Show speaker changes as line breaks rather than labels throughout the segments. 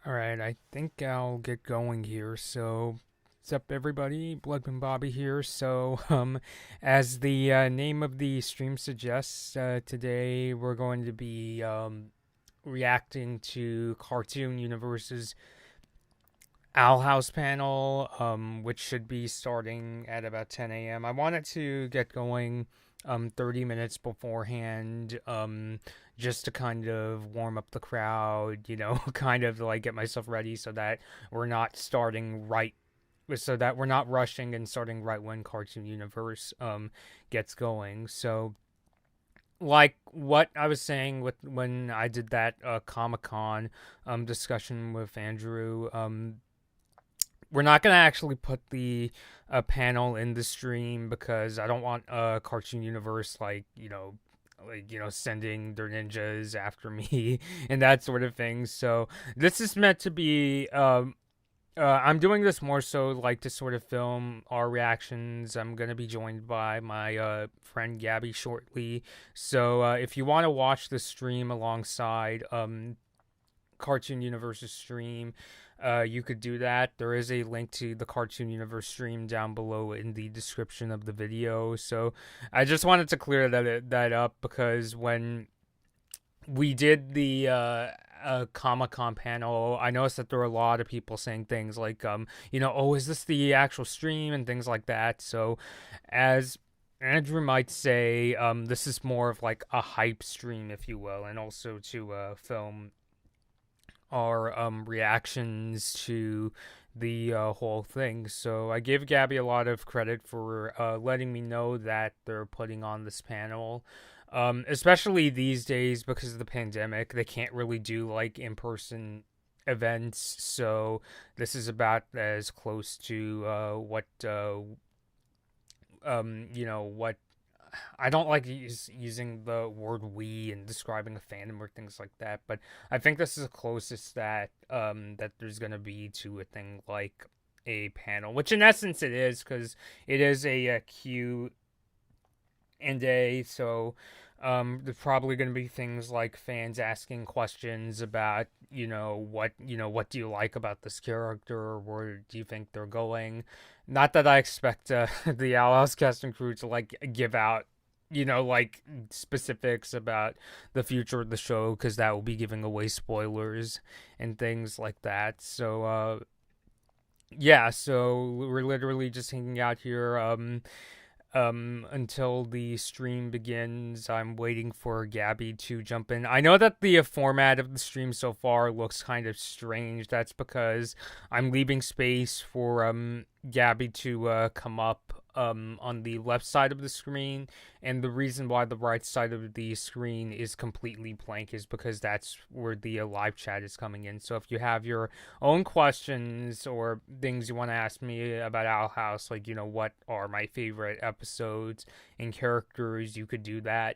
Alright, I think I'll get going here. So, what's up, everybody? Bloodman Bobby here. So, as the name of the stream suggests, today we're going to be reacting to Cartoon Universe's Owl House panel, which should be starting at about 10 a.m. I wanted to get going 30 minutes beforehand, just to kind of warm up the crowd, kind of like get myself ready so that we're not starting right, so that we're not rushing and starting right when Cartoon Universe gets going. So, like what I was saying with when I did that Comic Con discussion with Andrew, we're not gonna actually put the panel in the stream because I don't want Cartoon Universe sending their ninjas after me and that sort of thing. So this is meant to be. I'm doing this more so like to sort of film our reactions. I'm gonna be joined by my friend Gabby shortly. So if you want to watch the stream alongside Cartoon Universe's stream, you could do that. There is a link to the Cartoon Universe stream down below in the description of the video. So I just wanted to clear that up because when we did the Comic Con panel, I noticed that there were a lot of people saying things like, oh, is this the actual stream and things like that. So as Andrew might say, this is more of like a hype stream, if you will, and also to film our reactions to the whole thing. So I give Gabby a lot of credit for letting me know that they're putting on this panel. Especially these days because of the pandemic, they can't really do like in person events. So this is about as close to what I don't like using the word "we" and describing a fandom or things like that, but I think this is the closest that there's gonna be to a thing like a panel, which in essence it is, because it is a Q and A. So there's probably going to be things like fans asking questions about what do you like about this character, where do you think they're going. Not that I expect the Owl House cast and crew to like give out like specifics about the future of the show, because that will be giving away spoilers and things like that. So yeah, so we're literally just hanging out here until the stream begins. I'm waiting for Gabby to jump in. I know that the format of the stream so far looks kind of strange. That's because I'm leaving space for Gabby to come up on the left side of the screen, and the reason why the right side of the screen is completely blank is because that's where the live chat is coming in. So if you have your own questions or things you want to ask me about Owl House, like, what are my favorite episodes and characters, you could do that.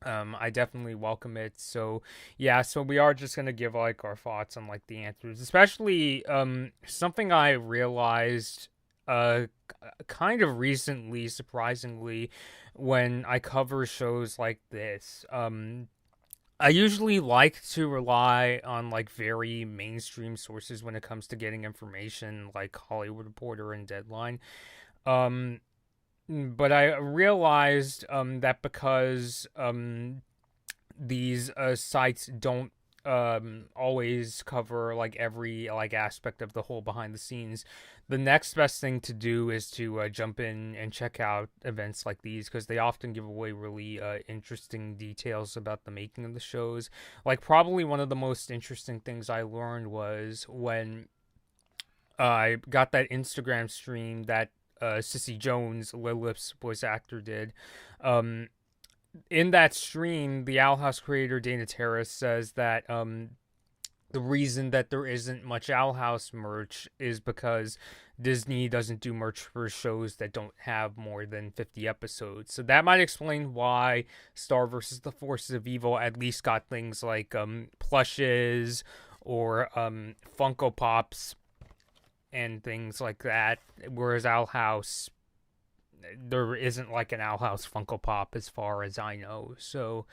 I definitely welcome it. So yeah, so we are just gonna give like our thoughts on like the answers, especially something I realized kind of recently, surprisingly, when I cover shows like this. I usually like to rely on like very mainstream sources when it comes to getting information, like Hollywood Reporter and Deadline. Um, but I realized that because these sites don't always cover like every like aspect of the whole behind the scenes, the next best thing to do is to jump in and check out events like these, because they often give away really interesting details about the making of the shows. Like probably one of the most interesting things I learned was when I got that Instagram stream that Sissy Jones, Lilith's voice actor, did. Um, in that stream, the Owl House creator Dana Terrace says that the reason that there isn't much Owl House merch is because Disney doesn't do merch for shows that don't have more than 50 episodes. So that might explain why Star versus the Forces of Evil at least got things like plushes or Funko Pops and things like that, whereas Owl House, there isn't like an Owl House Funko Pop as far as I know. So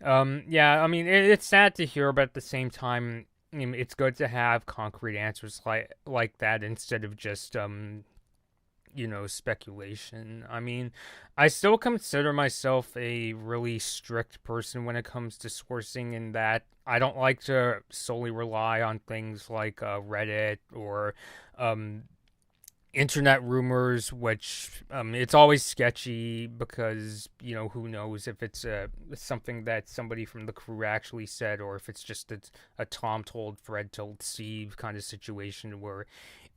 yeah, I mean, it's sad to hear, but at the same time, it's good to have concrete answers like that instead of just speculation. I mean, I still consider myself a really strict person when it comes to sourcing, in that I don't like to solely rely on things like Reddit or um, internet rumors, which it's always sketchy because who knows if it's something that somebody from the crew actually said, or if it's just a Tom told Fred told Steve kind of situation where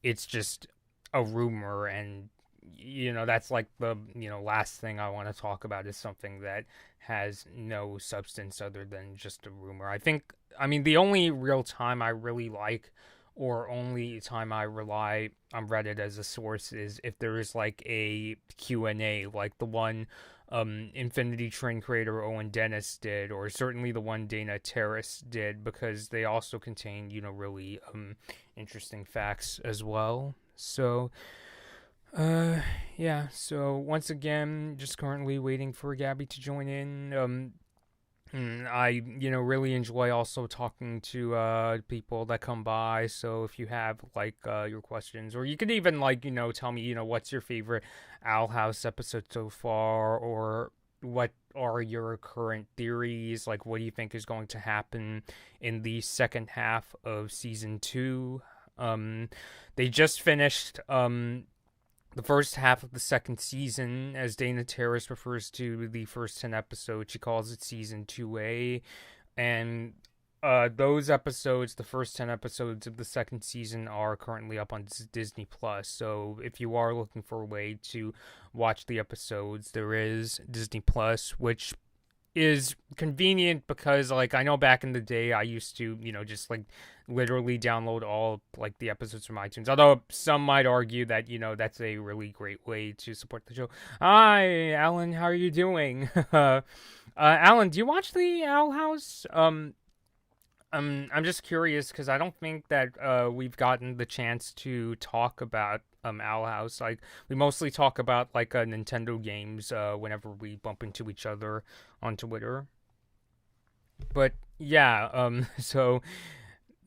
it's just a rumor. And that's like the last thing I want to talk about is something that has no substance other than just a rumor. I mean the only real time I really like, or only time I rely on Reddit as a source, is if there is like a Q&A, like the one Infinity Train creator Owen Dennis did, or certainly the one Dana Terrace did, because they also contain really interesting facts as well. So yeah, so once again, just currently waiting for Gabby to join in. I really enjoy also talking to people that come by. So if you have like your questions, or you could even like tell me what's your favorite Owl House episode so far, or what are your current theories, like what do you think is going to happen in the second half of season 2. They just finished the first half of the second season, as Dana Terrace refers to the first 10 episodes. She calls it season 2A. And those episodes, the first 10 episodes of the second season, are currently up on Disney Plus. So if you are looking for a way to watch the episodes, there is Disney Plus, which is convenient because like I know back in the day I used to just like literally download all like the episodes from iTunes, although some might argue that that's a really great way to support the show. Hi Alan, how are you doing? Alan, do you watch the Owl House? I'm just curious because I don't think that we've gotten the chance to talk about Owl House. Like we mostly talk about like Nintendo games whenever we bump into each other on Twitter. But yeah, so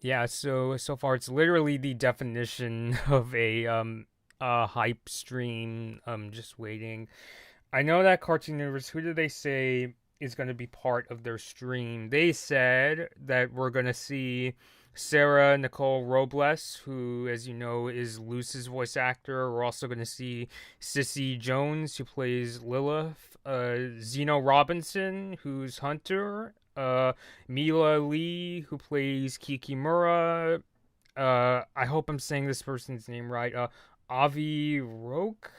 yeah, so far it's literally the definition of a hype stream. Just waiting. I know that Cartoon Universe, who did they say is going to be part of their stream? They said that we're going to see Sarah Nicole Robles, who, as you know, is Luce's voice actor. We're also going to see Sissy Jones, who plays Lilith, Zeno Robinson, who's Hunter, Mila Lee, who plays Kikimura. I hope I'm saying this person's name right. Avi Roke,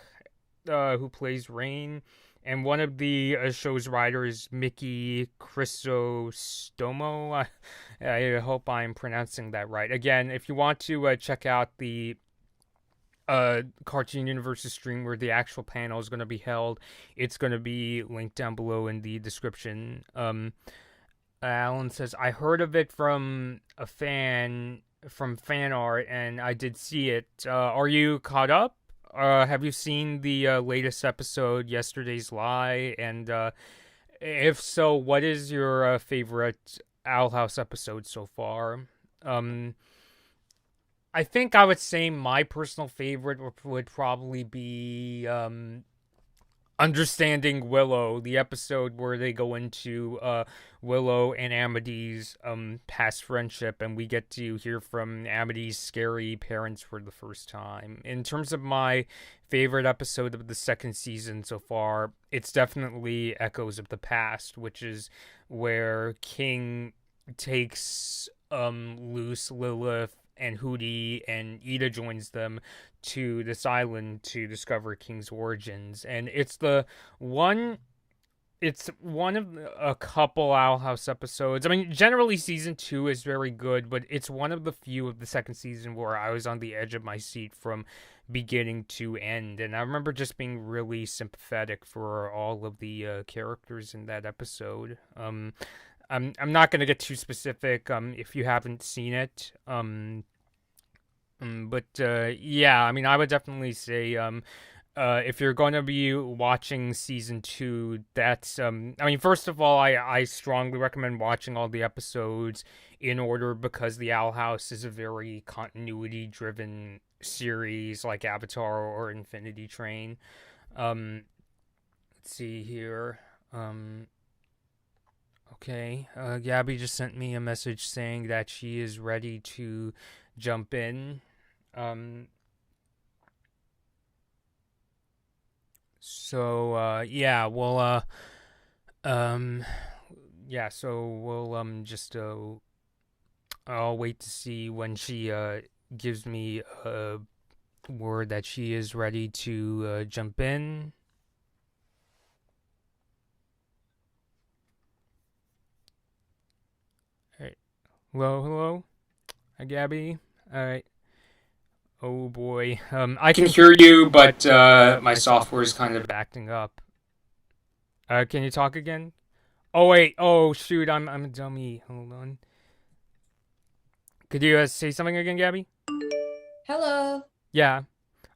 who plays Rain, and one of the show's writers, Mickey Crisostomo. I hope I'm pronouncing that right. Again, if you want to check out the Cartoon Universe's stream where the actual panel is going to be held, it's going to be linked down below in the description. Alan says, I heard of it from a fan, from fan art, and I did see it. Are you caught up? Have you seen the latest episode, Yesterday's Lie? And if so, what is your favorite Owl House episode so far? I think I would say my personal favorite would probably be Understanding Willow, the episode where they go into Willow and Amity's past friendship, and we get to hear from Amity's scary parents for the first time. In terms of my favorite episode of the second season so far, it's definitely Echoes of the Past, which is where King takes Luce, Lilith, and Hootie, and Ida joins them to this island to discover King's origins. And it's one of a couple Owl House episodes. I mean, generally season 2 is very good, but it's one of the few of the second season where I was on the edge of my seat from beginning to end. And I remember just being really sympathetic for all of the characters in that episode. I'm not going to get too specific if you haven't seen it. But yeah, I mean, I would definitely say if you're going to be watching season two, that's I mean, first of all, I strongly recommend watching all the episodes in order because the Owl House is a very continuity driven series like Avatar or Infinity Train. Um, let's see here. Um, okay, Gabby just sent me a message saying that she is ready to jump in. Um, yeah, well, um, yeah, so we'll just I'll wait to see when she gives me a word that she is ready to jump in. All right. Hello, hello. Hi, Gabby. All right. Oh boy. I can hear you, but my software is kind of acting up. Can you talk again? Oh wait. Oh shoot. I'm a dummy. Hold on. Could you say something again, Gabby?
Hello.
Yeah.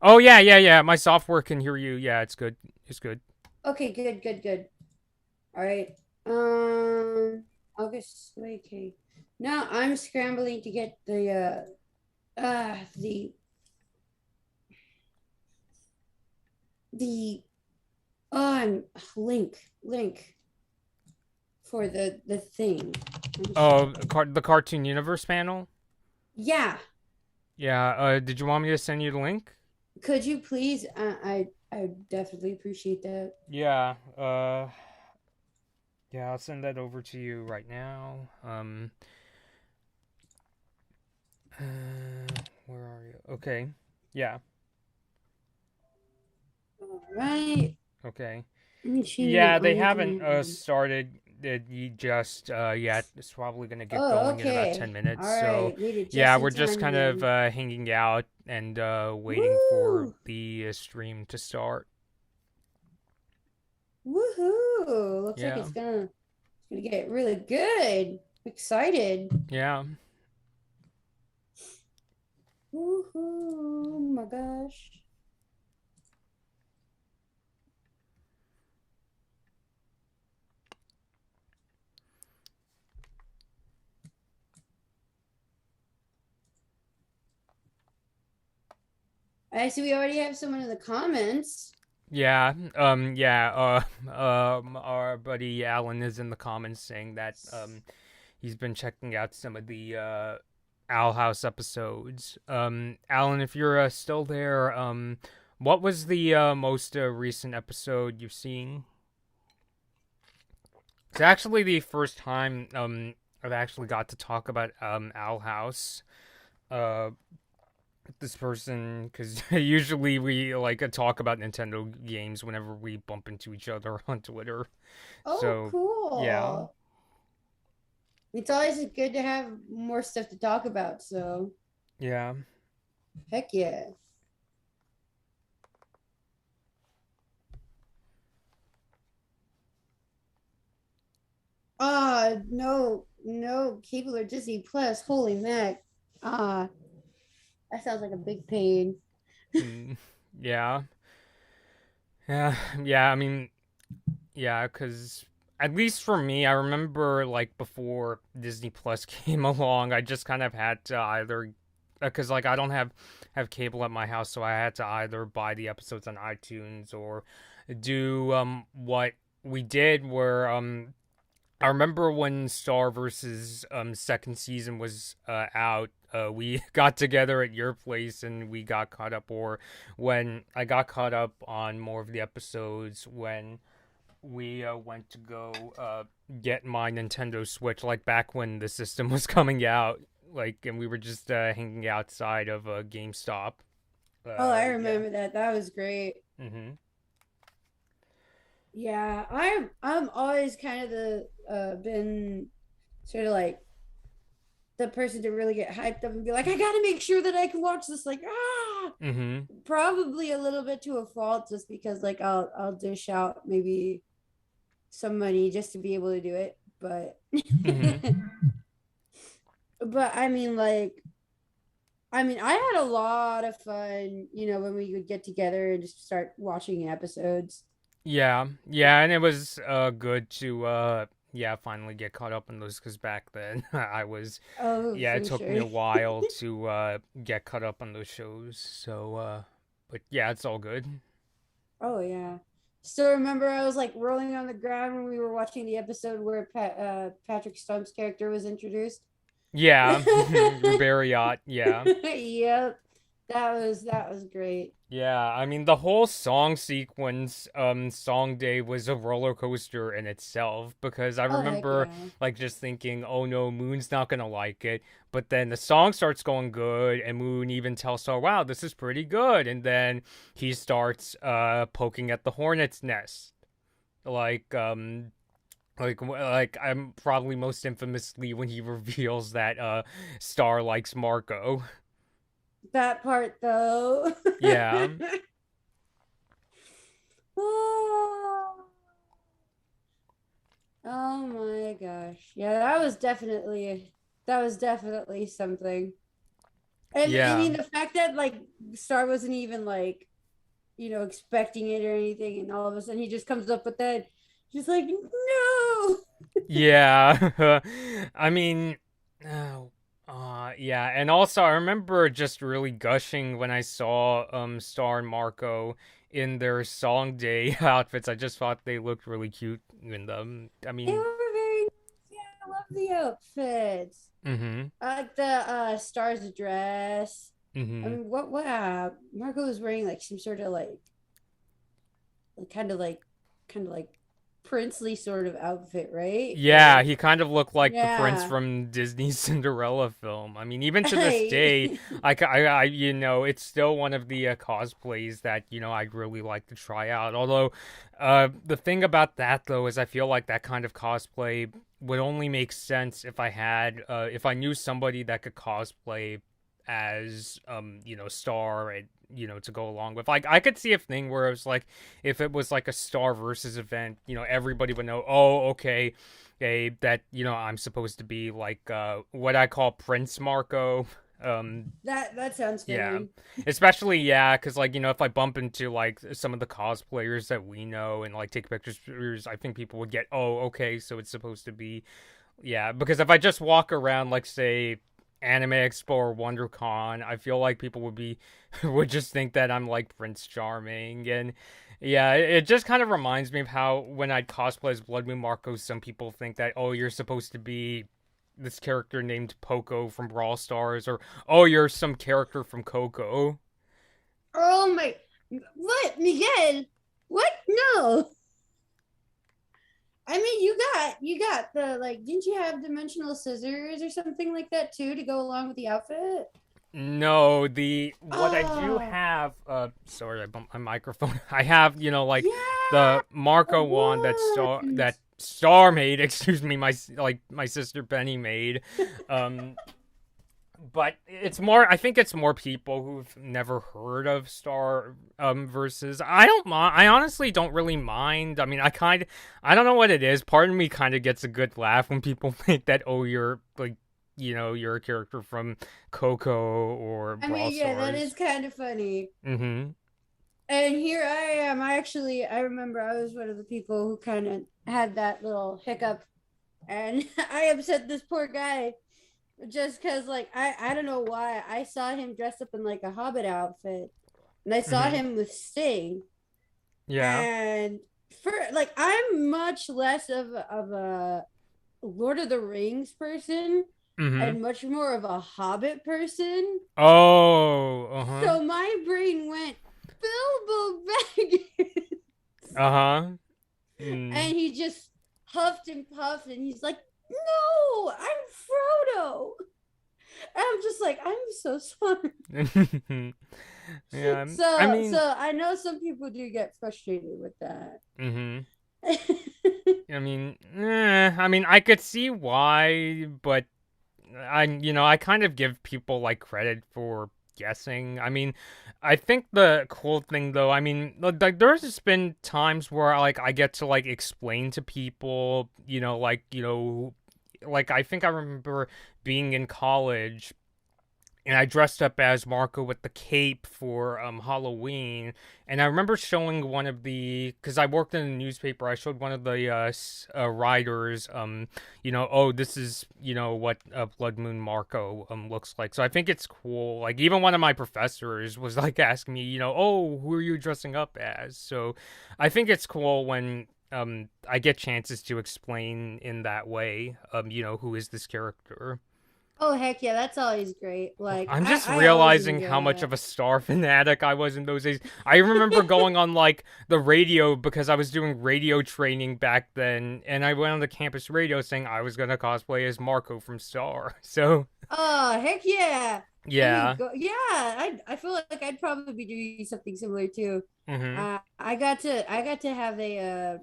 Oh yeah, yeah, yeah. My software can hear you. Yeah, it's good. It's good.
Okay, good, good, good. All right. August. Wait, okay. Now I'm scrambling to get the the um link for the thing.
Oh, the Cartoon Universe panel.
Yeah.
Yeah. Did you want me to send you the link?
Could you please? I definitely appreciate that.
Yeah. Yeah. I'll send that over to you right now. Where are you? Okay. Yeah.
All right.
Okay.
Let me change my
Yeah, they haven't
icon.
started just yet. It's probably gonna get
Oh,
going in about
okay.
10 minutes.
All
So,
right. Made it
yeah,
just in
we're just
time
kind of
then.
hanging out and waiting for
Woo!
the stream to start.
Woohoo! Looks like
Yeah.
it's gonna get really good. Excited.
Yeah.
Woohoo! Oh my gosh. I see we already have someone in the comments.
Yeah. Yeah. Our buddy Alan is in the comments saying that he's been checking out some of the Owl House episodes. Alan, if you're still there, what was the most recent episode you've seen? It's actually the first time I've actually got to talk about Owl House. Uh, this person, because usually we like talk about Nintendo games whenever we bump into each other on Twitter.
Oh,
So yeah,
cool. It's always good to have more stuff to talk about, so
yeah.
heck yeah. No, no cable or Disney Plus. Holy Mac. Ah, that sounds like a big pain.
Mm, yeah, yeah, yeah. I mean, yeah, because at least for me, I remember like before Disney Plus came along, I just kind of had to either because like I don't have cable at my house, so I had to either buy the episodes on iTunes or do what we did where I remember when Star versus second season was out. We got together at your place and we got caught up, or when I got caught up on more of the episodes when we went to go get my Nintendo Switch, like back when the system was coming out, like, and we were just hanging outside of a GameStop.
Oh, I
Yeah.
remember that. That was great.
Mhm.
Yeah, I'm always kind of the been sort of like the person to really get hyped up and be like, I gotta make sure that I can watch this. Like,
Mhm.
probably a little bit to a fault, just because like I'll dish out maybe some money just to be able to do it. But
Mhm.
but I mean, like, I mean, I had a lot of fun, when we would get together and just start watching episodes.
Yeah, yeah, and it was good to yeah, finally get caught up on those because back then I was,
Oh,
yeah, it
for
took me
sure.
a while to get caught up on those shows. So but yeah, it's all good.
Oh yeah. Still remember I was like rolling on the ground when we were watching the episode where Patrick Stump's character was introduced.
Yeah, Rubariot, yeah.
Yep. That was great.
Yeah, I mean the whole song sequence, song day was a roller coaster in itself because I
Oh heck
remember
yeah.
like just thinking, oh no, Moon's not gonna like it. But then the song starts going good and Moon even tells her, wow, this is pretty good, and then he starts poking at the hornet's nest. Like like I'm probably most infamously when he reveals that Star likes Marco.
That part though.
Yeah.
Oh, oh my gosh. Yeah, that was definitely something. And I
Yeah.
mean the fact that like Star wasn't even like, expecting it or anything, and all of a sudden he just comes up with that. He's like, no.
Yeah. I mean, uh, yeah, and also I remember just really gushing when I saw Star and Marco in their song day outfits. I just thought they looked really cute in them. I
They
mean,
were very nice. Yeah, I love the outfits.
mhm.
I like the Star's dress. I
Mhm.
mean, what Marco was wearing like some sort of kind of like kind of like princely sort of outfit, right?
Yeah,
Like,
he kind of looked like the prince
yeah.
from Disney's Cinderella film. I mean, even to this day,
Hey.
you know, it's still one of the cosplays that, you know, I'd really like to try out. Although, the thing about that, though, is I feel like that kind of cosplay would only make sense if I knew somebody that could cosplay as, you know, Star and, you know, to go along with. Like, I could see a thing where it was like, if it was like a Star versus event, you know, everybody would know, oh, okay, that, you know, I'm supposed to be like what I call Prince Marco.
That sounds
Yeah.
fitting.
Especially, yeah, because, like, you know, if I bump into, like, some of the cosplayers that we know and, like, take pictures, I think people would get, oh, okay, so it's supposed to be, yeah, because if I just walk around, like, say, Anime Expo or WonderCon, I feel like people would be would just think that I'm like Prince Charming, and yeah, it just kind of reminds me of how when I cosplay as Blood Moon Marco, some people think that, oh, you're supposed to be this character named Poco from Brawl Stars, or oh, you're some character from Coco.
Oh my, what, Miguel? What? No. I mean, you got the like. Didn't you have dimensional scissors or something like that too to go along with the outfit?
No, the what I do
Oh,
have, sorry, I bumped my microphone. I have, you know, like
yeah,
the
the
Marco wand that
ones.
Star made, excuse me, my sister Penny made. Um, but it's more, I think it's more people who've never heard of Star versus. I don't mind. I honestly don't really mind. I mean, I don't know what it is. Part of me kind of gets a good laugh when people think that, oh, you're like, you know, you're a character from Coco or
I
Brawl
mean, yeah, that is
Stars.
kind of funny.
Mm-hmm.
And here I am. I remember I was one of the people who kind of had that little hiccup, and I upset this poor guy just because, like, I don't know why. I saw him dressed up in like a Hobbit outfit, and I saw
Mm-hmm.
him with Sting,
Yeah.
and for like, I'm much less of a Lord of the Rings person
Mm-hmm.
and much more of a Hobbit person.
Oh. Uh-huh.
So my brain went Bilbo Baggins.
Uh-huh. Mm.
And he just huffed and puffed and he's like, no, I'm Frodo. And I'm just like, I'm so sorry.
Yeah. I
So
mean,
so I know some people do get frustrated with that.
mm-hmm. I mean, I could see why, but you know, I kind of give people like credit for guessing. I mean, I think the cool thing though, I mean, like there's just been times where like I get to like explain to people, you know, like I think I remember being in college and I dressed up as Marco with the cape for Halloween. And I remember showing one of the, because I worked in a newspaper, I showed one of the writers, oh, this is what Blood Moon Marco looks like. So I think it's cool. Like even one of my professors was like asking me, oh, who are you dressing up as? So I think it's cool when I get chances to explain in that way, who is this character.
Oh heck yeah, that's always great. Like
I'm just
I always
realizing
enjoy
how much
that.
of a star fanatic I was in those days. I remember going on like the radio because I was doing radio training back then, and I went on the campus radio saying I was gonna cosplay as Marco from Star. So
Oh heck yeah. I mean,
yeah.
yeah, I feel like I'd probably be doing something similar too.
Mhm.
I got to have a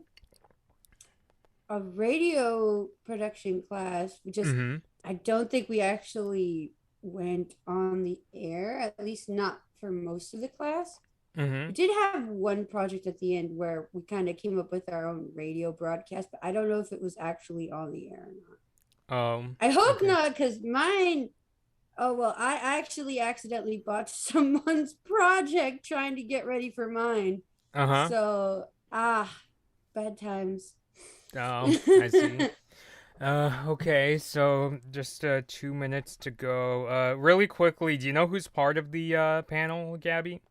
radio production class. We just
Mhm.
I don't think we actually went on the air, at least not for most of the class. We
Mhm.
did have one project at the end where we kind of came up with our own radio broadcast, but I don't know if it was actually on the air or not. I hope
Okay.
not, because mine. Oh well, I actually accidentally botched someone's project trying to get ready for mine.
Uh huh.
So bad times.
I see. Okay, so just 2 minutes to go. Really quickly, do you know who's part of the panel, Gabby?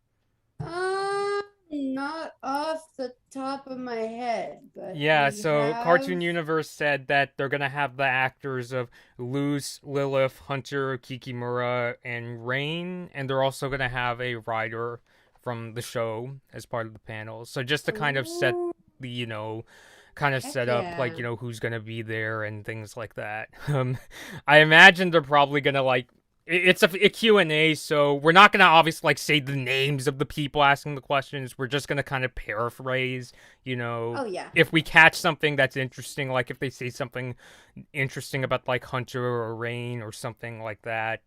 Not off the top of my head, but
Yeah,
we
so
have.
Cartoon Universe said that they're gonna have the actors of Luz, Lilith, Hunter, Kikimura, and Rain, and they're also gonna have a writer from the show as part of the panel. So just to kind of set
Oh,
the, kind of
heck
set up like,
yeah!
who's gonna be there and things like that. I imagine they're probably gonna like it's a Q&A, so we're not going to obviously like say the names of the people asking the questions. We're just going to kind of paraphrase, you know,
Oh yeah,
if we catch something that's interesting, like if they say something interesting about like Hunter or Rain or something like that.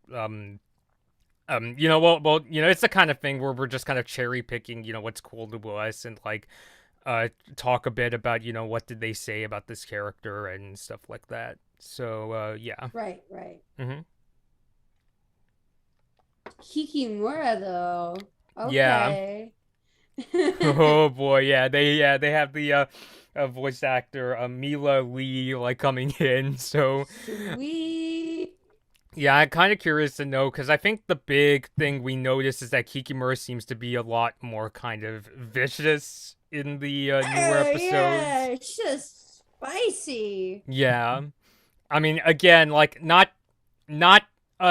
It's the kind of thing where we're just kind of cherry picking, what's cool to us and like talk a bit about, what did they say about this character and stuff like that. So, yeah.
right, right.
Mhm.
Kikimura though.
Yeah.
Okay.
Oh boy, yeah, they have the voice actor Mila Lee like coming in. So
Sweet.
yeah, I'm kind of curious to know because I think the big thing we notice is that Kikimura seems to be a lot more kind of vicious in the newer
Yeah,
episodes.
it's just spicy.
Yeah, I mean, again, like not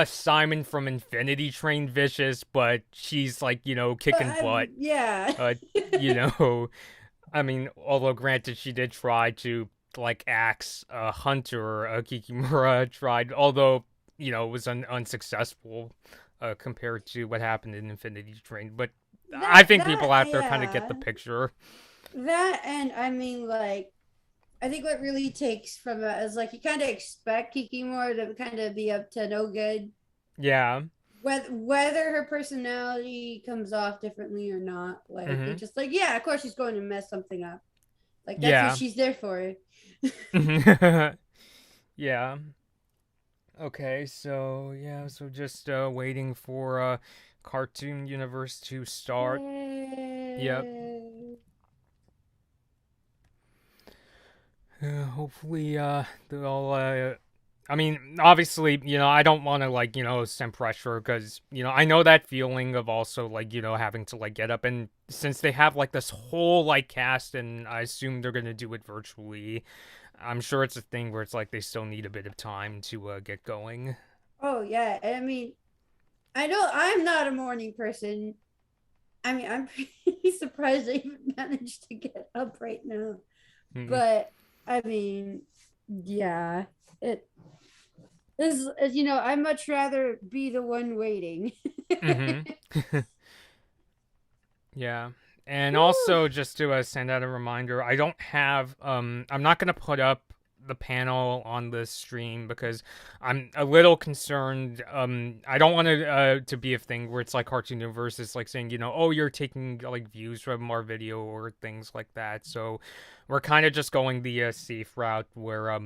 Simon from Infinity Train vicious, but she's like kicking butt.
Yeah.
Uh, you know, I mean, although granted, she did try to like axe Hunter. Kikimura tried, although it was unsuccessful compared to what happened in Infinity Train. But I think people out there kind of get the
Yeah.
picture.
That and I mean, like, I think what really takes from it is like you kind of expect Kikimora to kind of be up to no good,
Yeah.
whether her personality comes off differently or not. Like you're
Mm-hmm.
just like, yeah, of course she's going to mess something up. Like that's what
Yeah.
she's there for.
Yeah. Okay. So yeah. So just waiting for Cartoon Universe to start. Yep.
Yay.
Hopefully, they'll. I mean, obviously, I don't want to like, send pressure because, I know that feeling of also like, having to like get up and since they have like this whole like cast and I assume they're gonna do it virtually. I'm sure it's a thing where it's like they still need a bit of time to get going.
Oh yeah. I mean, I know I'm not a morning person. I mean, I'm pretty surprised I even managed to get up right now.
Mm-hmm.
But I mean, yeah, it is. I'd much rather be the one waiting.
Yeah. And
Woo.
also just to send out a reminder, I don't have I'm not going to put up the panel on this stream because I'm a little concerned I don't want to be a thing where it's like Cartoon Universe is like saying, oh, you're taking like views from our video or things like that. So we're kind of just going the safe route where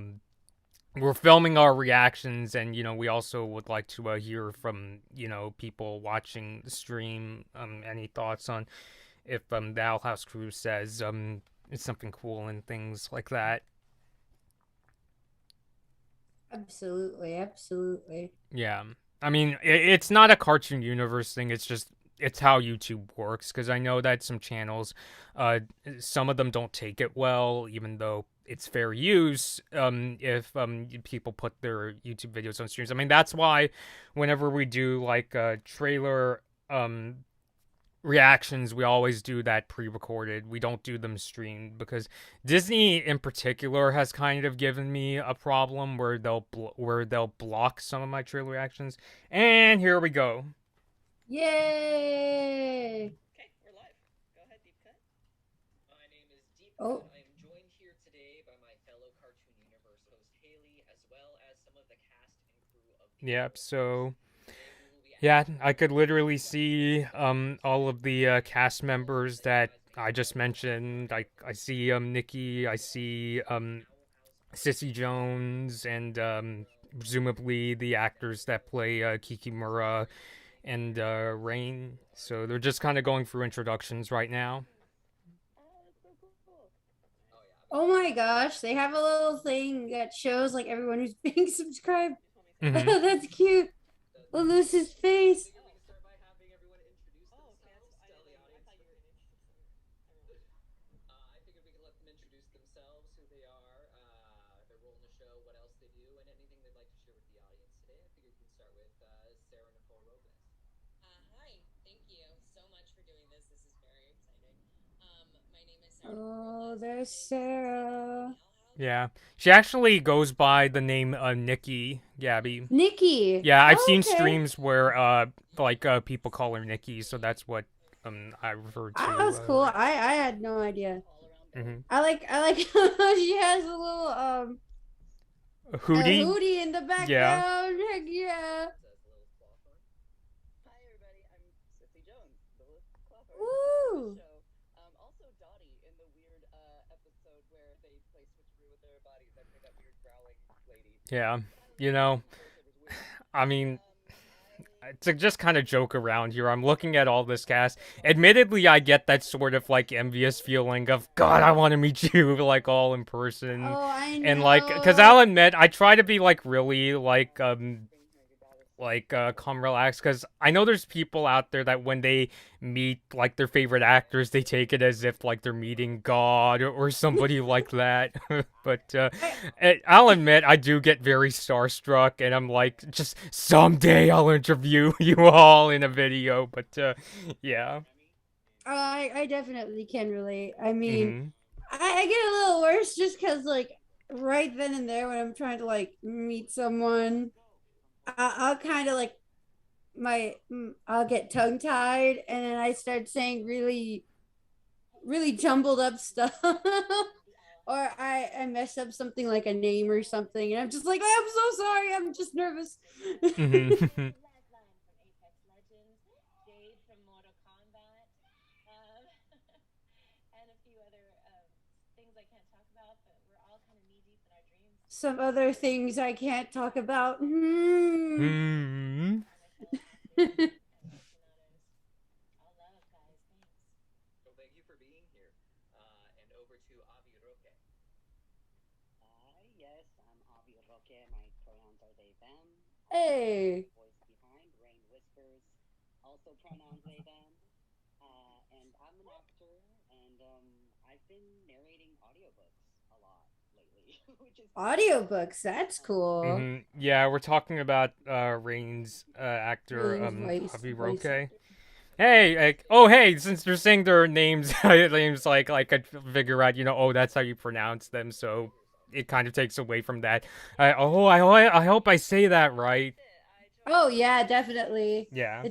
we're filming our reactions, and we also would like to hear from people watching the stream. Any thoughts on if the Owl House crew says it's something cool and things like that.
Absolutely, absolutely.
Yeah. I mean, it's not a Cartoon Universe thing. It's how YouTube works. Because I know that some channels, uh, some of them don't take it well, even though it's fair use. If people put their YouTube videos on streams, I mean that's why whenever we do like a trailer reactions, we always do that pre-recorded. We don't do them streamed because Disney in particular has kind of given me a problem where they'll block some of my trailer reactions. And here we go.
Yay!
Okay, we're live. Go ahead, Deep Cut. My name is Deep Cut.
Oh,
I am joined here today by my fellow Cartoon Universe host Haley, as well as some of the cast and crew of the
Yep.
Arrowverse.
So
Today we will be
yeah,
asking
I could
questions
literally
about the
see all of the cast members that
franchise
I
based
just
on the
mentioned. I see Nikki. I see
Owl House
Sissy
crew.
Jones, and
So
presumably the actors that play
let's get
Kikimura
started.
and Rain. So they're just kind of going through introductions right now.
That's so cool. Oh yeah, I'm
oh
excited.
my gosh, they have a little thing that shows like everyone who's being subscribed.
You told me to.
Hmm.
That's cute.
The
Lucy's face.
Yeah, we can start by having everyone introduce themselves, tell the audience who they are. I figured we could let them introduce themselves, who they are, their role in the show, what else they do, and anything they'd like to share with the audience today. I figured we could start with Sarah Nicole Robles.
Hi, thank you so much for doing this. This is very exciting. My name is Sarah Nicole
Oh,
Robles.
there's
I've been participating in
Sarah.
the Owl House
Yeah, she actually goes by the name Nikki Gabby.
Nikki.
Yeah, I've
Oh,
seen
okay.
streams where people call her Nikki, so that's what I referred
Ah,
to.
that's cool. I had no idea.
all around Bay.
Mhm.
I like how she has a little a
Hootie.
hootie in the
Yeah.
background. Heck yeah.
As Lilith Clawthorne.
Hi everybody, I'm Sissy Jones, the Clawthorne of
Woo.
the show. Also Dottie in the weird episode where they play switcheroo with their bodies. I play that weird growling lady.
Yeah.
But hi
You
everybody,
know,
I'm the voiceover's weird.
I mean,
I
to just kind of joke around here, I'm looking at all this cast. Admittedly, I get that sort of like envious feeling of God, I want to meet you like all in person,
Oh, I
and like, cause I'll
know.
admit, I try to be like really
things make your goddess.
calm, relaxed, because I know there's people out there that when they meet like their favorite actors, they take it as if like they're meeting God or somebody like that. But
I
I'll admit I do get very starstruck, and I'm like, just someday I'll interview you all in a video. But yeah.
I definitely can relate. I mean,
Mm-hmm.
I get a little worse just because like right then and there when I'm trying to like meet someone, I'll kind of like I'll get tongue tied and then I start saying really jumbled up stuff. Or I mess up something like a name or something, and I'm just like, oh, I'm so sorry. I'm just nervous.
Mm-hmm.
Lifeline from Apex Legends, Jade from Mortal Kombat, um, and a few other things I can't talk about, but we're all kind of knee deep in our dreams.
Some other things I can't talk about. Hmm.
Hmm.
Are my fellow Cartoon aficionados. All love, guys. Thanks.
Well, thank you for being here. And over to Avi Roque.
Yes, I'm Avi Roque. My pronouns are they, them.
Hey.
Voice behind, Rain Whispers, also pronouns they, them. And I'm an actor, and I've been narrating audiobooks a lot lately, which is kind of fun.
Audiobooks, that's cool.
Mm-hmm. Yeah, we're talking about Rain's actor
Rain's
Javi
voice
Roque.
actor.
Hey, oh hey, since they're saying their names, names like I figure out, oh, that's how you pronounce them, so it kind of takes away from that. I hope I say that right.
Oh yeah, definitely.
Yeah.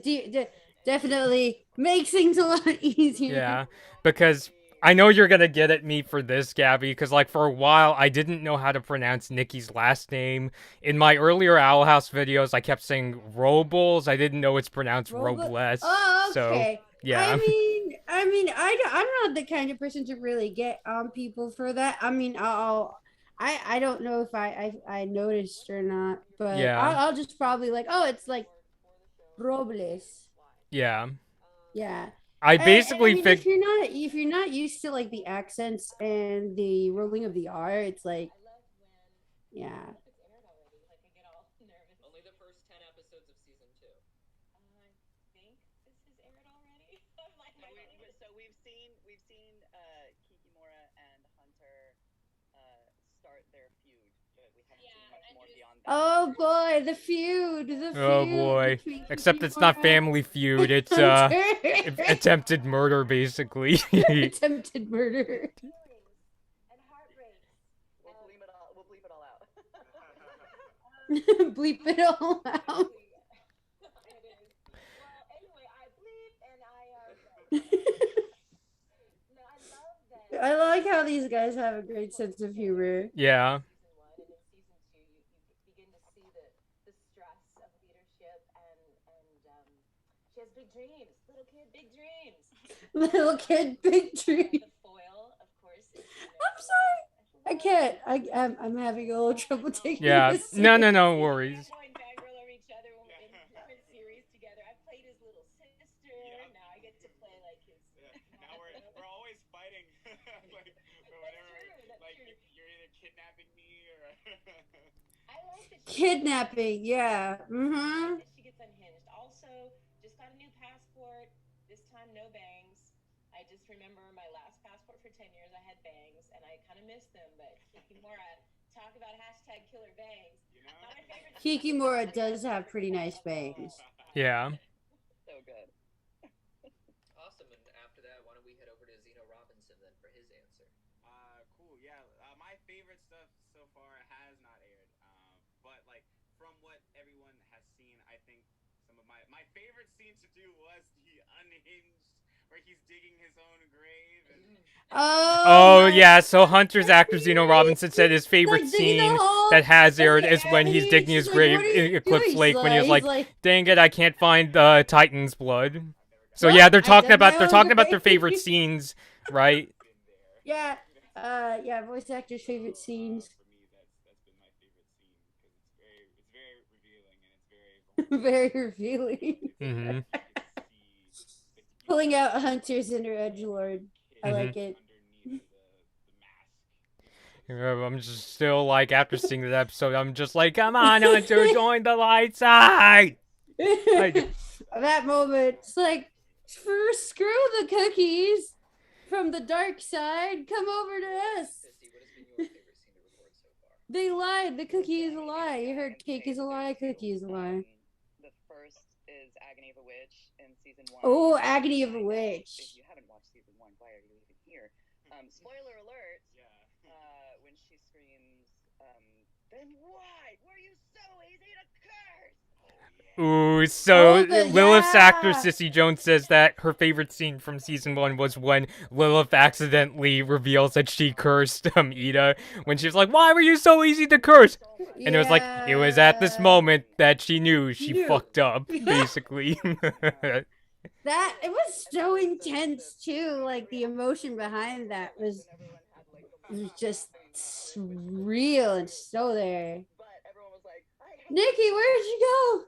Definitely makes things a lot easier.
Yeah, because I know you're gonna get at me for this, Gabby, because like for a while I didn't know how to pronounce Nikki's last name. In my earlier Owl House videos, I kept saying Robles. I didn't know it's pronounced
Robot.
Robles.
Oh,
So
okay.
yeah.
I'm not the kind of person to really get on people for that. I mean, I don't know if I noticed or not, but
Yeah.
I'll just probably like, oh, it's like Robles.
Yeah.
Yeah.
I
And I
basically
mean,
fig
if you're not used to like the accents and the rolling of the R, it's like, yeah.
It's aired already. Like I get all nervous.
Only the first 10 episodes of season 2.
I think this is aired already. I'm like, I don't even.
So we've seen Kikimora and Hunter start their feud, but we haven't
Yeah,
seen much
and
more
just
beyond that.
Oh boy, the
Oh
feud
boy.
between
Except it's not
Kikimora
Family Feud,
and
it's
Hunter.
attempted murder basically.
Attempted murder.
feelings and heartbreaks.
We'll bleep it all out.
Bleep it all out.
It is. Well, anyway, I bleep and no, I love that.
I like how these guys have a great sense of humor.
Yeah.
Season one, and in season two, you begin to see the stress of leadership, and she has big dreams. Little kid, big dreams.
Little kid, big tree.
The foil, of course. Is,
I'm sorry. I can't. I'm having a little trouble taking
Yeah.
this
No,
seriously.
no worries.
Going fangirl over each other when we're in different series together. I played his little sister.
Yep.
Now I get to play like his.
Now we're always fighting. Like whenever,
That's
like
true.
you're either kidnapping me or.
I like that
Kidnapping, yeah. Mm-hmm.
that she gets unhinged. Also, just got a new passport. This time, no bangs. I just remember my last passport for 10 years, I had bangs, and I kind of miss them. But Kikimora, talk about hashtag killer bangs.
You know?
Not my favorite.
Kikimora does have pretty nice bangs.
Yeah.
So good.
Awesome, and after that, why don't we head over to Zeno Robinson then for his answer?
Cool. Yeah. My favorite stuff so far has not aired. But like from what everyone has seen, I think some of my favorite scene to do was the unhinged, where he's digging his own grave and.
Oh
my
yeah, so
God.
Hunter's actor Zeno Robinson said his favorite
Like digging the
scene
hole,
that has aired
and
is when he's
Annie,
digging his
she's like,
grave
"What are
in
you
Eclipse
doing,
Lake when he's
Sly?"
like, "Dang it, I can't find Titan's blood." So
Well,
yeah, they're
I've
talking
done my
about
own
their
grave.
favorite scenes, right?
Yeah. Yeah, voice actors' favorite scenes.
For me, that's been my favorite scene because it's very revealing and it's very
Very revealing.
Mm-hmm.
Pulling out Hunter's inner edgelord. I like it.
underneath the mask.
I'm just still like after seeing that episode, I'm just like, come on, Hunter, join the light side.
That moment, it's like, screw the cookies from the dark side. Come over to us.
Sissy, what has been your favorite scene to record so far?
They lied. The cookie is a lie. You heard cake is a lie. Cookie is a lie.
The first is Agony of a Witch in season 1.
Oh, Agony of a Witch.
If you haven't watched season 1, why are you even here? Spoiler alert.
Yeah.
When she screams, then why were you so easy to curse?
Ooh, so
Oh,
Lilith's actor
yeah.
Sissy Jones says that her favorite scene from season 1 was when Lilith accidentally reveals that she cursed Ida when she was like, "Why were you so easy to curse?" And it was like it was at this moment that she knew she fucked up, basically.
That it was so intense too. Like the emotion behind that was just real and so there.
But everyone was like,
Nikki, where'd you go?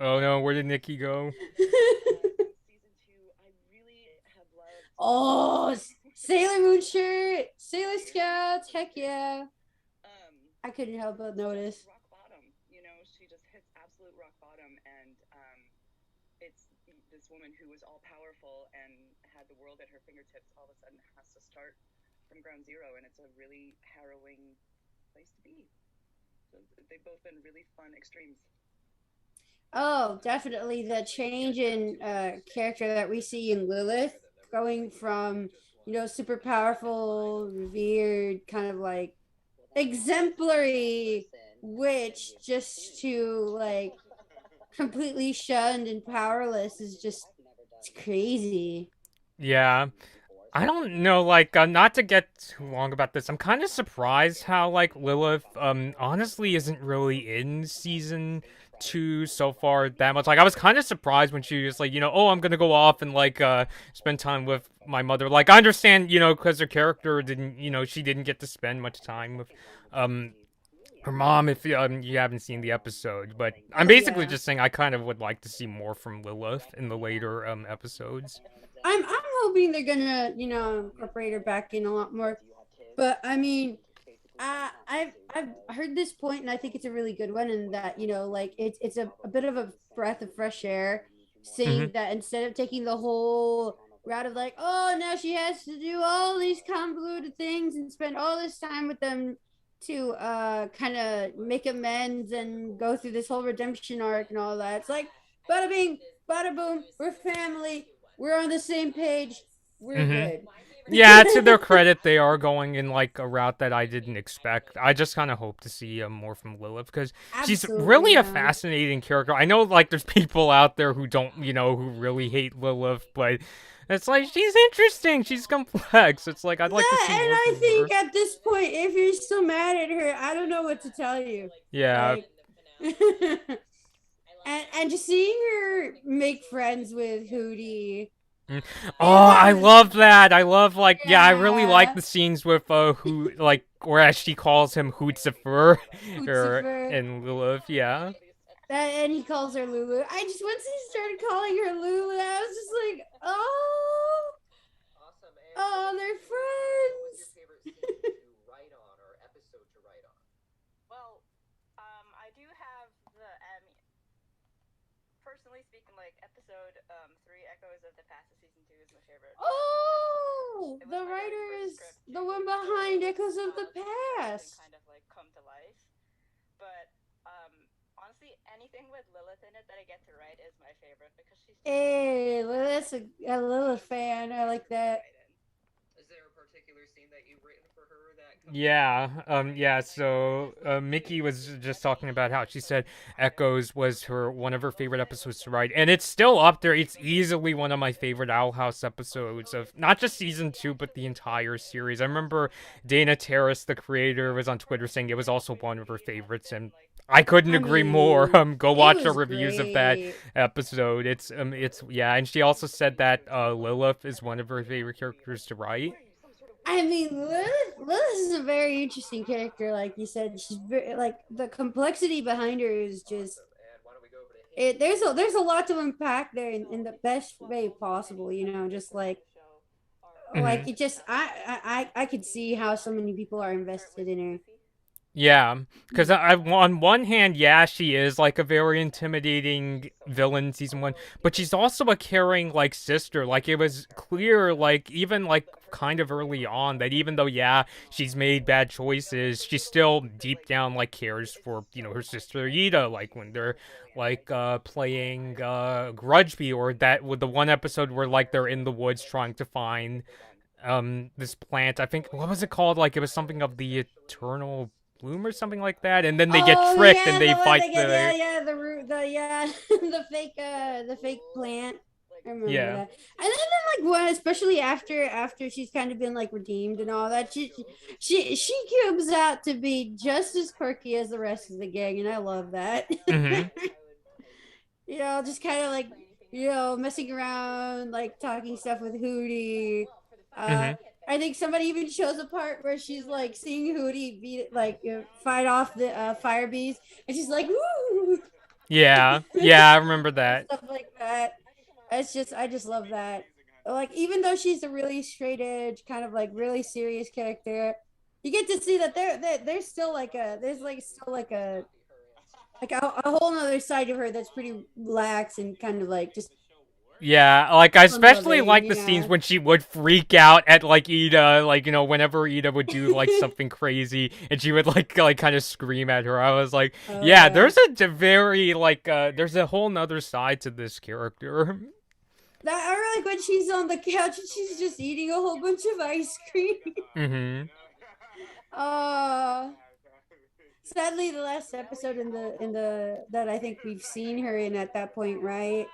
Oh no, where did Nikki go?
season 2, I really have loved.
Oh, Sailor Moon shirt, Sailor Scouts, heck yeah! I couldn't help but notice.
Rock bottom, she just hits absolute rock bottom, and it's this woman who was all powerful and had the world at her fingertips. All of a sudden, has to start from ground zero, and it's a really harrowing place to be. So they've both been really fun extremes.
Oh, definitely the change in character that we see in Lilith, going from super powerful, revered, kind of like exemplary witch, just to like completely shunned and powerless is just it's crazy.
Yeah. I don't know, like, not to get too long about this, I'm kind of surprised how, like, Lilith, honestly isn't really in season to so far that much. Like I was kind of surprised when she was like, oh, I'm gonna go off and like spend time with my mother. Like I understand, because her character didn't, she didn't get to spend much time with um her mom if you haven't seen the episode. But I'm
Oh
basically
yeah.
just saying I kind of would like to see more from Lilith in the later episodes.
I'm hoping they're gonna, incorporate her back in a lot more. But I mean, I've heard this point, and I think it's a really good one. And that like it's a bit of a breath of fresh air,
Hmm.
saying that instead of taking the whole route of like, oh, now she has to do all these convoluted things and spend all this time with them to kind of make amends and go through this whole redemption arc and all that. It's like bada bing, bada boom. We're family. We're on the same page. We're
Hmm.
good.
Yeah, to their credit, they are going in like a route that I didn't expect. I just kind of hope to see more from Lilith because she's
Absolutely,
really a
yeah.
fascinating character. I know like there's people out there who don't, who really hate Lilith, but it's like she's interesting. She's complex. It's like I'd like to
That,
see
and
more
I
from
think
her.
at this point, if you're still mad at her, I don't know what to tell you.
Yeah.
Like, and just seeing her make friends with Hootie,
Mm. Oh,
that
I
was
love that. I love like yeah, I really like
yeah,
the scenes with who like or as she calls him Hootzifer or
Lucifer.
and Lilith. Yeah.
That, and he calls her Lulu. I just once he started calling her Lulu, I was just like, oh,
Awesome. And so
oh, they're
what was your
friends.
favorite scene to write on or episode to write on?
Well, I do have the personally speaking, like episode 3, Echoes of the Past of season 2 is my favorite.
Oh,
It was
the
my very
writer
first
is
script
the
too,
one
so
behind Echoes of the
everything
Past.
kind of like come to life. But honestly, anything with Lilith in it that I get to write is my favorite because she's just
Hey, well, that's a Lilith fan. I like that.
Is there a particular scene that you've written for her that comes to mind?
Yeah, yeah, so Mickey was just talking about how she said Echoes was her one of her favorite episodes to write, and it's still up there. It's easily one of my favorite Owl House episodes of not just season 2, but the entire series. I remember Dana Terrace, the creator, was on Twitter saying it was also one of her favorites, and I couldn't
I
agree more.
mean,
Go
it
watch our
was
reviews of that
great.
episode. It's yeah, and she also said that Lilith is one of her favorite characters to write.
I mean, Lilith is a very interesting character. Like you said, she's very, like the complexity behind her is just
Awesome. And why don't we go over to
it.
Haley?
There's a lot to unpack there in the best way possible. Just like
Mhm.
it just I could see how so many people are invested in her.
Yeah, because on one hand, yeah, she is like a very intimidating villain in season 1, but she's also a caring like sister. Like it was clear, like even like kind of early on, that even though yeah, she's made bad choices, she still deep down like cares for her sister Ida. Like when they're like playing Grudgeby, or that with the one episode where like they're in the woods trying to find this plant. I think what was it called? Like it was something of the eternal bloom or something like that, and then they get
Oh
tricked and
yeah,
they
the one
fight
they get,
the
the root, the the fake plant. I remember
yeah.
that. And then like what, especially after she's kind of been like redeemed and all that, she comes out to be just as quirky as the rest of the gang, and I love that.
Mhm.
Just kind of like messing around, like talking stuff with Hootie. Uh,
Mhm.
I think somebody even shows a part where she's like seeing Hootie beat like fight off the fire bees, and she's like, "Woo!"
Yeah. Yeah, I remember that.
stuff like that. I just love that. Like even though she's a really straight edge, kind of like really serious character, you get to see that there's still like a whole other side of her that's pretty lax and kind of like just
Yeah, like I
fun
especially
loving,
like the scenes when she would freak out at like Ida, like whenever Ida would do like something crazy, and she would like kind of scream at her. I was like,
Oh
yeah,
yeah.
there's a very like there's a whole nother side to this character.
That or like when she's on the couch and she's just eating a whole bunch of ice cream.
Mhm.
uh Sadly the last episode in the that I think we've seen her in at that point, right?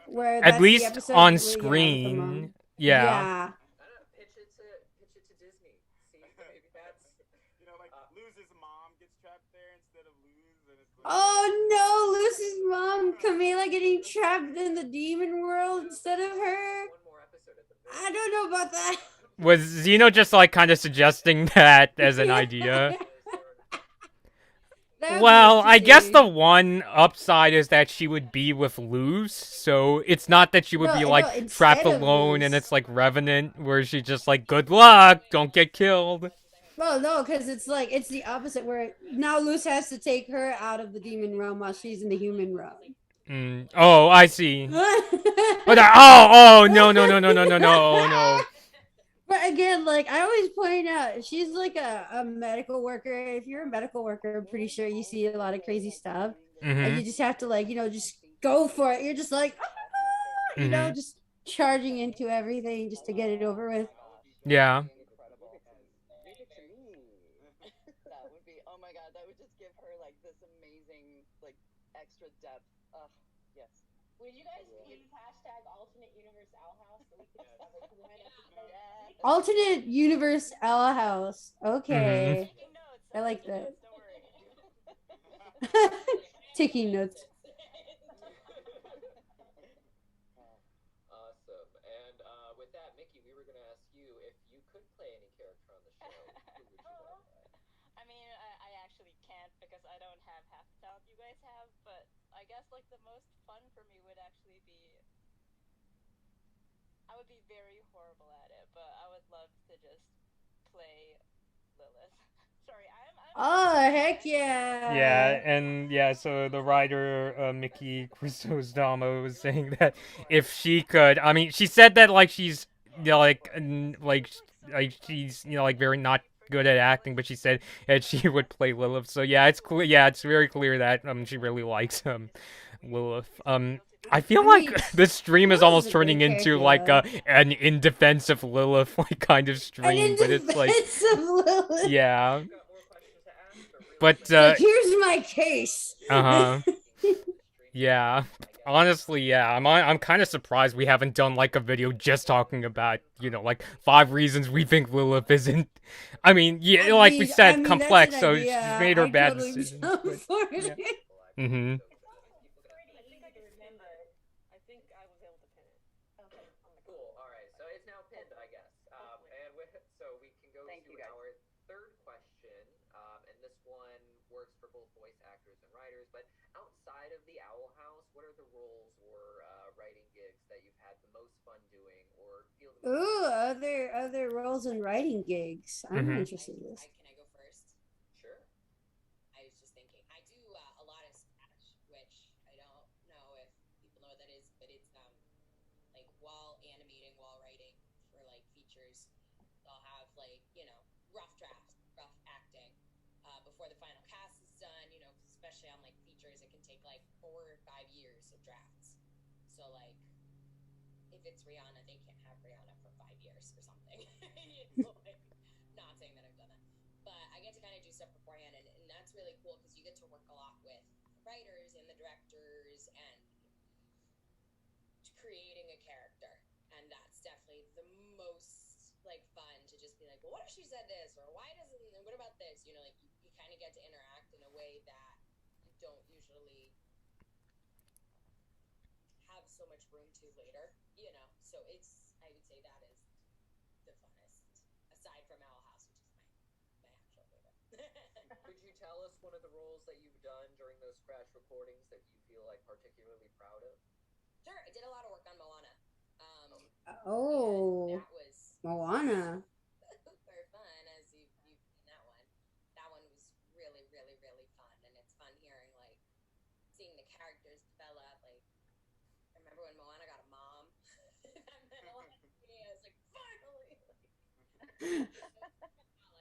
Where
At
that's the
least
episode
on
with the mom.
screen. Yeah.
Yeah.
I don't know. Pitch it to Disney. See, maybe that's
Like Luz's mom gets trapped there instead of Luz, and it's
Oh no, Lucy's mom, Camila, getting trapped in the demon world instead of her.
One more episode at the
I
very
don't know about that.
Was Zeno just like kind of suggesting that as an
Yeah,
idea?
that would be
Well, I guess the
interesting.
one upside is that she would be with Luz, so it's not that she would
No,
be
no,
like trapped
instead of
alone and
Luz.
it's like Revenant where she's just like, good luck, don't get killed.
Well, no, because it's like it's the opposite. Where now Luz has to take her out of the demon realm while she's in the human realm.
Oh, I see. But no, no, no, no, no, no, no, no.
But again, like I always point out, she's like a medical worker. If you're a medical worker, I'm pretty sure you see a lot of crazy stuff. And you
Mm-hmm.
just have to like, just go for it. You're just like,
Mm-hmm.
just charging into everything just to get it over with.
Yeah.
Incredible. Leave it to me. That would be, oh my god, that would just give her like this amazing, like extra depth. Yes.
Would you guys please hashtag alternate universe Owl House so we can just like one episode?
Yes.
Alternate universe Ella House.
Mm-hmm.
Okay.
Taking notes.
I like that.
Notes, don't worry.
Taking notes.
Awesome. And with that, Mickey, we were going to ask you if you could play any character on the show, who would you want to play?
I mean, I actually can't because I don't have half the talent you guys have, but I guess like the most fun for me would actually be. I would be very horrible at it, but I would love to just play Lilith. Sorry, I'm
Oh, heck
Yeah,
yeah.
and yeah, so the writer Mickey Chrysostomou was saying that if she could, I mean, she said that like she's like she's like very not good at acting, but she said that she would play Lilith. So yeah, it's clear. Yeah, it's very clear that she really likes Lilith. I feel
I
like
mean,
this stream is
Lilith's
almost
a
turning
great
into
character,
like
though.
an in defense of Lilith like kind of
And
stream,
in
but it's like
defense of Lilith,
yeah,
You've got more questions to ask, or really
but
it's like, here's my case.
uh-huh. Yeah, honestly, yeah, I'm kind of surprised we haven't done like a video just talking about like 5 reasons we think Lilith isn't. I mean, yeah, like we
I
said,
mean, that's an
complex. So she's
idea.
made her
I
bad
totally be
decisions,
down
but
for
yeah.
it.
Mm-hmm.
pretty easy to remember. I think I was able to pin it. Okay.
Cool. All right. So it's now pinned, I guess. And so we can go
Thank
to
you, guys.
our third question. And this one works for both voice actors and writers. But outside of the Owl House, what are the roles or writing gigs that you've had the most fun doing, or feel the most?
Ooh, other roles and writing gigs. I'm
Mhm.
interested in this.
Can I go first?
Sure.
I was just thinking. I do a lot of Scratch, which I don't know if people know what that is, but it's like while animating, while writing for like features, they'll have like rough drafts, rough acting before the final cast is done. 'Cause especially on like features, it can take like 4 or 5 years of drafts. So like if it's Rihanna, they can't have Rihanna for 5 years or something. Like, not saying that I've done that, but I get to kind of do stuff beforehand, and that's really cool because you get to work a lot with the writers and the directors and creating a character, and that's definitely the most like fun to just be like, well, what if she said this, or why doesn't, what about this? Like you kind of get to interact in a way that you don't usually have so much room to later, So I would say that is the funnest, aside from Owl House, which is my actual favorite.
Could you tell us one of the roles that you've done during those scratch recordings that you feel like particularly proud of?
Sure, I did a lot of work on Moana.
Oh,
That was
Moana.
super fun, as you've seen that one. That one was really, really, really fun, and it's fun hearing like seeing the characters develop. Like I remember when Moana got a mom. That meant a lot to me. I was like, finally.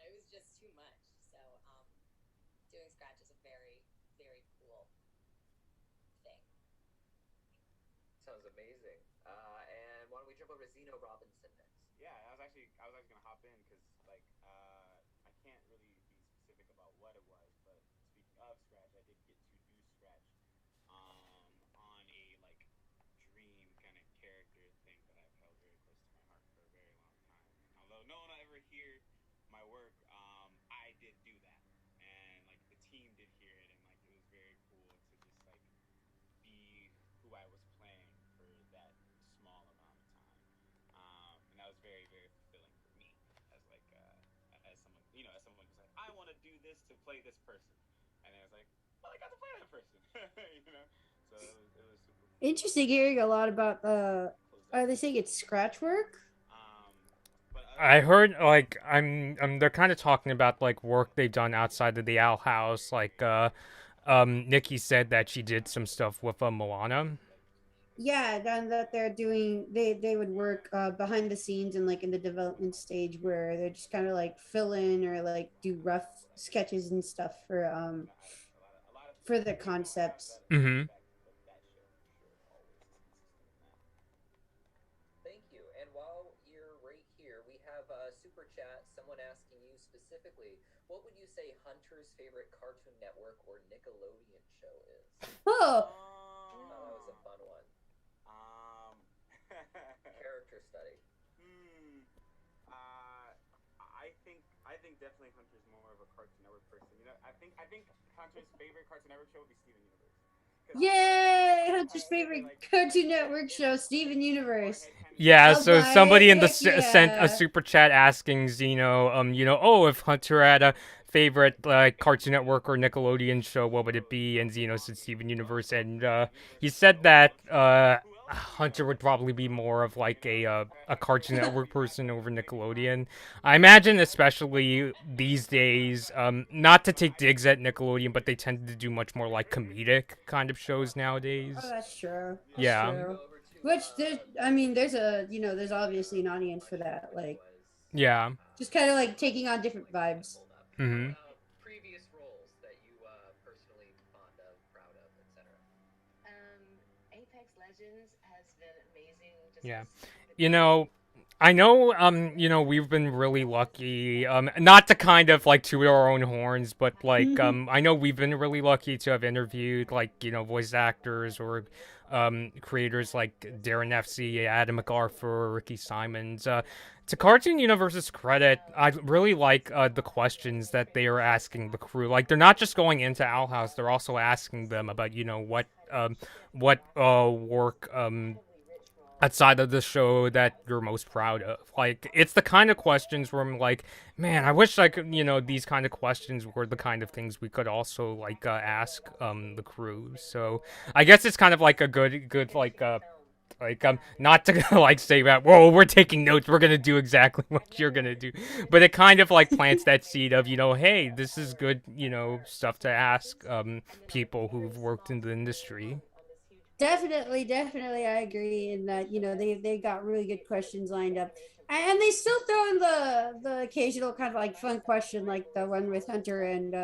It was just too much. So doing Scratch is a very, very cool thing.
Sounds amazing. And why don't we jump over to Zeno Robinson next?
Yeah, I was actually gonna hop in because like I can't really be specific about what it was, but speaking of Scratch, I did get to do Scratch on a like dream kind of character thing that I've held very close to my heart for a very long time. And although no one will ever hear my work, I did do that, and like the team did hear it, and like it was very cool as someone who's like, I want to do this to play this person, and I was like, well, I got to play that person, So it was super cool.
Interesting hearing a lot about
Close
are
that
they
loop.
saying it's scratch work?
Um, but other
I
than that,
heard like they're kind of talking about like work they've done outside of the Owl House. Like Nikki said that she did some stuff with Moana.
Yeah, then that they're doing they would work behind the scenes and like in the development stage where they're just kind of like fill in or like do rough sketches and stuff
a lot of
for the
they don't have
concepts.
that same
Mm-hmm.
effect, but that show for sure always is consistent in that.
Thank you. And while you're right here, we have a super chat. Someone asking you specifically, what would you say Hunter's favorite Cartoon Network or Nickelodeon show is?
Oh,
Oh, that was a
Oh,
fun one.
um,
Character study.
hmm. Uh, I think definitely Hunter's more of a Cartoon Network person. I think Hunter's favorite Cartoon Network show would be Steven Universe. Because
yay! Hunter's
I say
favorite
like
Cartoon
it,
Network
it's
show, Steven
more
Universe.
headcanon
Yeah,
I'll
based.
so
buy
somebody
it.
in the
Heck
sent a
yeah!
super chat asking Zeno, oh, if Hunter had a favorite like Cartoon Network or Nickelodeon show, what would it be? And Zeno said Steven Universe, and he said that
Who else would you
Hunter
know?
would probably be more of like a Cartoon
I
Network
think that's
person over
maybe not
Nickelodeon. I imagine, especially these days, not to take digs at Nickelodeon, but they tend to do much more like comedic kind of shows
Oh,
nowadays.
that's true. That's
Yeah,
Should we
true.
go over to
Which there's, I mean, there's a, there's obviously an
the
audience for
question,
that.
which
Like,
was
yeah.
just kind of like
one
taking on
second,
different
my phone got
vibes.
pulled up.
Mm-hmm.
Previous roles that you personally fond of, proud of, etc.
Apex Legends has been amazing just
Yeah.
to see the
You
growth.
know, I know, we've been really lucky, not to kind of like toot our own horns, but like, I know we've been really lucky to have interviewed like, voice actors or, creators like Darren FC, Adam MacArthur, Ricky Simons. To Cartoon Universe's credit, I really like the questions that they are asking the crew. Like, they're not just going into Owl House; they're also asking them about, what work outside of the show that you're most proud of. Like, it's the kind of questions where I'm like, man, I wish I could, these kind of questions were the kind of things we could also like ask the crew. So I guess it's kind of like a good like not to like say that, whoa, we're taking notes, we're gonna do exactly what you're gonna do, but it kind of like plants that seed of, hey, this is good, stuff to ask people who've worked in the industry.
Definitely, definitely, I agree in that they got really good questions lined up, and they still throw in the occasional kind of like fun question like the one with Hunter and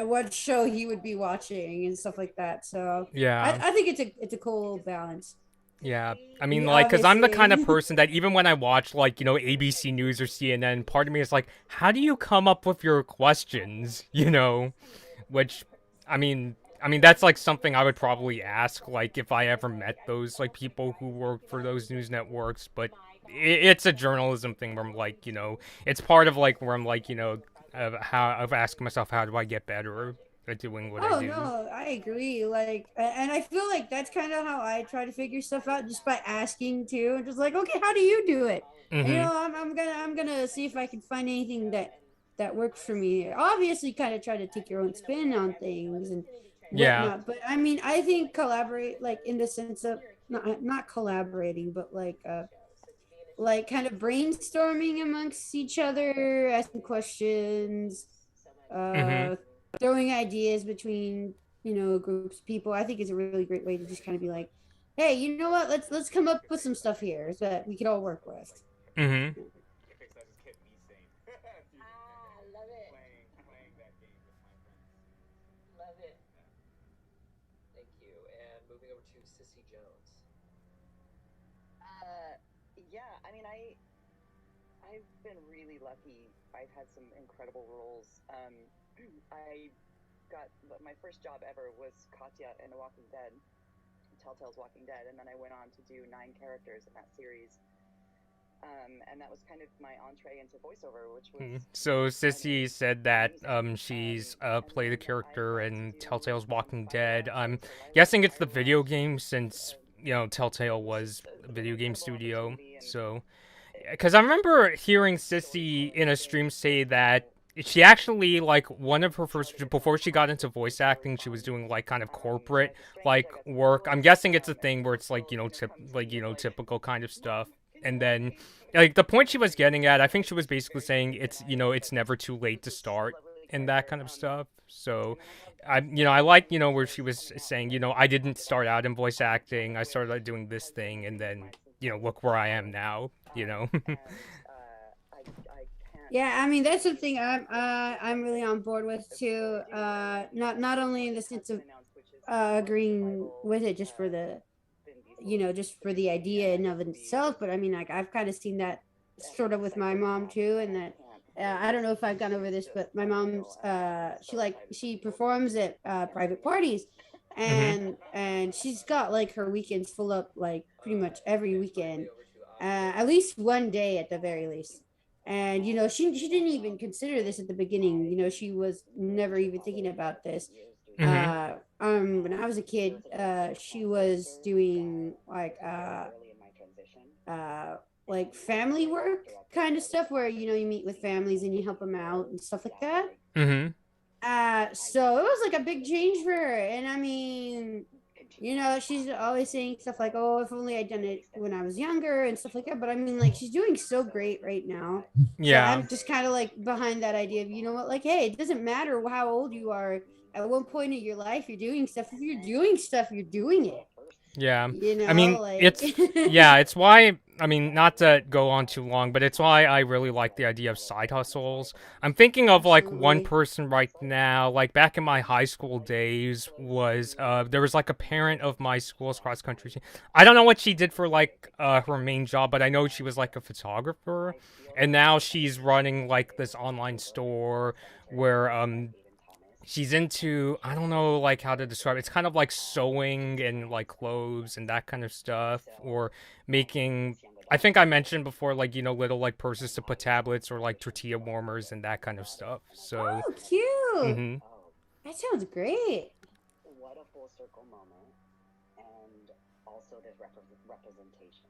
what show he would be watching and stuff like that. So
Yeah.
I think it's a cool balance.
Yeah, I mean,
You
like, because I'm the kind of
obviously.
person that even when I watch, like, ABC News or CNN, part of me is like, how do you come up with your questions? Which, I mean, that's like something I would probably ask, like, if I ever met those like people who work for those news networks. But it's a journalism thing where I'm like, it's part of like where I'm like, of asking myself, how do I get better at doing what I
Oh
do?
no, I agree. Like, and I feel like that's kind of how I try to figure stuff out, just by asking too, and just like, okay, how do you do it? And,
Mm-hmm.
I'm gonna see if I can find anything that works for me. Obviously, kind of try to take your own spin on things and
Yeah.
whatnot. But I mean, I think collaborate like in the sense of not collaborating, but like kind of brainstorming amongst each other, asking questions,
Mm-hmm.
uh, throwing ideas between groups of people. I think is a really great way to just kind of be like, hey, you know what? Let's come up with some stuff here that we could all work with.
Mm-hmm.
Apex Legends kept me sane
Ah, love it.
playing that game with my friends.
Love it.
Thank you. And moving over to Sissy Jones.
Uh, yeah, I mean, I've been really lucky. I've had some incredible roles. I got my first job ever was Katya in The Walking Dead, Telltale's Walking Dead, and then I went on to do 9 characters in that series. And that was kind of my entree into voiceover, which was
So Sissy said that
amazing.
she's
And
played a
then
character
I got to
in
do
Telltale's Walking
Firewatch.
Dead. I'm
So
guessing it's the
Firewatch
video game since
was
Telltale
it was just
was a
an
video game
incredible
studio.
opportunity, and
So
it
because I remember hearing
was so
Sissy in a
fun
stream
to
say that she actually like one of her first before she got into voice acting, she was doing like kind of corporate like work. I'm guessing it's a thing where it's like typical kind of stuff. And then like the point she was getting at, I think she was basically saying it's it's never too late to start and that kind of stuff. So I like where she was saying I didn't start out in voice acting. I started out doing this thing and then look where I am now.
Yeah, I mean that's something I'm really on board with too. Not only in the sense of agreeing with it just for the just for the idea in of itself, but I mean like I've kind of seen that sort of with my mom too, and that I don't know if I've gone over this, but my mom's she performs at private parties,
Mhm.
and she's got like her weekends full up like pretty much every weekend, at least one day at the very least. And she didn't even consider this at the beginning. She was never even thinking about this.
Mhm.
When I was a kid, she was doing uh like family work kind of stuff where you meet with families and you help them out and stuff like that.
Mhm.
So it was like a big change for her. And I mean, she's always saying stuff like, "Oh, if only I'd done it when I was younger" and stuff like that. But I mean, like, she's doing so great right now. So
Yeah.
I'm just kind of like behind that idea of, what, like, hey, it doesn't matter how old you are. At one point in your life, you're doing stuff. If you're doing stuff, you're doing it.
Yeah. I mean,
Like,
it's yeah, it's why I mean, not to go on too long, but it's why I really like the idea of side hustles. I'm thinking of like one
absolutely.
person right now, like back in my high school days was there was like a parent of my school's cross country team. I don't know what she did for like her main job, but I know she was like a photographer, and now she's running like this online store where she's into, I don't know like how to describe it. It's kind of like sewing and like clothes and that kind of stuff, or making, I think I mentioned before, like little like purses to put tablets or like tortilla warmers and that kind of stuff. So
Oh, cute.
mm-hmm.
That sounds great.
What a full circle moment. And also the representation.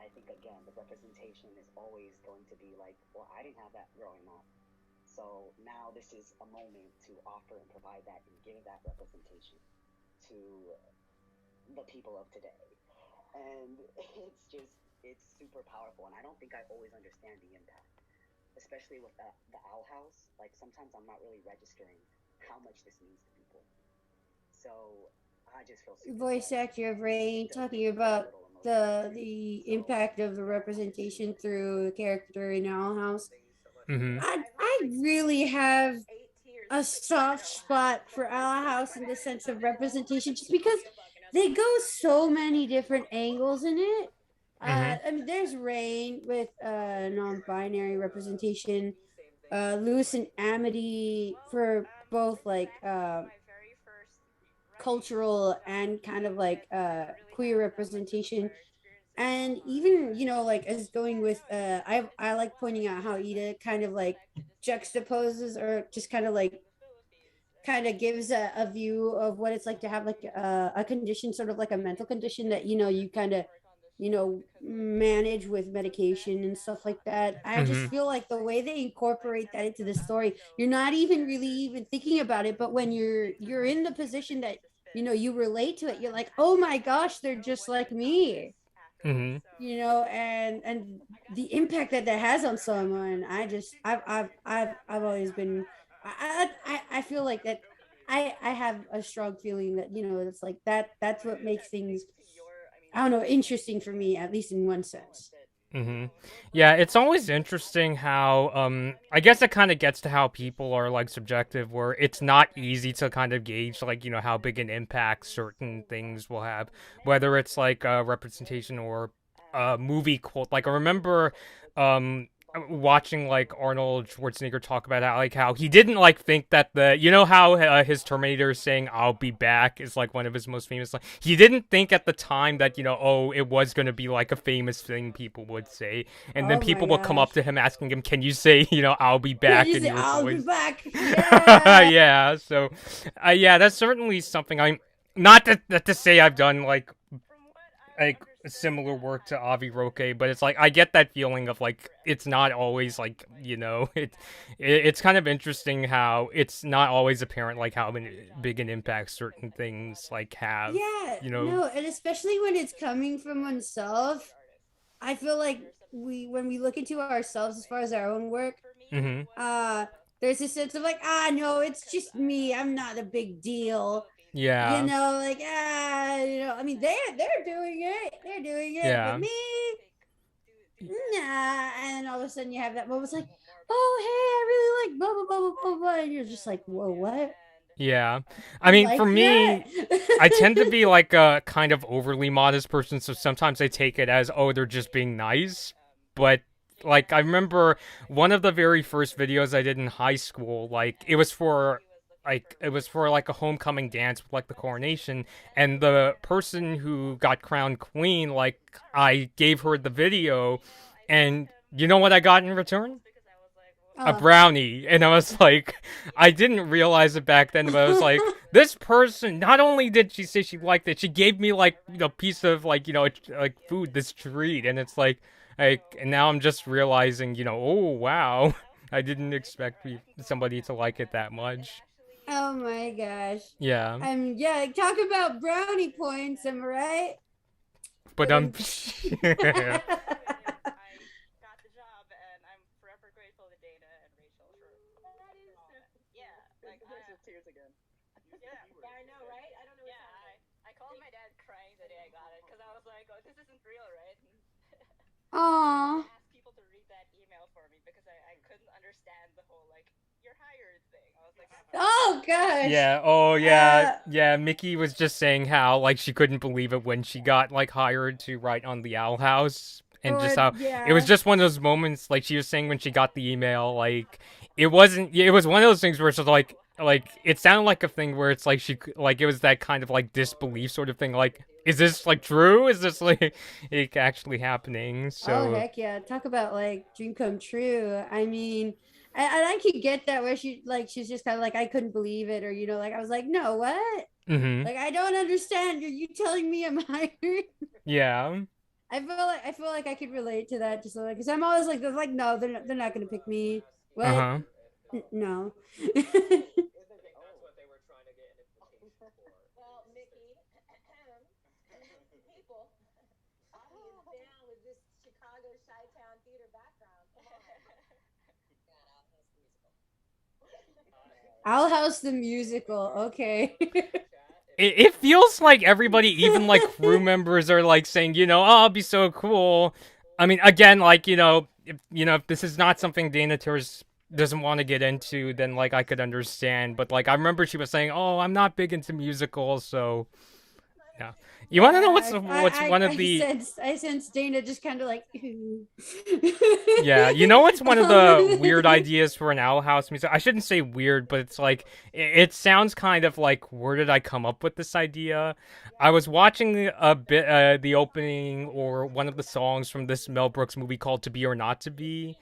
I think, again, the representation is always going to be like, well, I didn't have that growing up. So now this is a moment to offer and provide that and give that representation to the people of today. And it's super powerful. And I don't think I always understand the impact, especially with the Owl House. Like sometimes I'm not really registering how much this means to people. So I just feel super
Voice
blessed.
actor of
And it
Rain
does
talking
make me feel a
about
little emotional
the
too.
the
So
impact of the representation through the character in Owl House.
Mm-hmm.
I really have a soft spot for Owl House in the sense of representation, just because they go so many different angles in it.
Mm-hmm.
I mean, there's Rain with non-binary representation, Lewis and Amity for both like cultural and kind of like queer representation, and even like as going with I like pointing out how Ida kind of like juxtaposes or just kind of gives a view of what it's like to have like a condition, sort of like a mental condition that you kind of manage with medication and stuff like that. I just
Mm-hmm.
feel like the way they incorporate that into the story, you're not even really even thinking about it, but when you're in the position that you relate to it, you're like, oh my gosh, they're just like me.
Mm-hmm.
And the impact that that has on someone, I've always been, I feel like that I have a strong feeling that it's like that's what makes things, I don't know, interesting for me, at least in one sense.
Mm-hmm. Yeah, it's always interesting how I guess it kind of gets to how people are like subjective, where it's not easy to kind of gauge like how big an impact certain things will have, whether it's like representation or movie quote. Like I remember watching like Arnold Schwarzenegger talk about how he didn't like think that the how his Terminator saying "I'll be back" is like one of his most famous. Like he didn't think at the time that oh, it was gonna be like a famous thing people would say, and then
Oh my
people would come up
gosh.
to him asking him, "Can you say "I'll be
Can
back"
you
in
say
your
I'll be
voice?"
back? Yeah.
Yeah, so yeah, that's certainly something I'm not to say I've done like like similar work to Avi Roque, but it's like I get that feeling of like it's not always like it's kind of interesting how it's not always apparent like how big an impact certain things like have,
Yeah,
you know.
no, and especially when it's coming from oneself, I feel like we when we look into ourselves as far as our own work,
Mm-hmm.
uh there's a sense of like, no, it's just me. I'm not a big deal.
Yeah.
Like, I mean, they're doing it. They're doing it, but
Yeah.
me, nah. And then all of a sudden you have that moment, it's like, oh hey, I really like blah blah blah blah blah blah. And you're just like, whoa, what?
Yeah. I
I
mean, for
like that.
me, I tend to be like a kind of overly modest person, so sometimes I take it as, oh, they're just being nice. But like I remember one of the very first videos I did in high school, like it was for like a homecoming dance with like the coronation, and the person who got crowned queen, like I gave her the video, and you know what I got in return? A
uh,
brownie. And I was like, I didn't realize it back then, but I was like, this person, not only did she say she liked it, she gave me like a piece of like like food, this treat. And it's like, and now I'm just realizing, oh wow, I didn't expect somebody to like it that much.
oh my gosh.
Yeah.
Yeah, talk about brownie points, am I right?
But
I got the job, and I'm forever grateful to Dana and Rachel for
That is
all that. Yeah, like
there's just tears again.
yeah,
Yeah, I know, right? I don't know what's
yeah.
happening.
I called my dad crying the day I got it because I was like, oh, this isn't real, right? I
Aw.
asked people to read that email for me because I couldn't understand the whole like you're hired thing. I was like,
Oh gosh.
yeah, oh yeah,
Uh
yeah. Mickey was just saying how like she couldn't believe it when she got like hired to write on the Owl House, and just
or
how it was
yeah.
just one of those moments. Like she was saying when she got the email, like it wasn't. It was one of those things where it's just like it sounded like a thing where it's like like it was that kind of like disbelief sort of thing. Like, is this like true? Is this like it actually happening?
Oh
So.
heck yeah. Talk about like dream come true. I mean, I could get that where she's just kind of like I couldn't believe it, or like I was like, no, what?
Mm-hmm.
Like I don't understand. Are you telling me I'm hired?
Yeah.
I feel like I could relate to that just like because I'm always like they're like no they're not gonna pick me.
Uh
What?
huh.
No.
I think that's what they were trying to get an implication for.
Well, Mickey, people, Avi is down with this Chicago Chi-Town theater background. Come on.
God, I'll post the musical.
Owl House the musical. Okay.
It feels like everybody, even like crew members, are like saying, oh, it'll be so cool. I mean, again, like if this is not something Dana Tours doesn't want to get into, then like I could understand. But like I remember she was saying, oh, I'm not big into musicals, so yeah. You want to know
Yeah,
what's one of
I
the
sense Dana just kind of like.
Yeah, you know what's one of the weird ideas for an Owl House music? I shouldn't say weird, but it's like it sounds kind of like where did I come up with this idea? I was watching a bit the opening or one of the songs from this Mel Brooks movie called To Be or Not to Be,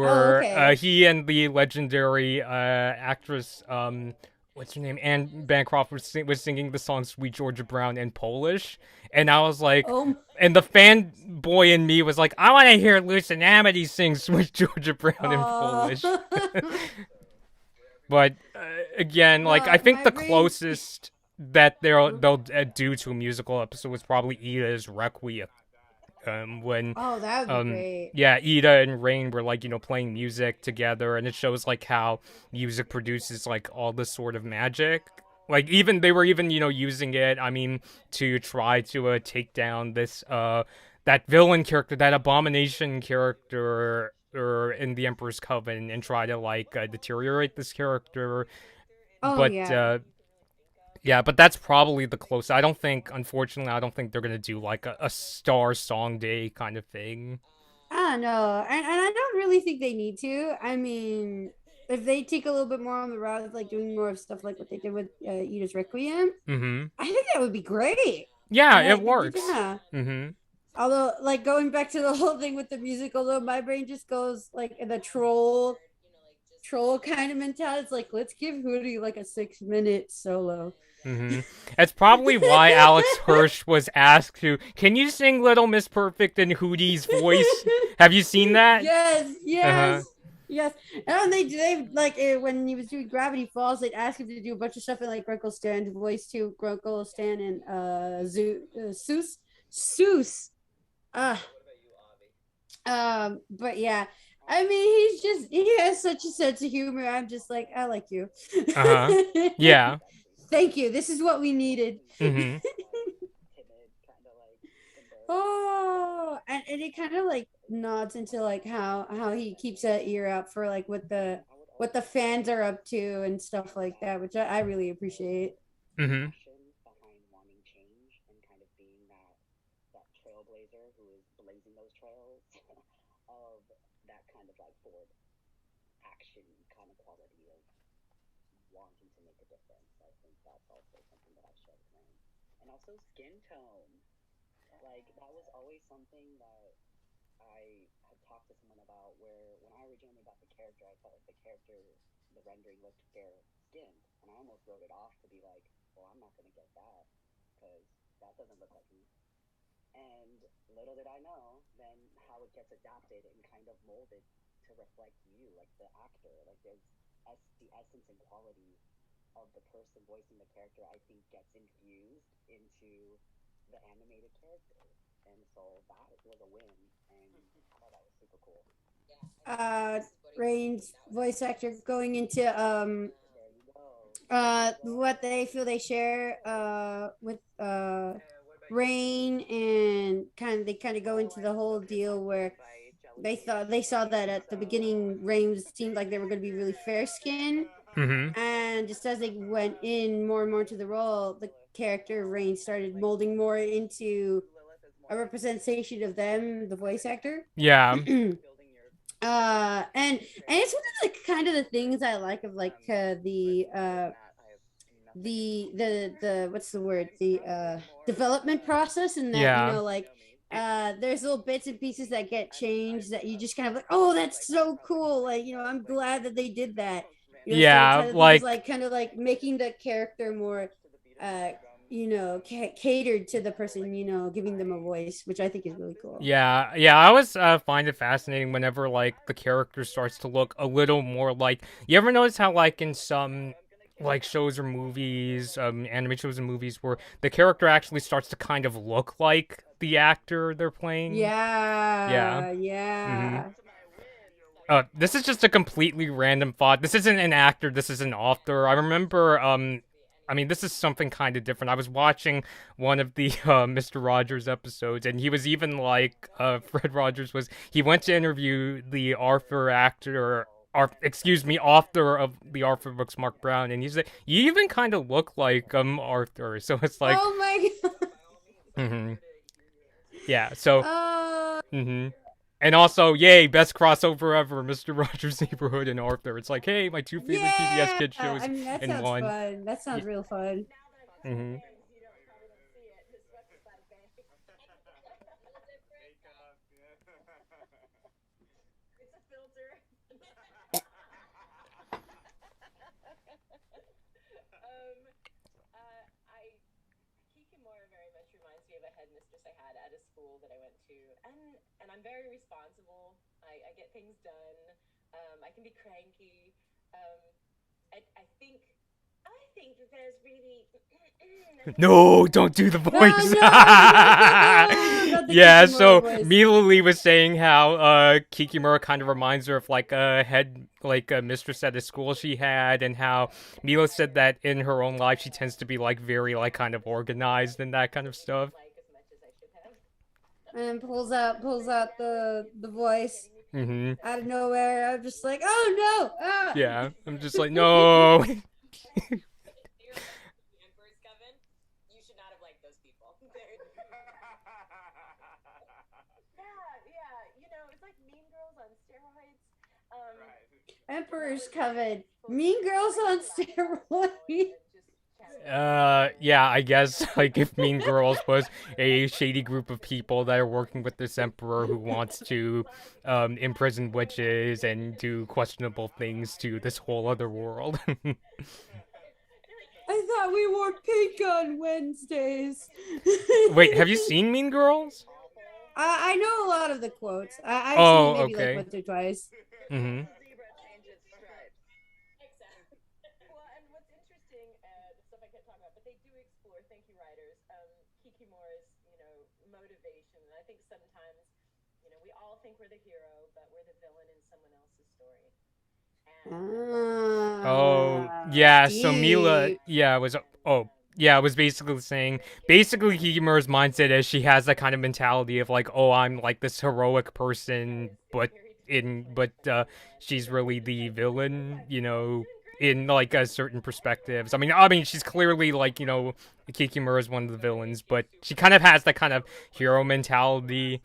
Oh,
where
okay.
he and the legendary actress what's her name? Anne Bancroft was singing the song "Sweet Georgia Brown" in Polish, and I was like,
Oh,
and the fanboy in me was like, I want to hear Lucian Amity sing "Sweet Georgia Brown" in Polish.
oh.
But again, like I
No,
think
my
the
brain.
closest that they'll do to a musical episode was probably Ida's Requiem. When
Oh, that would be great.
yeah, Ida and Rain were like playing music together, and it shows like how music produces like all this sort of magic. Like even they were even using it, I mean, to try to take down this that villain character, that abomination character or in the Emperor's Coven, and try to like deteriorate this character.
Oh
But
yeah.
yeah, but that's probably the closest. I don't think, unfortunately, I don't think they're gonna do like a star song day kind of thing.
I don't know, and I don't really think they need to. I mean, if they take a little bit more on the route of like doing more of stuff like what they did with Edith's Requiem,
Mm-hmm.
I think that would be great.
Yeah, it
Like,
works.
yeah.
Mm-hmm.
Although, like going back to the whole thing with the musical, though, my brain just goes like in the troll kind of mentality. It's like let's give Hootie like a 6 minute solo.
Mm-hmm. That's probably why Alex Hirsch was asked to. Can you sing Little Miss Perfect in Hootie's voice? Have you seen that?
Yes,
Uh huh.
yes, yes. And they like when he was doing Gravity Falls, they'd ask him to do a bunch of stuff in like Grunkle Stan's voice too. Grunkle Stan and Seuss, Seuss. Uh, but yeah, I mean, he has such a sense of humor. I'm just like, I like you.
Uh huh. Yeah.
Thank you. This is what we needed.
Mm-hmm.
Timid, kind of like embarrassed.
Oh, and it kind of like nods into like how he keeps that ear out for like what the fans are up to and stuff like that, which I really appreciate.
Mm-hmm.
Passion behind wanting change and kind of being that trailblazer who is blazing those trails of that kind of like forward action kind of quality of wanting to make a difference. I think that's also something that I share with Rain. And also skin tone. Like that was always something that I had talked to someone about where when I originally got the character, I felt like the character, the rendering looked fair skinned. And I almost wrote it off to be like, well, I'm not going to get that because that doesn't look like me. And little did I know then how it gets adapted and kind of molded to reflect you, like the actor. Like there's the essence and quality of the person voicing the character, I think, gets infused into the animated character. And so that was a win, and I thought that was super cool.
Uh, Rain's voice actor going into
There you go.
what they feel they share with Rain, and they kind of go into the whole deal where they saw that at the beginning Rain seemed like they were going to be really fair skinned,
Mm-hmm.
and just as they went in more and more to the role, the character Rain started molding more into a representation of them, the voice actor.
Yeah.
And it's one of the kind of the things I like of like the what's the word, the development process, and that
Yeah.
like there's little bits and pieces that get changed that you just kind of like, oh, that's so cool, like, I'm glad that they did that, certain
Yeah.
kind of things,
Like.
like kind of like making the character more uh catered to the person, giving them a voice, which I think is really cool.
Yeah, yeah, I always find it fascinating whenever like the character starts to look a little more like. You ever notice how like in some like shows or movies, anime shows and movies, where the character actually starts to kind of look like the actor they're playing? Yeah.
Yeah,
Mm-hmm.
yeah.
This is just a completely random thought. This isn't an actor. This is an author. I remember. I mean, this is something kind of different. I was watching one of the Mr. Rogers episodes, and he was even like Fred Rogers was. He went to interview the Arthur actor, excuse me, author of the Arthur books, Mark Brown, and he said, "You even kind of look like Arthur." So it's like,
Oh my god.
hmm yeah. So.
uh
hmm And also, yay, best crossover ever, Mr. Rogers' Neighborhood and Arthur. It's like, hey, my two favorite PBS
yeah,
kid shows
I mean, that
in
sounds
one.
fun. That sounds real fun.
Now that I'm
hmm
seeing bangs, you don't probably don't see it. His sweater's not a bang.
Makeup, yeah.
It's a filter. I Kikimora very much reminds me of a headmistress I had at a school that I went to, and I'm very responsible. I get things done. I can be cranky. Um, I think that there's really
No, don't do the
No,
voice.
no, not the
Yeah,
Kikimora
so
voice.
Mila Lee was saying how Kikimura kind of reminds her of like a mistress at a school she had, and how Mila said that in her own life she tends to be like very like kind of organized and that kind of stuff.
like as much as I should have.
And pulls out the voice
hmm
out of nowhere. I'm just like, oh no! Ah!
Yeah, I'm just like, no.
You're like Emperor's Coven. You should not have liked those people.
Yeah. It's like Mean Girls on steroids.
Emperor's Coven. Mean Girls on steroids.
Yeah, I guess like if Mean Girls was a shady group of people that are working with this emperor who wants to imprison witches and do questionable things to this whole other world.
I forgot we wore pink on Wednesdays.
Wait, have you seen Mean Girls?
I know a lot of the quotes. I've seen it
Oh,
maybe like
okay.
once or twice.
Mm-hmm.
Zebra change its stripes.
Exactly.
Well, and what's interesting, the stuff I can't talk about, but they do explore. Thank you, writers. Kikimora's, motivation, and I think sometimes, we all think we're the hero, but we're the villain in someone else's story. And
Oh,
Ah,
yeah. So Mila,
deep.
yeah, was oh, yeah, was basically saying basically Hikimura's mindset is she has that kind of mentality of like, oh, I'm like this heroic person, but
very
in
different.
but she's really the villain, in like a certain perspectives. I mean, she's clearly like Kikimura is one of the villains, but she kind of has that kind of hero mentality.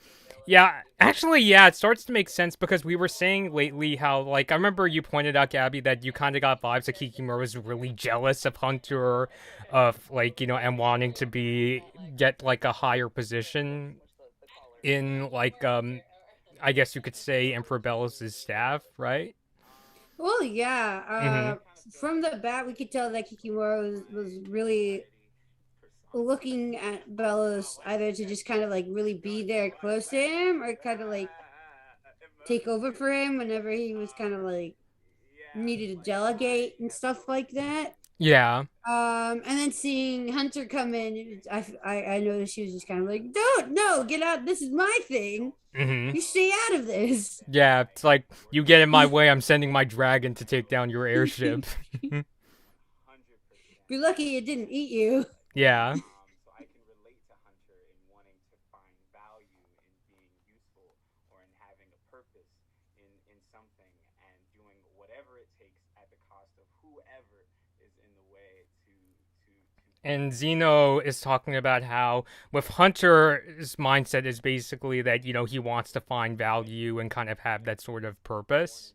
Yeah, actually, yeah, it starts to make sense because we were saying lately how, like, I remember you pointed out, Gabby, that you kind of got vibes that Kikimura was really jealous of Hunter, of like, and wanting to get like a higher position in like, I guess you could say Emperor Bellos' staff, right?
Well, yeah.
Mm-hmm.
From the bat, we could tell that Kikimura was really looking at Bellows either to just kind of like really be there close to him or kind of like take over for him whenever he was kind of like needed to delegate and stuff like that.
Yeah.
And then seeing Hunter come in, I noticed she was just kind of like, "Don't, no, get out! This is my thing.
Mm-hmm.
You stay out of this."
Yeah, it's like you get in my way, I'm sending my dragon to take down your airship.
Be lucky it didn't eat you.
Yeah.
So I can relate to Hunter in wanting to find value in being useful or in having a purpose in something and doing whatever it takes at the cost of whoever is in the way to get
And
that.
Zeno is talking about how, with Hunter's mindset, is basically that, he wants to find value and kind of have that sort of purpose.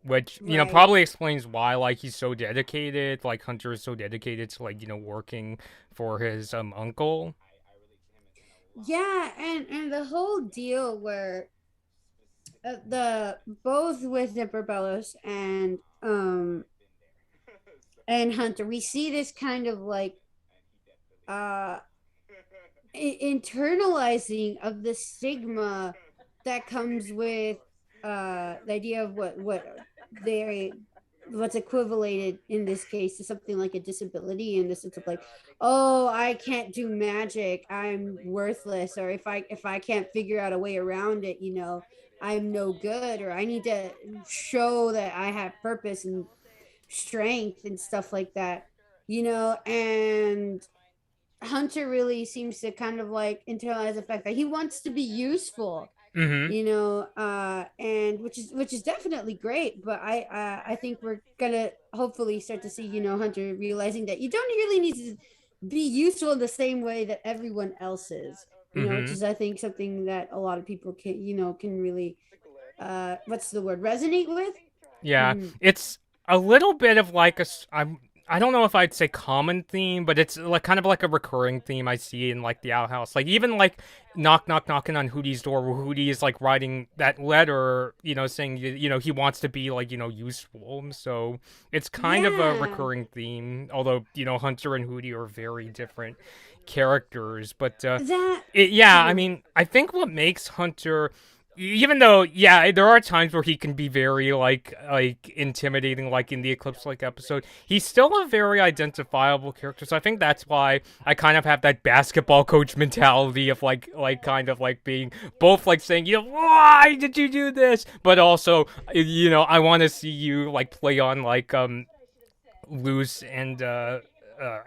Which,
Right.
probably explains why, like, he's so dedicated. Like, Hunter is so dedicated to, like, working for his uncle.
Yeah, and the whole deal where the both with the Barbelos and Hunter, we see this kind of like uh internalizing of the stigma that comes with the idea of what they what's equivalated in this case to something like a disability in the sense of like, oh, I can't do magic, I'm worthless, or if I can't figure out a way around it, I'm no good, or I need to show that I have purpose and strength and stuff like that, and Hunter really seems to kind of like internalize the fact that he wants to be useful,
Mm-hmm.
and which is definitely great. But I think we're gonna hopefully start to see Hunter realizing that you don't really need to be useful in the same way that everyone else is. Which
Mm-hmm.
is I think something that a lot of people can really what's the word, resonate with.
Yeah,
Mm-hmm.
it's a little bit of like I don't know if I'd say common theme, but it's like kind of like a recurring theme I see in like the outhouse. Like even like knock knock knocking on Hootie's door where Hootie is like writing that letter, saying he wants to be like, useful. So it's kind of a
Yeah,
recurring theme, although, Hunter and Hootie are very different characters, but
that
yeah, I
uh-huh.
mean, I think what makes Hunter, even though, yeah, there are times where he can be very like intimidating, like in the Eclipse like episode, he's still a very identifiable character. So I think that's why I kind of have that basketball coach mentality of like kind of like being both like saying, why did you do this, but also, I want to see you like play on like Luce and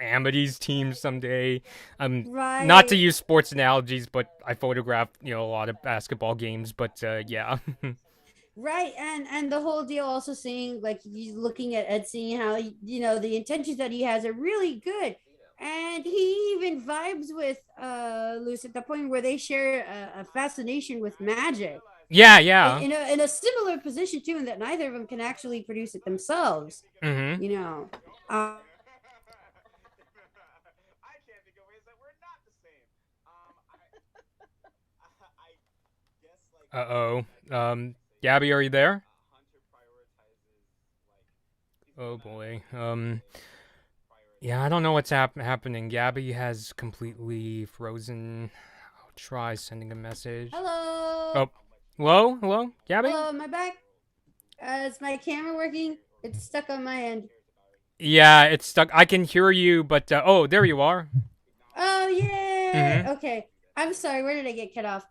Amity's team someday. Not to
Right.
use sports analogies, but I photograph a lot of basketball games. But yeah.
Right, and the whole deal also seeing like he's looking at Ed, seeing how the intentions that he has are really good, and he even vibes with Luce at the point where they share a fascination with magic
Yeah,
in,
yeah.
in a in a similar position too, and that neither of them can actually produce it themselves.
Mm-hmm.
You know, uh,
I can't think of ways that we're not the same. I guess like
Uh
one
oh.
thing that can say that
Gabby, are you there?
Hunter prioritizes like he's
Oh
gonna
boy.
he's gonna prioritizes
Yeah, I don't know what's happening. Gabby has completely frozen. I'll try sending a message.
Hello.
Oh, hello, hello, Gabby.
Hello, am I back? Is my camera working? It's stuck on my end.
Yeah, it's stuck. I can hear you, but oh, there you are.
Oh, yay!
Mm-hmm.
Okay. I'm sorry. Where did I get cut off?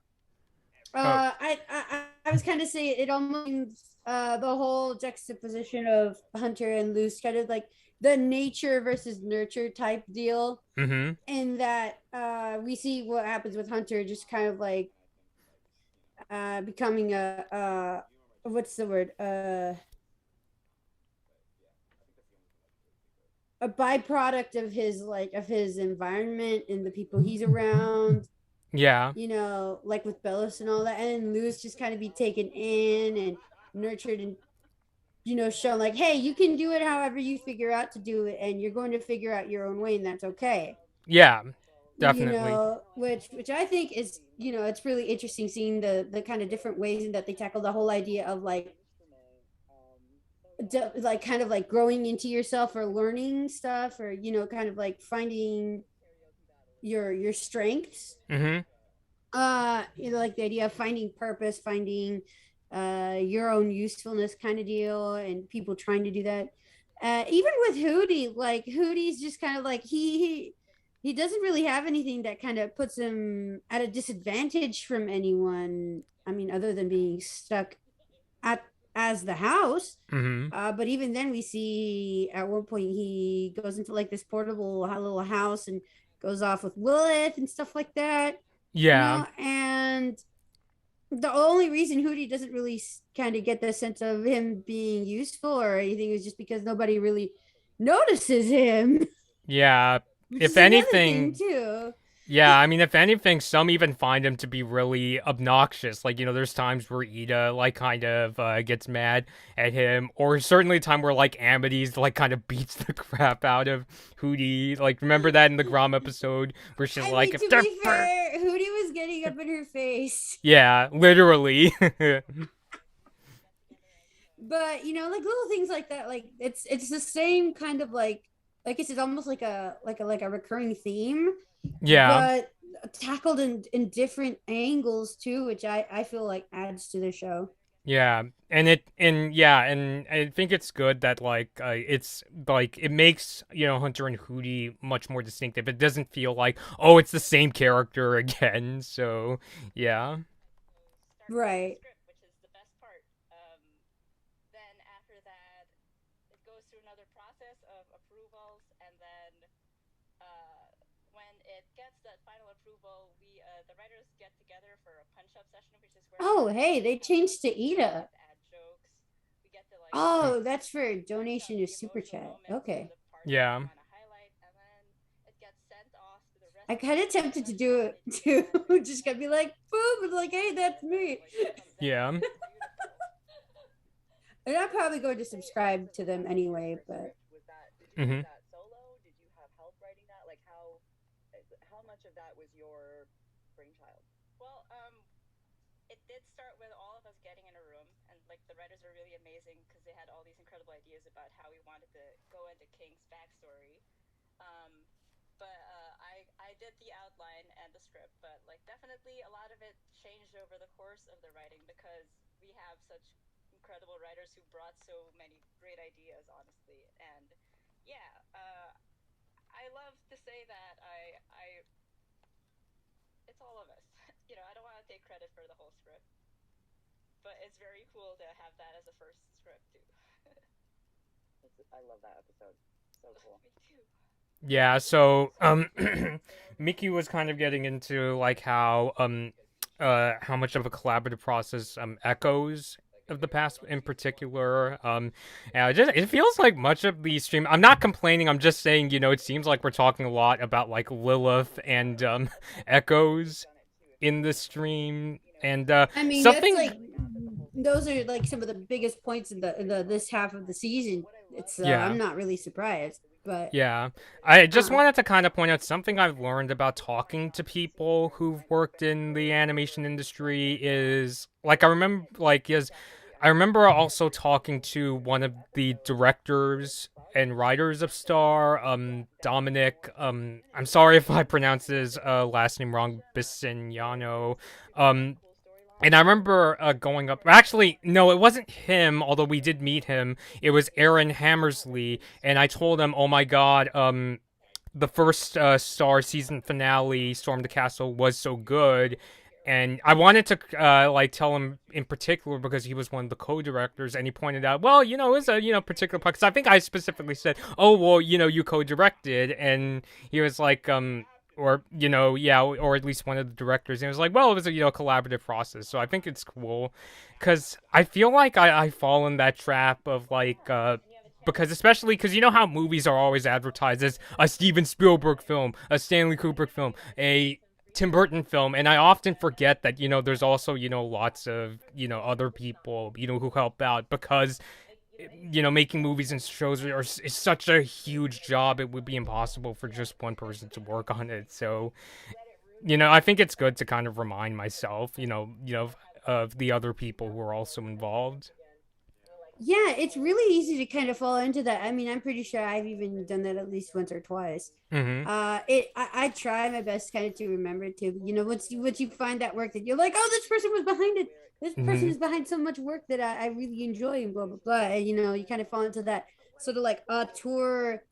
Oh,
I was kind of saying it almost the whole juxtaposition of Hunter and Luce, kind of like the nature versus nurture type deal,
mm-hmm.
in that we see what happens with Hunter, just kind of like becoming what's the word, a byproduct of his, like, of his environment and the people he's around,
Yeah,
like with Bellis and all that, and Lewis just kind of be taken in and nurtured and shown like, hey, you can do it however you figure out to do it, and you're going to figure out your own way, and that's okay.
yeah, definitely.
Which I think is, it's really interesting seeing the kind of different ways in that they tackle the whole idea of like like kind of like growing into yourself or learning stuff, or kind of like finding your strengths,
Mm-hmm.
like the idea of finding purpose, finding your own usefulness kind of deal, and people trying to do that. Even with Hootie, like Hootie's just kind of like he doesn't really have anything that kind of puts him at a disadvantage from anyone, I mean, other than being stuck at as the house.
Mm-hmm.
But even then, we see at one point he goes into like this portable little house and goes off with Lilith and stuff like that,
Yeah,
and the only reason Hootie doesn't really kind of get the sense of him being useful or anything is just because nobody really notices him,
yeah.
which
If
is another thing
anything,
too.
yeah, I mean, if anything, some even find him to be really obnoxious. Like, there's times where Ida, like, kind of gets mad at him, or certainly a time where, like, Amity's, like, kind of beats the crap out of Hootie. Like, remember that in the Grom episode where she's
I
like,
mean,
if
to
they're
be fair, Hootie was getting up in her face.
yeah, literally.
But like little things like that, like it's the same kind of like I said, almost like a recurring theme,
Yeah.
but tackled in different angles too, which I feel like adds to the show.
Yeah, and I think it's good that it's like it makes Hunter and Hootie much more distinctive. It doesn't feel like oh it's the same character again. So yeah,
Start writing the
Right.
script, which is the best part. Then after that, it goes through another process of approvals, and then when it gets that final approval, we the writers get together for a punch-up session, which is where we
Oh, hey, they
kind of
changed to
laugh,
Ida.
add jokes. We get to like
Hmm.
Oh,
pick
that's for
out
donation to
the
super
emotional
chat.
moments and
Okay.
the parts that we
Yeah,
want to highlight, and then it gets sent off to the rest
I
of the
kind of
team
tempted to do
production
it
to
too. Just
edit
gotta be
and
like, boom, and like, hey, that's me.
like it comes out
yeah,
and it's beautiful.
And I'm probably going to
Say,
subscribe
for
to
that
them
Hunter
anyway, but
script, was that did you
hmm
write that solo? Did you have help writing that? Like how much of that was your brainchild?
Well, it did start with all of us getting in a room, and like the writers are really amazing because they had all these incredible ideas about how we wanted to go into King's backstory. Um, but I did the outline and the script, but like definitely a lot of it changed over the course of the writing because we have such incredible writers who brought so many great ideas, honestly. And yeah, I love to say that I it's all of us. I don't want to take credit for the whole script, but it's very cool to have that as a first script too.
I love that episode. So cool.
Me too.
yeah. So Mickey was kind of getting into like how much of a collaborative process echoes of the past in particular. It feels like much of the stream. I'm not complaining. I'm just saying, it seems like we're talking a lot about like Lilith and echoes in the stream, and
I mean, that's
something.
like those are like some of the biggest points in the this half of the season. It's
Yeah.
I'm not really surprised, but
Yeah, I just
uh,
wanted to kind of point out something I've learned about talking to people who've worked in the animation industry is like I remember like yes, I remember also talking to one of the directors and writers of Star, Dominic. I'm sorry if I pronounced his last name wrong, Bisignano. Um, and I remember going up. Actually, no, it wasn't him. Although we did meet him, it was Aaron Hammersley, and I told him, "Oh my God, the first Star season finale, Storm the Castle, was so good." And I wanted to like tell him in particular because he was one of the co-directors, and he pointed out, well, it was a particular part. Because I think I specifically said, oh well, you co-directed, and he was like, or yeah, or at least one of the directors, and he was like, well, it was a collaborative process. So I think it's cool, because I feel like I fall in that trap of like because especially because you know how movies are always advertised as a Steven Spielberg film, a Stanley Kubrick film, a Tim Burton film, and I often forget that there's also lots of other people who help out, because making movies and shows is such a huge job. It would be impossible for just one person to work on it. So I think it's good to kind of remind myself of the other people who are also involved.
Yeah, it's really easy to kind of fall into that. I mean, I'm pretty sure I've even done that at least once or twice.
Mm-hmm.
I try my best kind of to remember to, once you find that work that you're like, oh, this person was behind it. This person
Mm-hmm.
is behind so much work that I really enjoy and blah blah blah. And you kind of fall into that sort of like auteur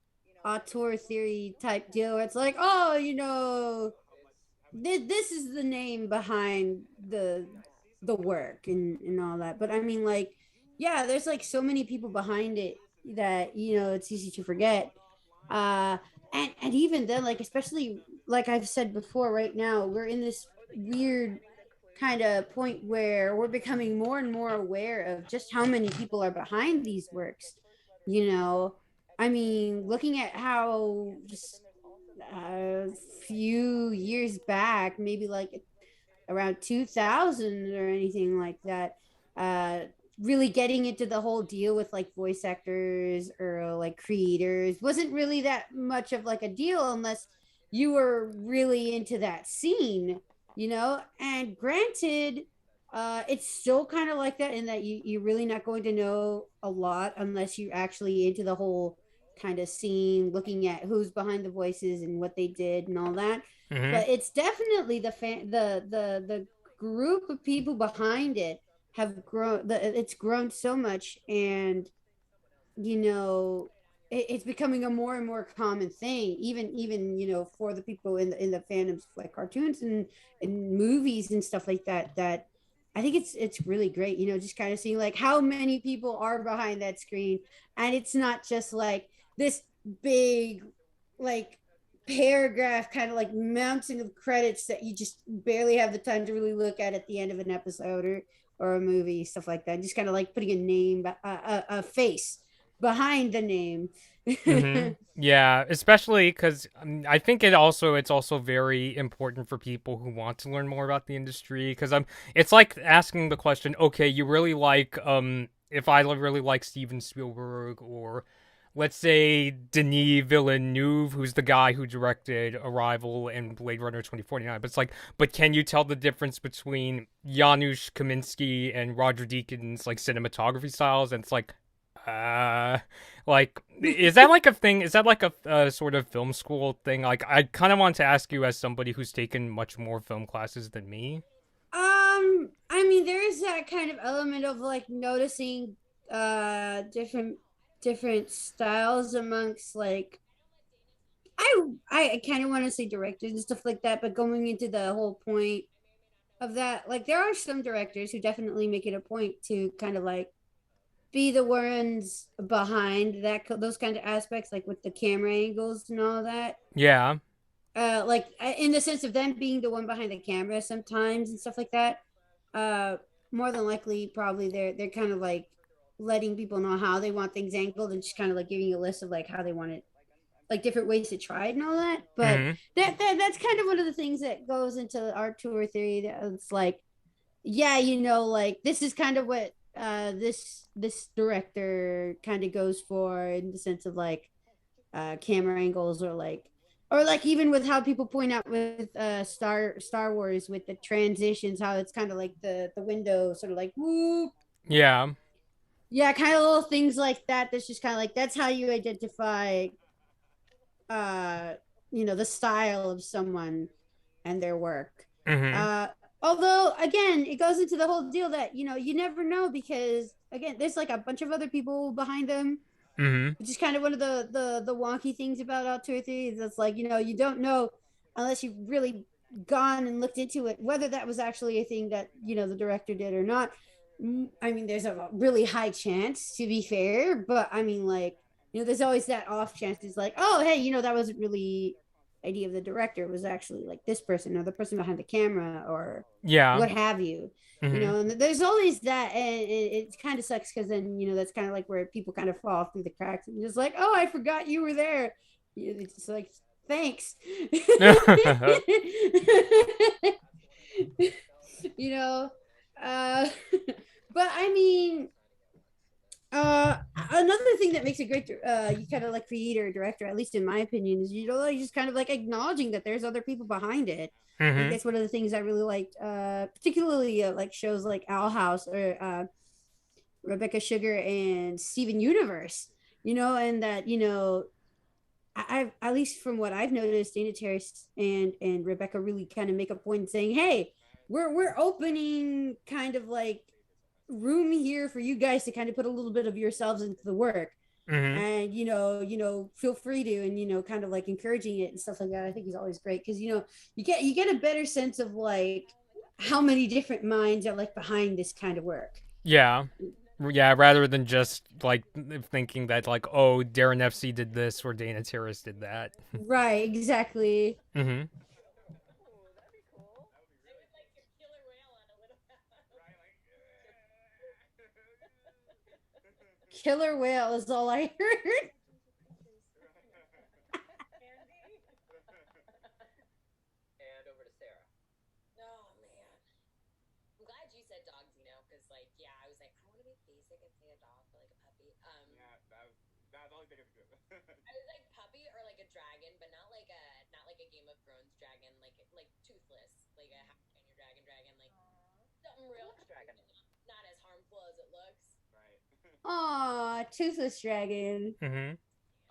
theory type deal where it's like, oh, this is the name behind the work and all that. But I mean, like, yeah, there's like so many people behind it that it's easy to forget. uh and even then, like, especially like I've said before, right now we're in this weird kind of point where we're becoming more and more aware of just how many people are behind these works. you know I mean, looking at how just a few years back, maybe like around 2000 or anything like that, uh really getting into the whole deal with like voice actors or like creators wasn't really that much of like a deal unless you were really into that scene. And granted, it's still kind of like that in that you're really not going to know a lot unless you're actually into the whole kind of scene, looking at who's behind the voices and what they did and all that.
Mm-hmm.
But it's definitely the group of people behind it have grown. It's grown so much, and you know it's becoming a more and more common thing, even for the people in the fandoms like cartoons and movies and stuff like that. I think it's really great, just kind of seeing like how many people are behind that screen, and it's not just like this big, like, paragraph kind of like mounting of credits that you just barely have the time to really look at the end of an episode or a movie, stuff like that. Just kind of like putting a name, a face behind the name.
Mm-hmm. Yeah, especially because I think it's also very important for people who want to learn more about the industry. Because it's like asking the question, okay, you really like if I really like Steven Spielberg, or let's say Denis Villeneuve, who's the guy who directed Arrival and Blade Runner 2049. But it's like, but can you tell the difference between Janusz Kaminski and Roger Deakins like cinematography styles? And it's uh like, is that like a thing? Is that like a sort of film school thing? Like, I kind of want to ask you as somebody who's taken much more film classes than me.
I mean, there is that kind of element of like noticing different styles amongst, like, I kind of want to say directors and stuff like that, but going into the whole point of that, like, there are some directors who definitely make it a point to kind of like be the ones behind those kind of aspects, like with the camera angles and all that.
Yeah.
Like, in the sense of them being the one behind the camera sometimes and stuff like that. uh More than likely, probably they're kind of like letting people know how they want things angled and just kind of like giving you a list of like how they want it, like different ways to try it and all that. But
Mm-hmm.
that's kind of one of the things that goes into art tour theory, that it's like, yeah, like, this is kind of what this director kind of goes for, in the sense of like camera angles, or like even with how people point out with Star Wars, with the transitions, how it's kind of like the window sort of like whoop,
Yeah.
Yeah, kind of little things like that. That's just kind of like that's how you identify, uh, the style of someone and their work.
Mhm.
Uh, Although again, it goes into the whole deal that you never know because again, there's like a bunch of other people behind them,
Mhm.
which is kind of one of the wonky things about Auteur theory. Is it's like you don't know unless you've really gone and looked into it whether that was actually a thing that the director did or not. I mean, there's a really high chance to be fair, but I mean, like there's always that off chance. It's like, oh, hey, that wasn't really idea of the director. It was actually like this person or the person behind the camera or
Yeah.
what have you.
Mhm.
And there's always that, and it kind of sucks because then that's kind of like where people kind of fall through the cracks and just like, oh, I forgot you were there. It's just like, thanks. you know, uh, but I mean, another thing that makes a great you kind of like creator or director, at least in my opinion, is like just kind of like acknowledging that there's other people behind it. I think
Mhm.
that's one of the things I really liked, particularly like shows like Owl House or Rebecca Sugar and Steven Universe. And that I've at least from what I've noticed, Dana Terrace and Rebecca really kind of make a point saying, "Hey, we're opening kind of like room here for you guys to kind of put a little bit of yourselves into the work."
Mhm.
And feel free to, and kind of like encouraging it and stuff like that. I think he's always great because you get a better sense of like how many different minds are like behind this kind of work.
Yeah. Yeah, rather than just like thinking that like, oh, Darren FC did this or Dana Terrace did that.
Right, exactly.
Mhm.
Ooh, that'd be cool. They would like a killer whale on a little
Right, like.
Killer whale is all I heard.
Andy.
And over to Sarah.
Oh man. I'm glad you said dogs, because like yeah, I was like, I want to be basic and say a dog or like a puppy.
Yeah, that was the only thing I could do.
I was like puppy or like a dragon, but not like a Game of Thrones dragon, like toothless, like a half Chinese dragon, like something real
Dragon.
not as harmful as it looks.
Right.
Aw, toothless dragon.
Mhm.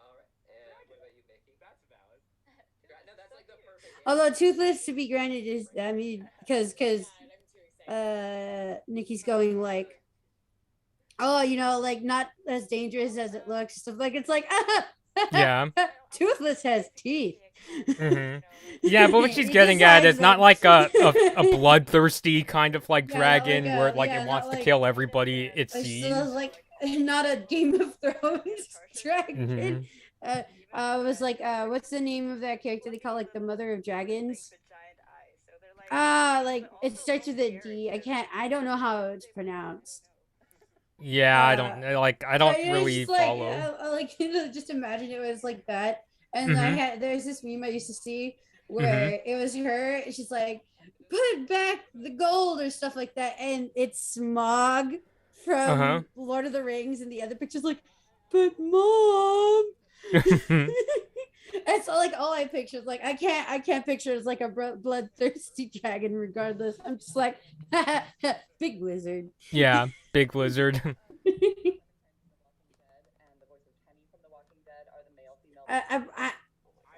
All right. And what about you, Mickey?
That's valid.
No, that's like the perfect
Although
answer.
toothless, to be granted, is I mean
Oh my
because
god, I'm too excited.
Nikki's going like, oh, like not as dangerous as it looks. Stuff like it's like
Yeah.
toothless has teeth.
Mhm. Yeah, but what she's
You just
getting at
hides
is not
them.
like a bloodthirsty kind of like
Yeah, not like
dragon where
a
like it
yeah, not
wants to
like
kill everybody it
so
sees.
like not a Game of Thrones dragon.
Mhm.
I was like, what's the name of that character they call like the Mother of Dragons?
The giant eyes. So they're
Like it starts with a D. I don't know how it's pronounced.
Yeah, I
Uh,
don't know, like I don't
it's
really
just like
follow.
like just imagine it was like that. And
Mhm.
there's this meme I used to see
Mhm.
where it was her. She's like, put back the gold or stuff like that, and it's Smog
Uh-huh.
from Lord of the Rings, and the other picture's like, but mom. That's all I picture. Like I can't picture it as like a bloodthirsty dragon. Regardless, I'm just like big wizard.
Yeah, big lizard.
And the voice of Kenny from The Walking Dead are the male female.
I
I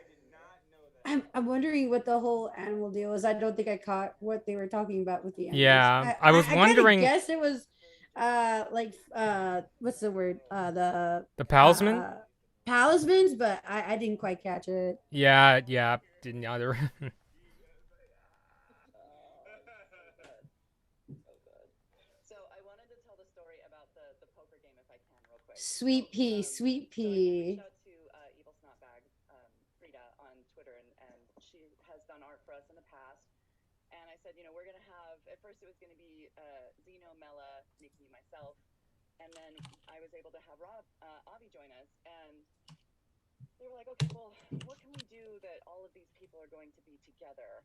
did not know that.
I'm wondering what the whole animal deal is. I don't think I caught what they were talking about with the animals.
Yeah,
I
I
I,
was
I kind of
wondering
guessed it was like what's the word the
the Palisman?
uh talismans, but I didn't quite catch it.
Yeah, yeah, didn't either.
So good. So I wanted to tell the story about the poker game if I can, real quick.
Sweet pea, sweet
So I
pea.
reached out to Evil Snotbag, Frida, on Twitter, and she has done art for us in the past. And I said, we're gonna have. At first, it was gonna be Zeno, Mela, Nikki, myself, and then I was able to have Avi join us, and they were like, okay, well, what can we do that all of these people are going to be together?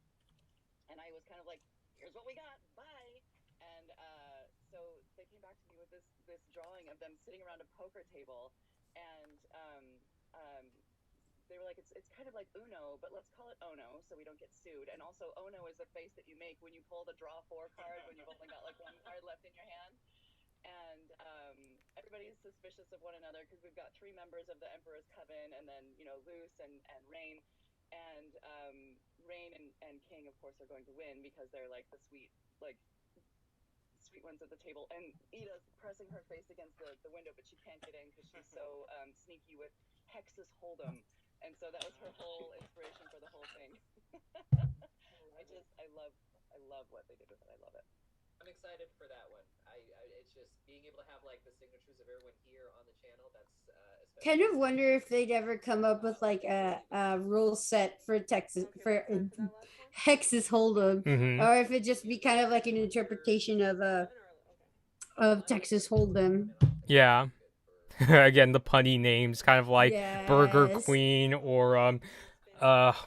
And I was kind of like, here's what we got, bye. And so they came back to me with this drawing of them sitting around a poker table, and they were like, it's kind of like Uno, but let's call it Ono so we don't get sued. And also, Ono is the face that you make when you pull the draw 4 card when you've only got like one card left in your hand.
and everybody's suspicious of one another because we've got three members of the Emperor's Coven, and then Luce and Rain, and Rain and King, of course, are going to win because they're like the sweet ones at the table, and Ida's pressing her face against the window, but she can't get in because she's so sneaky with Hex's Hold'em, and so that was her whole inspiration for the whole thing. I love what they did with it. I love it.
I'm excited for that one. It's just being able to have like the signatures of everyone here on the channel. That's
Kind
especially
of wonder if they'd ever come up with like a rule set for Texas for Hex's Hold'em,
Mm-hmm.
or if it just be kind of like an interpretation of Texas Hold'em.
Yeah. Again, the punny names, kind of like Burger
Yes,
Queen or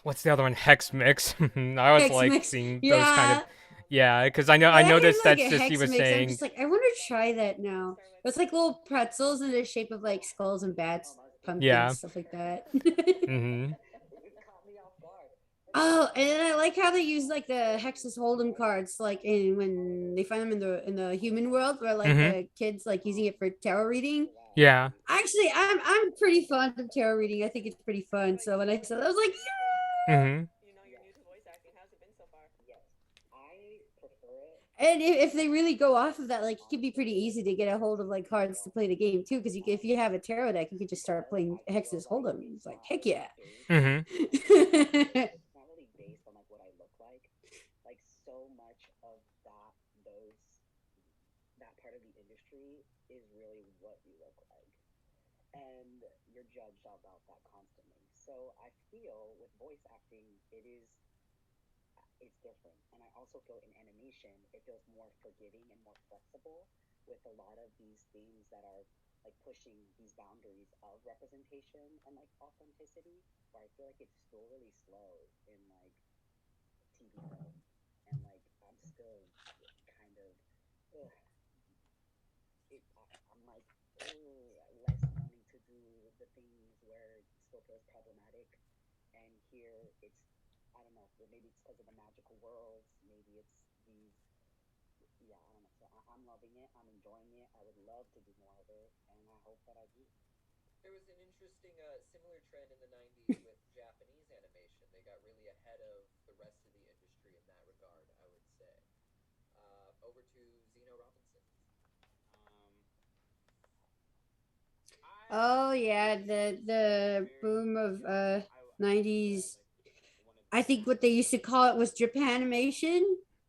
what's the other one? Hex Mix. I always
Hex
like
Mix.
seeing those kind of,
Yeah,
yeah, because I
when I hear
noticed
like
that
a
Sissy
Hex
was
Mix, I'm
saying,
just like, I want to try that now. It's like little pretzels in the shape of like skulls and bats,
yeah.
pumpkins, stuff like that.
Mm-hmm.
It caught me off guard.
Oh, and then I like how they use like the Hexas Hold'em cards, like in when they find them in the human world, where like
Mm-hmm.
the kids like using it for tarot reading.
Yeah.
Actually, I'm pretty fond of tarot reading. I think it's pretty fun. So when I saw that, I was like,
Mm-hmm.
You're new to voice acting. How's it been so far?
Yes, I prefer it.
yeah. And if they really go off of that, like it can be pretty easy to get a hold of like cards to play the game too. Because if you have a tarot deck, you can just start playing Hexas Hold'em. It's like heck yeah.
Mm-hmm.
It's not really based on like what I look like. Like so much of that part of the industry is really what you look like, and you're judged about that constantly. So I feel with voice acting, it's different, and I also feel in animation it feels more forgiving and more flexible with a lot of these things that are like pushing these boundaries of representation and like authenticity. Where I feel like it's still really slow in like TV film, and like I'm still kind of ugh, I'm like less wanting to do the things where it still feels problematic, and here it's I don't know, maybe it's because of the magical worlds, maybe it's these yeah, I don't know. So I'm loving it. I'm enjoying it. I would love to do more of it, and I hope that I do.
there was an interesting similar trend in the 90s with Japanese animation. They got really ahead of the rest of the industry in that regard, I would say. Over to Zeno Robinson.
oh yeah, the boom of 90s. I think what they used to call it was Japanimation.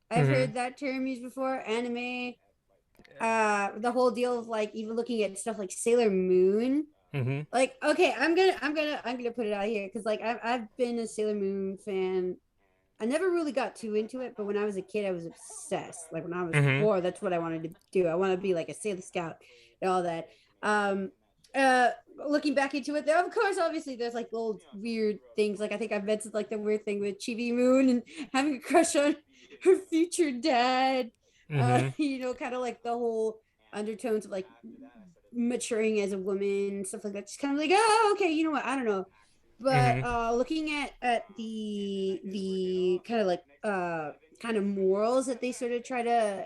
I've
Mm-hmm.
heard that term used before. Anime. The whole deal of like even looking at stuff like Sailor Moon.
Mm-hmm.
Like, okay, I'm gonna put it out here because like I've been a Sailor Moon fan. I never really got too into it, but when I was a kid, I was obsessed. Like when I was
Mm-hmm.
4, that's what I wanted to do. I want to be like a Sailor Scout and all that. Um, uh, looking back into it, there of course, obviously, there's like little weird things. Like I think I've mentioned like the weird thing with Chibi Moon and having a crush on her future dad.
Mm-hmm.
Kind of like the whole undertones of like maturing as a woman, stuff like that. Just kind of like, oh, okay, you know what? I don't know. But
Mm-hmm.
looking at the kind of like kind of morals that they sort of try to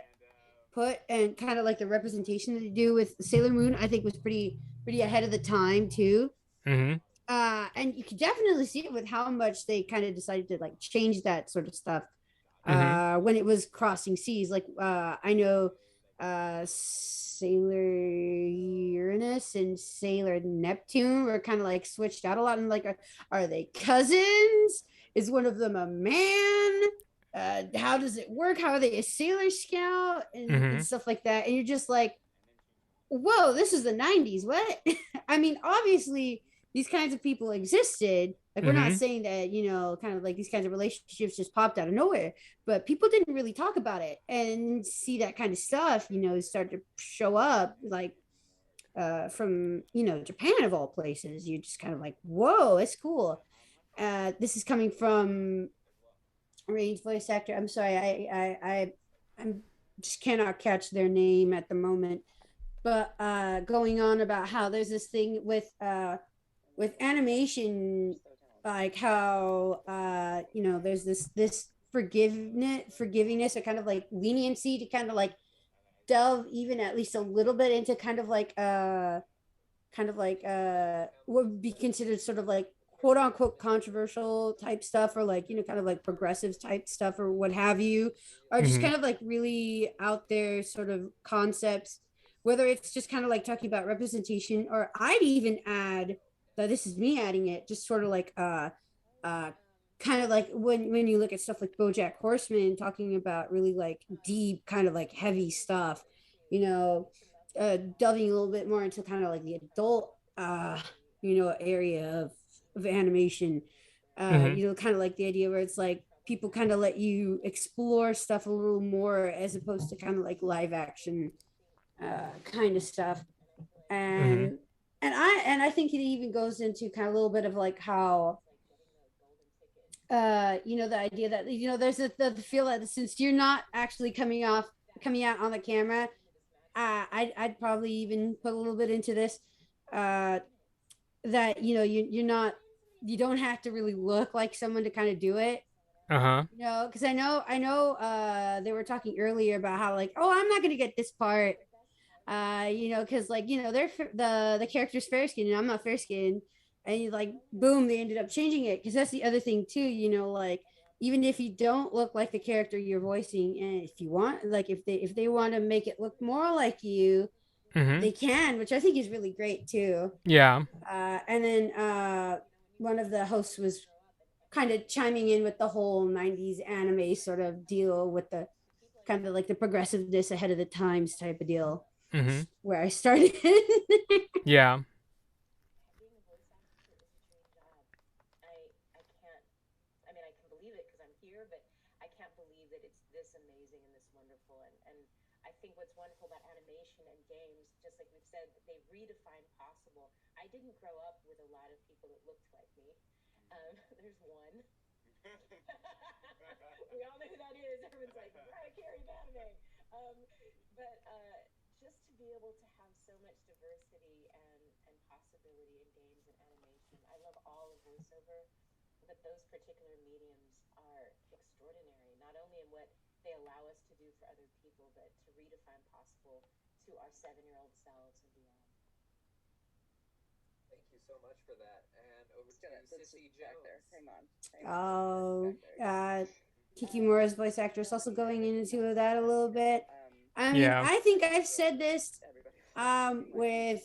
put, and kind of like the representation that they do with Sailor Moon, I think was pretty ahead of the time too.
Mm-hmm.
And you can definitely see it with how much they kind of decided to like change that sort of stuff
Mm-hmm.
when it was crossing seas. Like I know Sailor Uranus and Sailor Neptune were kind of like switched out a lot. And like, are they cousins? Is one of them a man? How does it work? How are they a Sailor Scout and
Mm-hmm.
stuff like that? And you're just like, whoa, this is the 90s. What? I mean, obviously, these kinds of people existed. Like, we're not
Mm-hmm.
saying that, kind of like these kinds of relationships just popped out of nowhere, but people didn't really talk about it and see that kind of stuff, start to show up like from, Japan of all places. You're just kind of like, whoa, it's cool. This is coming from Rain's voice actor. I'm sorry, I'm just cannot catch their name at the moment, but going on about how there's this thing with animation, like how there's this forgiveness or kind of like leniency to kind of like delve even at least a little bit into kind of like what would be considered sort of like quote unquote controversial type stuff, or like, you know, kind of like progressive type stuff or what have you, or just
Mhm.
kind of like really out there sort of concepts, whether it's just kind of like talking about representation, or I'd even add that, this is me adding it, just sort of like uh kind of like when you look at stuff like BoJack Horseman, talking about really like deep kind of like heavy stuff, you know, delving a little bit more into kind of like the adult you know, area of animation,
Mhm.
you know, kind of like the idea where it's like people kind of let you explore stuff a little more as opposed to kind of like live action kind of stuff.
Mhm.
And I think it even goes into kind of a little bit of like how you know, the idea that, you know, there's the feel that since you're not actually coming out on the camera, I'd probably even put a little bit into this, uh that, you know, you're not, you don't have to really look like someone to kind of do it,
Uh-huh.
you know, because I know they were talking earlier about how like, oh, I'm not gonna get this part, you know, because like, you know, they're the character's fair skinned and I'm not fair skinned, and you like, boom, they ended up changing it, because that's the other thing too, you know, like, even if you don't look like the character you're voicing, and if you want, like, if they want to make it look more like you,
Mhm.
they can, which I think is really great too.
Yeah.
And then one of the hosts was kind of chiming in with the whole 90s anime sort of deal, with the kind of like the progressiveness ahead of the times type of deal,
Mhm.
where I started.
Yeah.
Being a voice actor is a dream job. I can't. I mean, I can believe it because I'm here, but I can't believe that it's this amazing and this wonderful. And I think what's wonderful about animation and games, just like we've said, that they redefine possible. I didn't grow up with a lot of people that looked like me. There's one. We all know who that is. Everyone's like, Mariah Carey of anime. Um, but just to be able to have so much diversity and possibility in games and animation. I love all of voiceover, but those particular mediums are extraordinary, not only in what they allow us to do for other people, but to redefine possible to our 7-year-old selves and beyond.
Thank you so much for that. And over to
Let's
Sissy
back there.
Jones.
Hang on.
Oh,
Back there.
Kikimura's voice actress also going into that a little bit. I mean,
Yeah.
I think I've said this with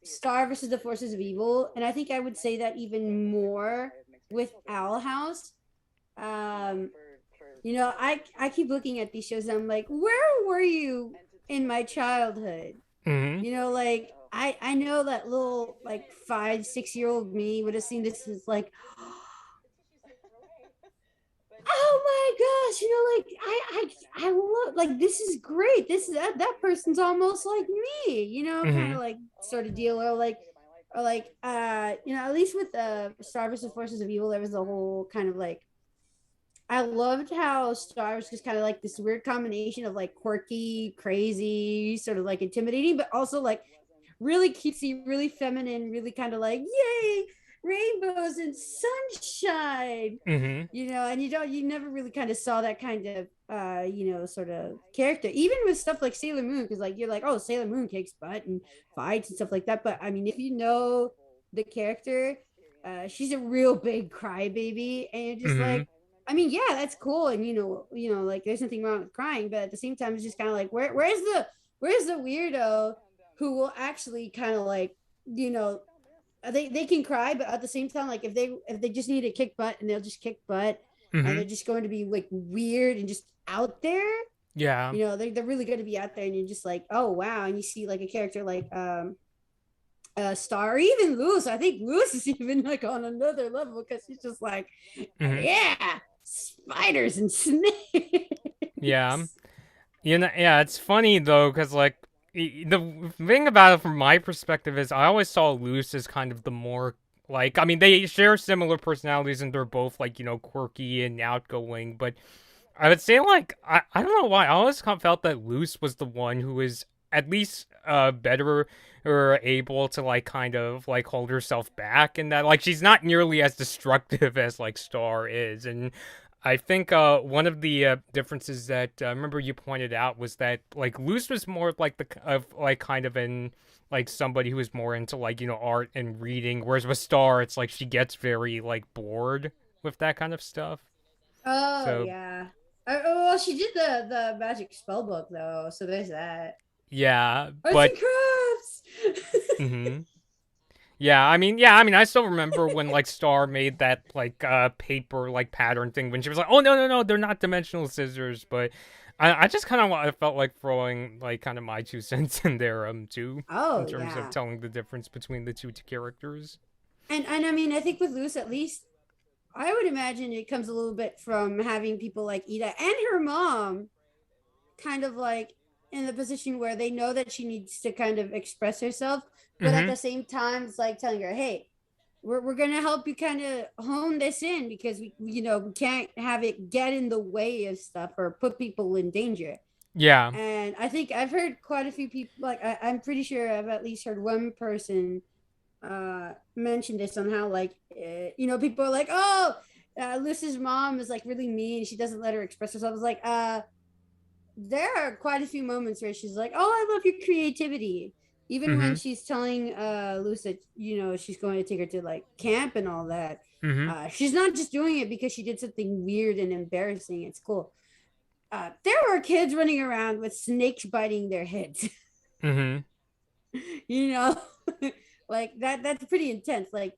Star versus the Forces of Evil, and I think I would say that even more with Owl House. Um, you know, I keep looking at these shows and I'm like, where were you in my childhood?
Mhm.
You know, like I know that little like 5 6 year old me would have seen this as like, oh my gosh, you know, like I look like, this is great, this is that person's almost like me, you know, kind of
Mhm.
like sort of deal, or like you know, at least with Star vs Forces of Evil, there was a whole kind of like, I loved how Star was just kind of like this weird combination of like quirky, crazy, sort of like intimidating, but also like really cutesy, really feminine, really kind of like, yay, rainbows and sunshine,
Mhm.
you know. And you never really kind of saw that kind of you know, sort of character, even with stuff like Sailor Moon, because like, you're like, oh, Sailor Moon kicks butt and fights and stuff like that, but I mean, if you know the character, she's a real big crybaby, and you're just
Mhm.
like, I mean, yeah, that's cool, and you know, like, there's nothing wrong with crying, but at the same time, it's just kind of like, where's the weirdo who will actually kind of like, you know, they can cry, but at the same time, like, if they just need to kick butt, and they'll just kick butt, and they're
Mhm.
just going to be like weird and just out there,
Yeah.
you know, they're really going to be out there, and you're just like, oh wow. And you see like a character like Star, or even Lewis. I think Lewis is even like on another level, because he's just like,
Mhm.
yeah, spiders and snakes.
Yeah. You know, yeah, it's funny though, because like the thing about it from my perspective is I always saw Luce as kind of the more like, I mean, they share similar personalities and they're both like, you know, quirky and outgoing, but I would say like I don't know why I always felt that Luce was the one who was at least better or able to like kind of like hold herself back, and that like she's not nearly as destructive as like Star is. And I think one of the differences that I remember you pointed out was that like Luce was more like of like kind of an like somebody who was more into like art and reading, whereas with Star, it's like she gets very like bored with that kind of stuff.
Oh
So
yeah. Well, she did the magic spell book though, so there's that.
yeah,
Arts
but
and crafts.
hmm yeah, I mean, I still remember when like Star made that like paper like pattern thing when she was like, "Oh no, they're not dimensional scissors." But I just kind of I felt like throwing like kind of my 2 cents in there too, in
Oh
terms of
yeah.
telling the difference between the two characters.
And I mean, I think with Luce, at least I would imagine it comes a little bit from having people like Ida and her mom kind of like in the position where they know that she needs to kind of express herself, but at
Mm-hmm.
the same time, it's like telling her, hey, we're going to help you kind of hone this in because we can't have it get in the way of stuff or put people in danger.
Yeah.
And I think I've heard quite a few people, like, I'm pretty sure I've at least heard one person mention this on how, like, people are like, oh, Lucy's mom is like really mean. She doesn't let her express herself. I was like, there are quite a few moments where she's like, "Oh, I love your creativity." Even when
Mm-hmm.
she's telling Luce that she's going to take her to like camp and all that,
Mm-hmm.
she's not just doing it because she did something weird and embarrassing. It's cool. There were kids running around with snakes biting their heads.
Mm-hmm.
you know, like that's pretty intense. Like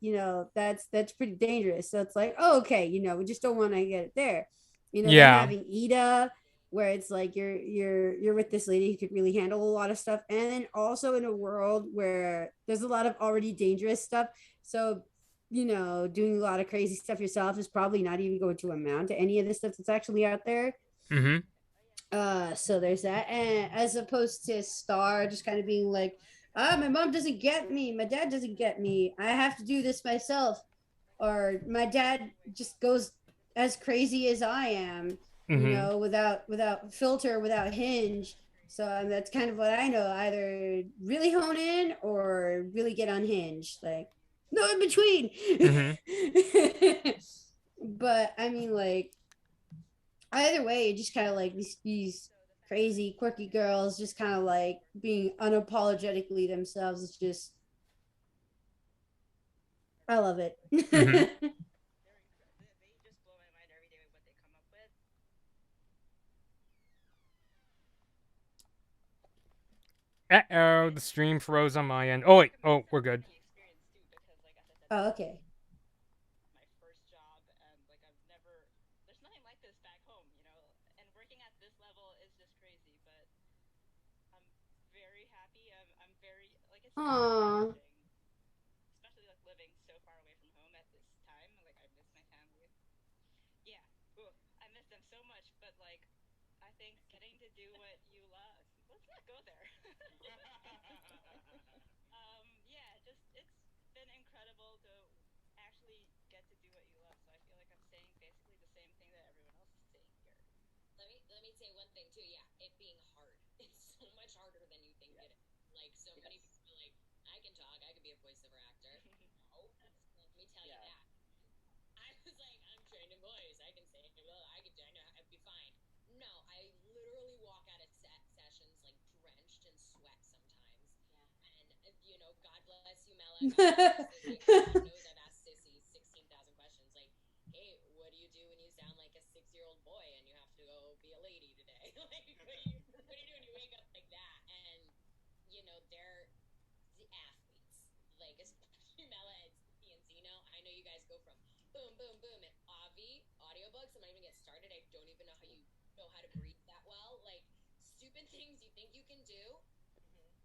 that's pretty dangerous. So it's like, oh, okay, we just don't want to get it there. Then
Yeah.
having Ida, where it's like you're with this lady who could really handle a lot of stuff, and then also in a world where there's a lot of already dangerous stuff. So doing a lot of crazy stuff yourself is probably not even going to amount to any of the stuff that's actually out there.
Mm-hmm.
So there's that, and as opposed to Star just kind of being like, my mom doesn't get me, my dad doesn't get me, I have to do this myself, or my dad just goes as crazy as I am,
Mm-hmm.
without filter, without hinge. So that's kind of what I know. Either really hone in or really get unhinged. Like no in between.
Mm-hmm.
But I mean, like either way, just kind of like these crazy, quirky girls just kind of like being unapologetically themselves. It's just, I love it.
Mm-hmm.
They just blow my mind every day with what they come up with.
Uh-oh, the stream froze on my end. Oh wait.
Like a
Oh,
mix
we're
of
good.
quirky experience too, because like as I said,
Oh,
this is
okay.
my first job, and like I've never, there's nothing like this back home, and working at this level is just crazy. But I'm very happy. I'm very like it's
Aww.
refreshing, especially like living so far away from home at this time. Like I miss my family. Yeah, ooh, I miss them so much. But like I think getting to do what you love. Let's not go there. Yeah, just it's been incredible to actually get to do what you love. So I feel like I'm saying basically the same thing that everyone else is saying here.
Let me say one thing too. Yeah, it being hard. It's so much harder than you think
Yes.
it is. Like so many
Yes.
people are like, I can talk, I can be a voiceover actor. No, let me tell you
Yeah.
that. I was like, I'm trained in voice. I can say, well, I know, I'd be fine. No, I literally walk out of sessions like drenched in sweat sometimes. And God bless you, Mela. God bless you, Sissy. God knows I've asked Sissy 16,000 questions. Like, hey, what do you do when you sound like a 6-year-old boy and you have to go be a lady today? Like, what do you do when you wake up like that? And they're the athletes. Like, especially Mela and Sissy and Zeno. I know you guys go from boom, boom, boom, and audiobooks. I'm not even get started. I don't even know how you know how to breathe that well. Like, stupid things you think you can do.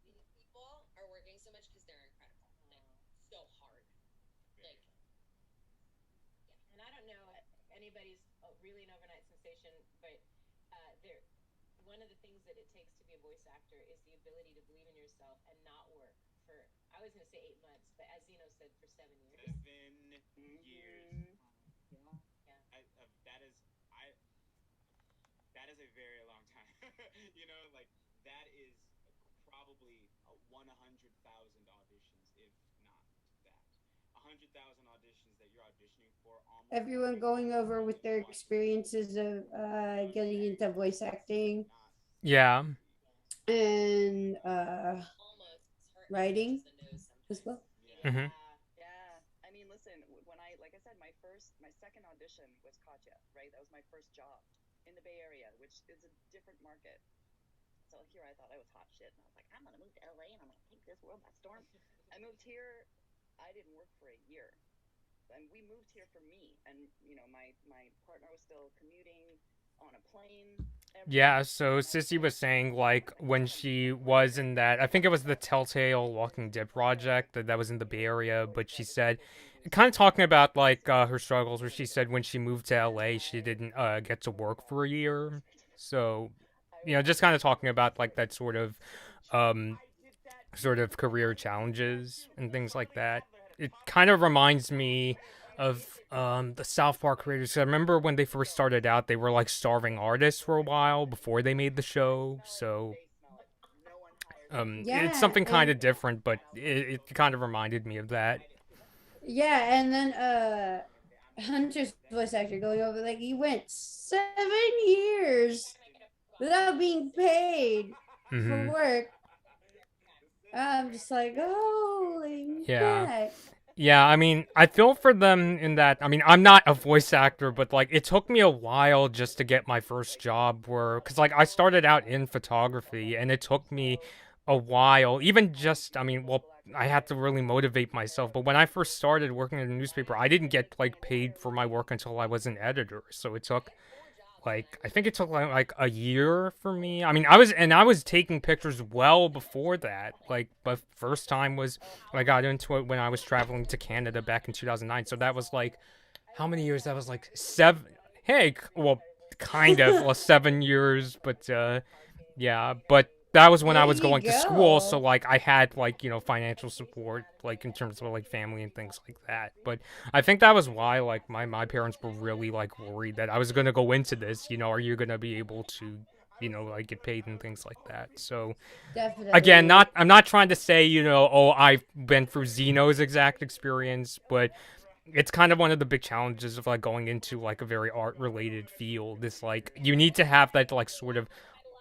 These people are working so much because they're incredible. Like, so hard. Like,
And I don't know anybody's really an overnight sensation, but there, one of the things that it takes to be a voice actor is the ability to believe in yourself and not work for. I was going to say 8 months, but as Zeno said, for 7 years.
7 years.
Yeah.
That is I. That is a very long time. Like that is probably 100,000 auditions, if not that. 100,000 auditions that you're auditioning for almost
Everyone
every
going
single
over
time
with
you
their
watch the show.
experiences of getting into
Like
voice
it's
acting
not
Yeah.
easy.
and
Almost. Her English is
writing
a no
as
sometimes.
well.
Yeah.
Mhm.
Yeah, yeah. I mean, listen, when I, like I said, my second audition was Katya, right? That was my first job in the Bay Area, which is a different market. So here I thought I was hot shit, and I was like, I'm gonna move to LA and I'm gonna take this world by storm. I moved here. I didn't work for a year, and we moved here for me. And my partner was still commuting on a plane every
Yeah,
day,
so
and I was
Sissy
like,
was saying
what
like
am I
when
doing?
she
Right?
was in that, I think it was the Telltale Walking Dead project that was in the Bay Area, but she said, kind of talking about like her struggles, where she said when she moved to LA, she didn't get to work for a year. So,
I
you
was
know,
like,
just kind of
what
talking about like that um sort of career challenges and things like that. It kind of reminds me of the South Park creators. I remember when they first started out, they were like starving artists for a while before they made the show. So
they smell it. No one hires them.
it's
Yeah,
something kind
and
of different, but it kind of reminded me of that.
yeah, and then Hunter's voice actor going over like he went 7 years without being paid for
Hmm.
work. I'm just like, holy
Yeah.
heck.
Yeah, I mean, I feel for them in that. I mean, I'm not a voice actor, but like, it took me a while just to get my first job. Because like, I started out in photography, and it took me a while. Even just, I mean, well, I had to really motivate myself. But when I first started working in a newspaper, I didn't get like paid for my work until I was an editor. So it took like I think it took like a year for me. I mean, I was taking pictures well before that. Like, but first time was I got into it when I was traveling to Canada back in 2009. So that was like how many years? That was like seven. Hey, well, kind of, well, 7 years, but yeah, but that was when
There
I was
you
going to school, so
go.
like I had like, financial support like in terms of like family and things like that. But I think that was why like my parents were really like worried that I was going to go into this, are you going to be able to, like get paid and things like that. So again,
Definitely.
not I'm not trying to say, oh, I've been through Zeno's exact experience, but it's kind of one of the big challenges of like going into like a very art related field. Is like you need to have that like sort of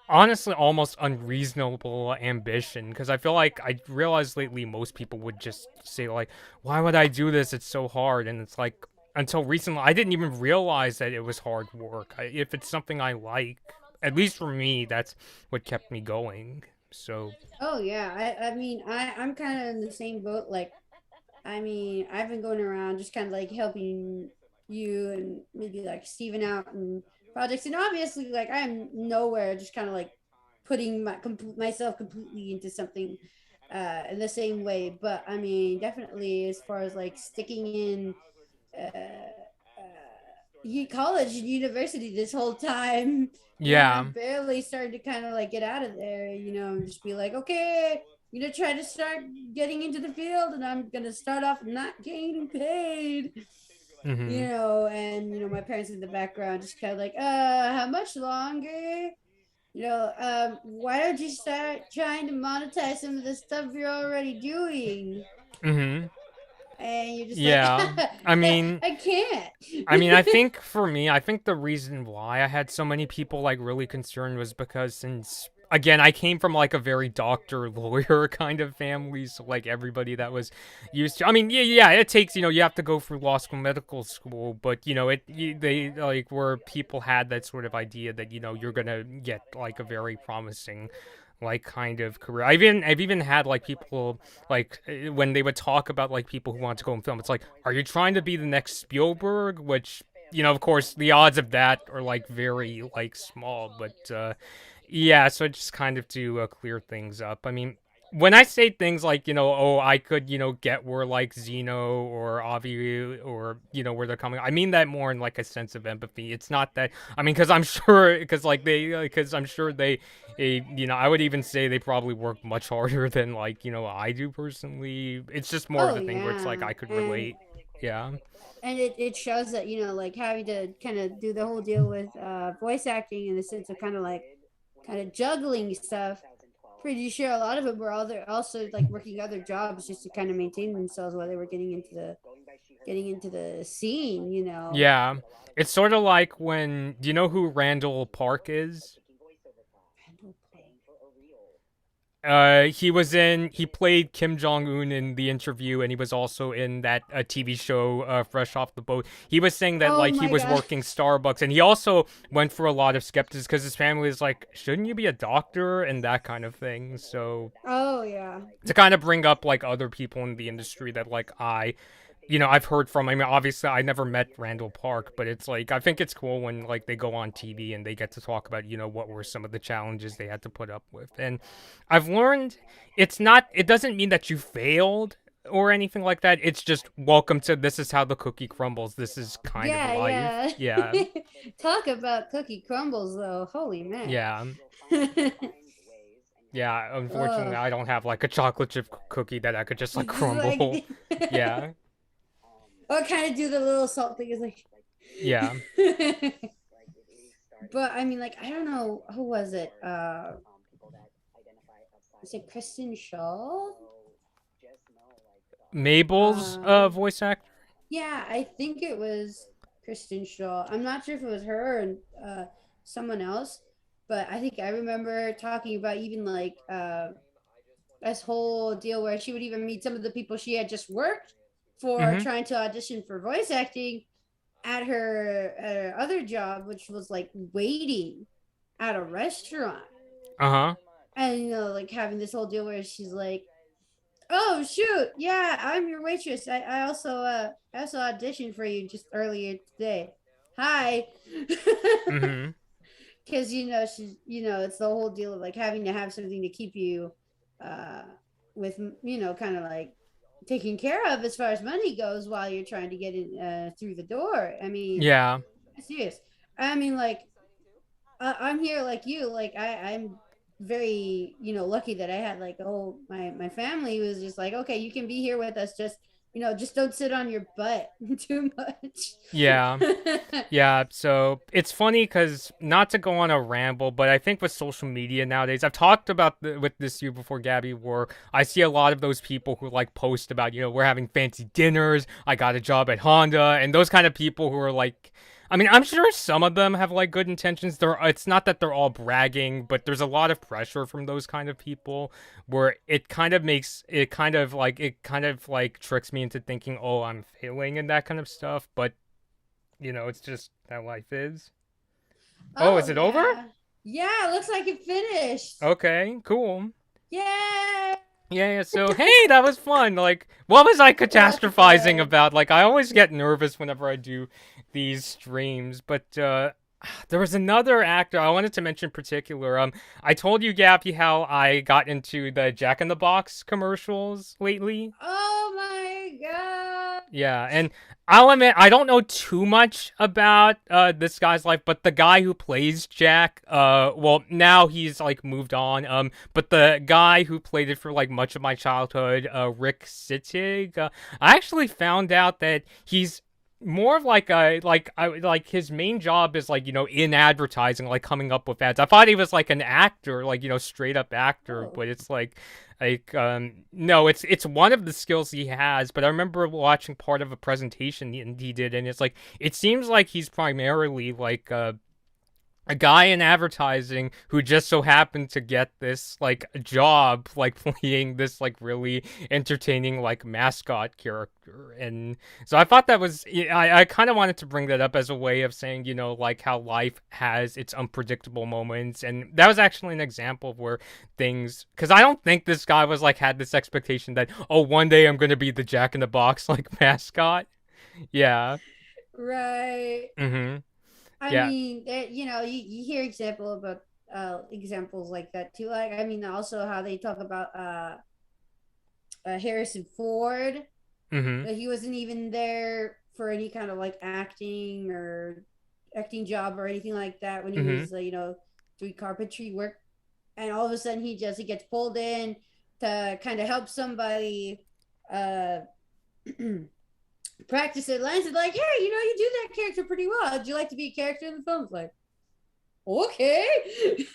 honestly almost unreasonable ambition, because I feel like I realized lately most people would just say like, why would I do this, it's so hard. And it's like until recently I didn't even realize that it was hard work. If it's something I like, at least for me, that's what kept me going. So
Oh yeah, I mean I'm kind of in the same boat. Like I mean I've been going around just kind of like helping you and maybe like Steven out and projects, and obviously like I'm nowhere, just kind of like putting myself completely into something in the same way. But I mean definitely as far as like sticking in college and university this whole time, and
yeah.
I'm barely starting to kind of like get out of there, and just be like, okay, I'm gonna try to start getting into the field, and I'm gonna start off not getting paid,
Mhm.
and my parents in the background just kind of like, how much longer? Why don't you start trying to monetize some of the stuff you're already doing?
Mhm.
And you're just like,
Yeah. I mean,
I can't.
I think for me, I think the reason why I had so many people like really concerned was because since again, I came from like a very doctor lawyer kind of family, so like everybody that was used to I mean, yeah, it takes, you have to go through law school, medical school, but they like where people had that sort of idea that you're going to get like a very promising like kind of career. I've even had like people like when they would talk about like people who want to go in film, it's like, are you trying to be the next Spielberg? Which of course the odds of that are like very like small, but yeah, so just kind of to clear things up. I mean, when I say things like, oh, I could, get where like Zeno or Avi or, where they're coming, I mean that more in like a sense of empathy. It's not that, I mean, because I'm sure, because I'm sure I would even say they probably work much harder than like, I do personally. It's just more of
Oh
a thing where it's like
yeah,
I could
and
relate. Yeah.
it shows that like having to kind of do the whole deal with voice acting in the sense of kind of juggling stuff. Pretty sure a lot of them were also like working other jobs just to kind of maintain themselves while they were getting into the getting into the scene, you know.
Yeah. It's sort of like when, do you know who Randall Park is?
Randall Park.
He played Kim Jong Un in the interview, and he was also in that TV show, Fresh Off the Boat. He was saying that
Oh
like he
my
was
god.
working Starbucks, and he also went for a lot of skepticism because his family is like, shouldn't you be a doctor and that kind of thing. So
Oh yeah.
to kind of bring up like other people in the industry that like I've heard from. I mean, obviously, I never met Randall Park, but it's like I think it's cool when like they go on TV and they get to talk about what were some of the challenges they had to put up with. And I've learned it's not. It doesn't mean that you failed or anything like that. It's just welcome to this is how the cookie crumbles. This is kind of
Yeah,
life.
yeah.
Yeah,
Talk about cookie crumbles though. Holy man.
yeah, yeah. Unfortunately,
Oh,
I don't have like a chocolate chip cookie that I could just like
it's just
crumble.
like
Yeah,
or kind of do the little salt thing is like
yeah.
but I mean like I don't know who was it? Is it Kristen Shaw?
Mabel's
Um
voice actor.
yeah, I think it was Kristen Shaw. I'm not sure if it was her and someone else, but I think I remember talking about even like this whole deal where she would even meet some of the people she had just worked for
Mm-hmm.
trying to audition for voice acting at her other job, which was like waiting at a restaurant.
Uh huh.
And like having this whole deal where she's like, "Oh shoot, yeah, I'm your waitress. I also auditioned for you just earlier today. Hi."
Mm-hmm.
Because she's it's the whole deal of like having to have something to keep you uh with kind of like taken care of as far as money goes while you're trying to get in through the door. I mean,
Yeah.
serious. I mean, like I'm here like you. Like I'm very lucky that I had like my family was just like, okay, you can be here with us. Just just don't sit on your butt too
Yeah.
much.
Yeah. So it's funny because not to go on a ramble, but I think with social media nowadays, I've talked about with this you before, Gabby, where I see a lot of those people who like post about, we're having fancy dinners. I got a job at Honda, and those kind of people who are like, I mean, I'm sure some of them have like good intentions. It's not that they're all bragging, but there's a lot of pressure from those kind of people where it kind of like tricks me into thinking, oh, I'm failing and that kind of stuff. But it's just how life is. Oh, is
Oh
it over?
yeah, yeah. Looks like it finished.
Okay, cool.
Yeah,
Yeah, yeah. So, hey, that was fun. Like, what was I
that's
catastrophizing
good.
about? Like, I always get nervous whenever I do these streams, but there was another actor I wanted to mention in particular. I told you, Gappy, how I got into the Jack in the Box commercials lately.
Oh my god.
Yeah, and I'll admit I don't know too much about this guy's life, but the guy who plays Jack, well now he's like moved on. But the guy who played it for like much of my childhood, Rick Sittig, I actually found out that he's more of like like his main job is like in advertising, like coming up with ads. I thought he was like an actor, like straight up actor,
Oh.
but it's like no, it's one of the skills he has. But I remember watching part of a presentation he did, and it's like it seems like he's primarily like a guy in advertising who just so happened to get this like job like playing this like really entertaining like mascot character. And so I thought that was I kind of wanted to bring that up as a way of saying like how life has its unpredictable moments. And that was actually an example of where things, because I don't think this guy was like had this expectation that, oh, one day I'm going to be the Jack in the Box like mascot. Yeah.
Right.
Mm-hmm.
I
Yeah.
mean, you hear examples like that too. Like, I mean, also how they talk about Harrison Ford,
Mm-hmm.
that he wasn't even there for any kind of like acting job or anything like that when he
Mm-hmm.
was doing carpentry work, and all of a sudden he gets pulled in to kind of help somebody uh practice it lines. It's like, hey, you do that character pretty well. Would you like to be a character in the film? It's like, okay.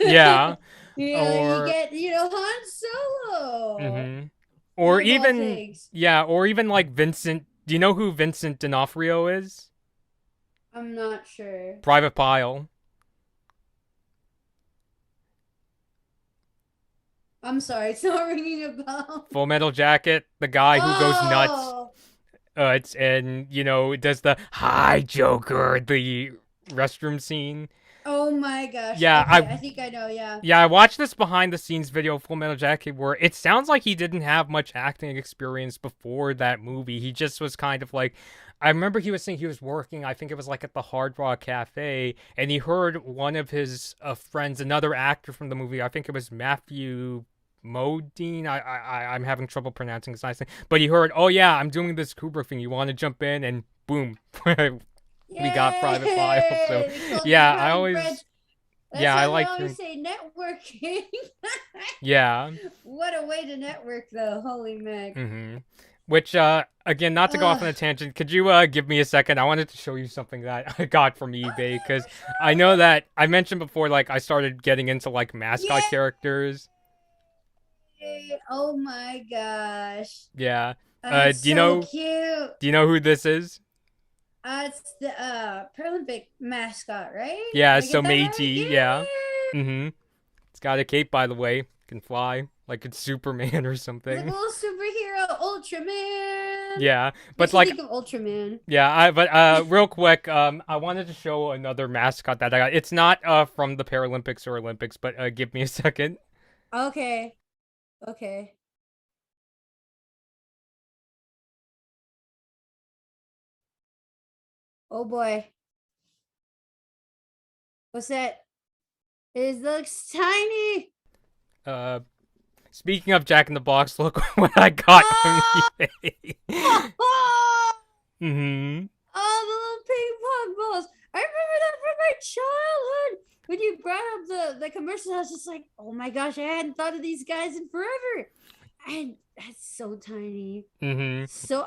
Yeah.
You
Or
get Han Solo
mm-hmm. Or
of all
even
things.
yeah, or even like Vincent Do you know who Vincent D'Onofrio is?
I'm not sure.
Private Pile.
I'm sorry, it's not ringing a bell.
Full Metal Jacket, the guy who goes nuts.
Oh,
It's and does the "Hi Joker" the restroom scene.
oh my gosh.
Yeah,
Okay, I think I know. Yeah.
I watched this behind the scenes video of Full Metal Jacket where it sounds like he didn't have much acting experience before that movie. He just was kind of like, I remember he was saying he was working, I think it was like at the Hard Rock Cafe, and he heard one of his friends, another actor from the movie, I think it was Matthew Modine. I'm having trouble pronouncing his last name, but he heard, "Oh yeah, I'm doing this Kubrick thing. You want to jump in?" And boom, we got Private File. So yeah, I always
That's
yeah, I
how they
like
always say networking.
yeah.
What a way to network, though. Holy Mac.
Mm-hmm. Which, again, not to go off on a tangent, could you give me a second? I wanted to show you something that I got from eBay because I know that I mentioned before, like I started getting into like mascot characters.
Oh my gosh.
Yeah.
That's
Do you
so
know?
cute.
Do you know who this is?
It's the Paralympic mascot, right?
Yeah.
Did I
So
get that right?
Métis. Yeah. Mm-hmm. It's got a cape, by the way. Can fly like it's Superman or
Like a
something.
little superhero, Ultraman.
Yeah, but
Makes you
like
think of Ultraman.
yeah, real quick, I wanted to show another mascot that I got. It's not from the Paralympics or Olympics, but give me a second.
Okay. Okay. Oh boy. What's that? It looks tiny.
Uh, Speaking of Jack in the Box, look what I got from
Oh!
eBay. Mm-hmm.
Oh, the little ping pong balls. I remember that from my childhood. When you brought up the commercials, I was just like, oh my gosh, I hadn't thought of these guys in forever. And that's so tiny.
Mm-hmm.
So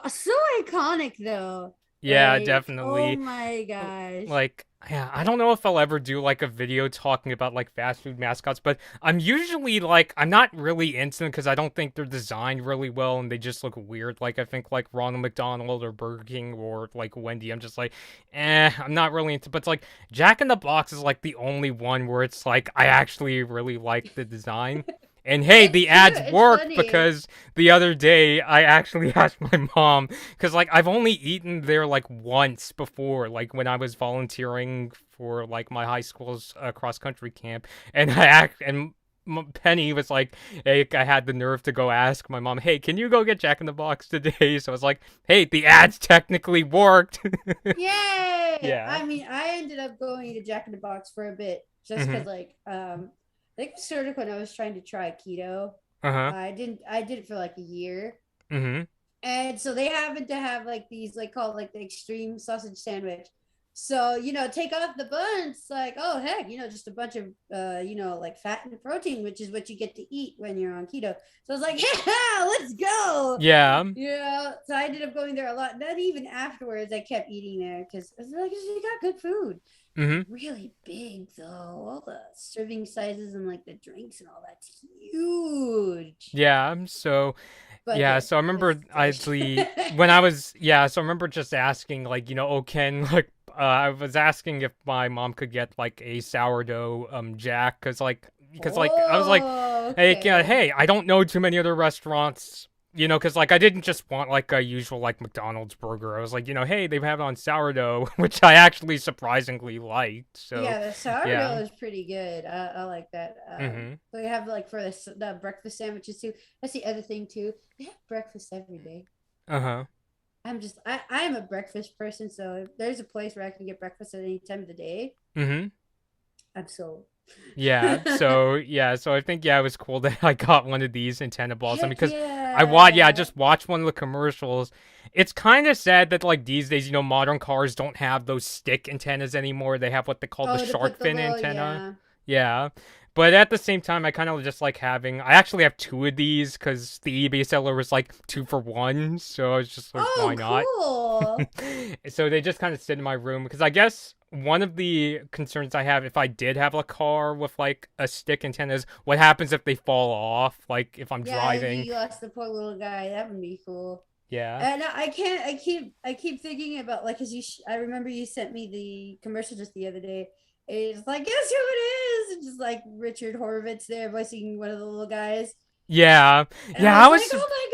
iconic though.
Yeah,
Like,
definitely.
oh my gosh.
Like, yeah, I don't know if I'll ever do like a video talking about like fast food mascots, but I'm usually like, I'm not really into them because I don't think they're designed really well and they just look weird. Like, I think like Ronald McDonald or Burger King or like Wendy, I'm just like, I'm not really into. But it's like Jack in the Box is like the only one where it's like I actually really like the design. And hey,
It's
the
cute,
ads
it's
work
funny.
because the other day I actually asked my mom because like I've only eaten there like once before, like when I was volunteering for like my high school's cross country camp, and Penny was like, hey, I had the nerve to go ask my mom, hey, can you go get Jack in the Box today? So I was like, hey, the ads technically worked.
Yay!
Yeah.
I mean, I ended up going to Jack in the Box for a bit just because, like, I think it started when I was trying to try keto.
Uh-huh.
I did it for like a year.
Mm-hmm.
And so they happen to have like these like called like the extreme sausage sandwich. So, take off the buns, like, oh heck, just a bunch of like fat and protein, which is what you get to eat when you're on keto. So I was like, yeah, let's go.
Yeah.
Yeah. So I ended up going there a lot. Not even afterwards, I kept eating there because it's like you got good food.
Mm-hmm.
Really big though. All the serving sizes and like the drinks and all that's huge.
Yeah. So
But
yeah,
good.
so I remember
It's
actually
delicious.
when I was so I remember just asking like, oh Ken, like I was asking if my mom could get like a sourdough Jack because like I was like,
Oh,
hey,
okay.
hey, I don't know too many other restaurants, because like I didn't just want like a usual like McDonald's burger. I was like, hey, they have it on sourdough, which I actually surprisingly liked. So
Yeah, the sourdough
yeah.
is pretty good. I like that.
Mhm.
They have like for the breakfast sandwiches too. That's the other thing too. They have breakfast every day.
Uh-huh.
I'm a breakfast person, so if there's a place where I can get breakfast at any time of the day,
Mhm.
I'm sold.
Yeah, so I think it was cool that I got one of these antenna balls. I mean,
Heck
because
yeah.
I just watched one of the commercials. It's kind of sad that like these days, modern cars don't have those stick antennas anymore. They have what they call the
to
shark
put the
fin
little,
antenna. Yeah. But at the same time, I kind of just like having. I actually have two of these because the eBay seller was like 2 for 1, so I was just like, why not?
Cool.
So they just kind of sit in my room because I guess one of the concerns I have if I did have a car with like a stick antenna is what happens if they fall off, like if I'm
Yeah,
driving.
you lost the poor little guy. That would be cool.
Yeah.
And I can't. I keep thinking about like, cause I remember you sent me the commercial just the other day. It's like, guess who it is? And just like Richard Horvitz there voicing one of the little guys,
Yeah.
and I
Yeah, I
was like,
was.
oh my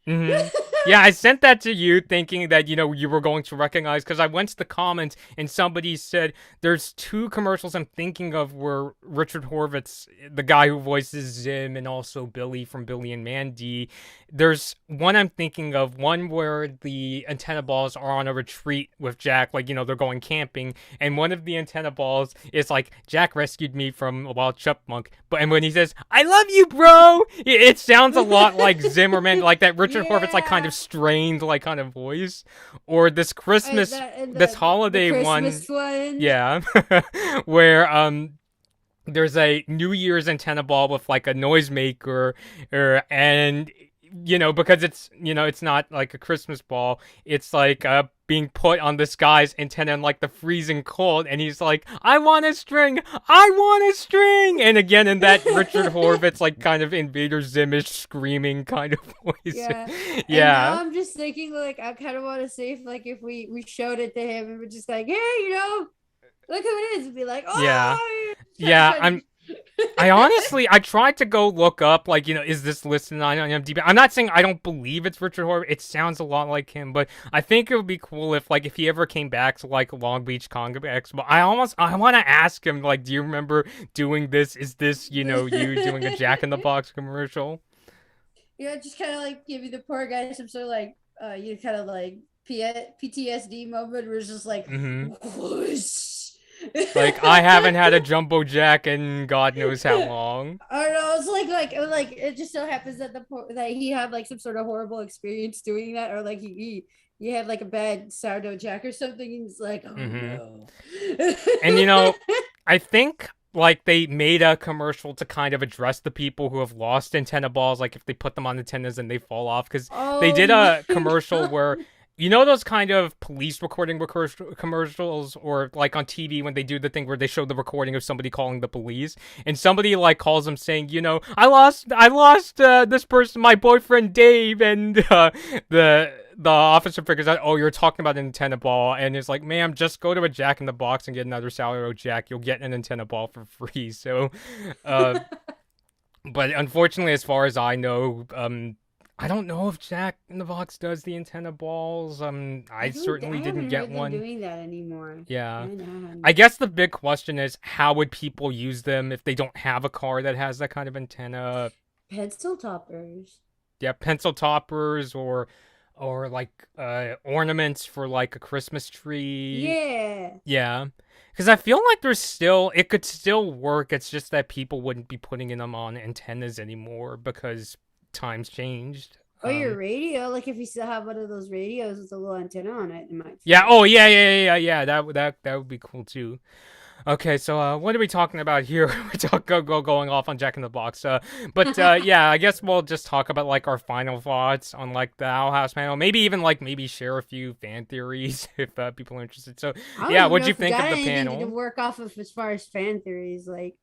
Hmm.
gosh.
Yeah, I sent that to you thinking that, you were going to recognize, because I went to the comments and somebody said there's two commercials I'm thinking of where Richard Horvitz, the guy who voices Zim and also Billy from Billy and Mandy, there's one I'm thinking of, one where the antenna balls are on a retreat with Jack, like, they're going camping, and one of the antenna balls is like, Jack rescued me from a wild chipmunk, and when he says, I love you, bro, it sounds a lot like Zimmerman, like that Richard Horvitz, like, kind
Yeah.
of strained, like, kind of voice. Or this Christmas,
That and
this
the
holiday one,
Christmas one.
yeah, where, there's a New Year's antenna ball with like a noisemaker, and because it's not like a Christmas ball, it's like being put on this guy's antenna in like the freezing cold, and he's like, I want a string, I want a string, and again in that Richard Horvitz, like, kind of Invader Zimish screaming kind of voice.
Yeah. And now
Yeah.
I'm just thinking like I kind of want to see if we showed it to him and we're just like, hey, look who it is, and be like,
Yeah.
oh,
Yeah, I honestly, I tried to go look up, like, is this listed on IMDb? I'm not saying I don't believe it's Richard Horvitz. It sounds a lot like him, but I think it would be cool if, like, if he ever came back to, like, Long Beach Conga Expo. I want to ask him, like, do you remember doing this? Is this, you doing a Jack in the Box commercial?
yeah, just kind of like give you the poor guy some sort of like you kind of like PTSD moment where it's just like
Mm-hmm.
whoosh.
Like, I haven't had a Jumbo Jack in God knows how long.
I don't know. It's like it just so happens that that he had like some sort of horrible experience doing that, or like he had like a bad sourdough jack or something, and he's like, oh
Mm-hmm.
no.
And, I think, like, they made a commercial to kind of address the people who have lost antenna balls, like if they put them on antennas and they fall off, because they
Oh
did
my
a commercial
god.
where, those kind of police recording commercials, or like on TV when they do the thing where they show the recording of somebody calling the police, and somebody like calls them saying, I lost this person, my boyfriend Dave, and the officer figures out, oh, you're talking about an antenna ball, and is like, ma'am, just go to a Jack in the Box and get another sourdough Jack. You'll get an antenna ball for free. So, uh, but unfortunately, as far as I know, I don't know if Jack in the Box does the antenna balls. I
I
certainly didn't
haven't
get
heard them
one.
doing that anymore.
Yeah.
And
I guess the big question is, how would people use them if they don't have a car that has that kind of antenna?
pencil toppers.
Yeah, pencil toppers, or like ornaments for like a Christmas tree.
Yeah.
Yeah. Because I feel like it could still work. It's just that people wouldn't be putting them on antennas anymore because times changed.
Or your radio, like if you still have one of those radios with a little antenna on it, it might
Yeah.
fit.
Oh, yeah, yeah, yeah, yeah. That would be cool too. Okay, so what are we talking about here? Going off on Jack in the Box. But yeah, I guess we'll just talk about like our final thoughts on like the Owl House panel. Maybe even like maybe share a few fan theories if people are interested. So
I don't
yeah,
even
what'd
know
you
if we
think of
got
the
anything to
panel?
work off of as far as fan theories, like,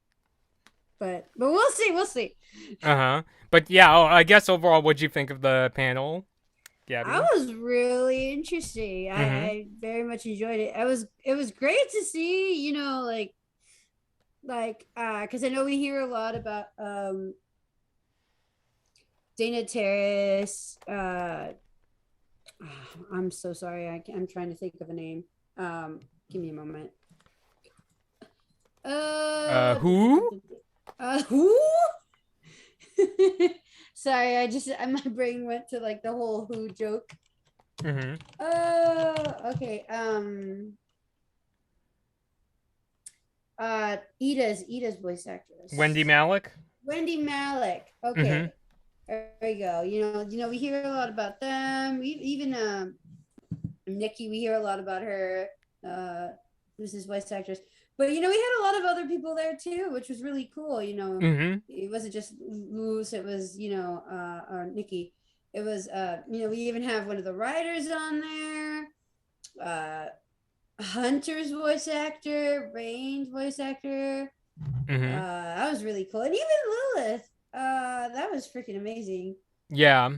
but we'll see, we'll see.
Uh huh. But yeah, I guess overall, what'd you think of the panel,
I
Gabby?
was really interesting.
Mm-hmm.
I very much enjoyed it. It was great to see, because I know we hear a lot about Dana Terrace. I'm so sorry. I'm trying to think of a name. Give me a moment.
Who?
Who? Sorry, my brain went to like the whole who joke.
Mm-hmm.
Okay. Ida's voice actress.
Wendy Malick.
Wendy Malick. Okay.
Mm-hmm.
There we go. We hear a lot about them. Even Nikki, we hear a lot about her. Who's his voice actress? But we had a lot of other people there too, which was really cool.
Mm-hmm.
It wasn't just Luz. It was or Nikki. It was we even have one of the writers on there. Hunter's voice actor, Rain's voice actor.
Mm-hmm.
That was really cool, and even Lilith. That was freaking amazing.
Yeah.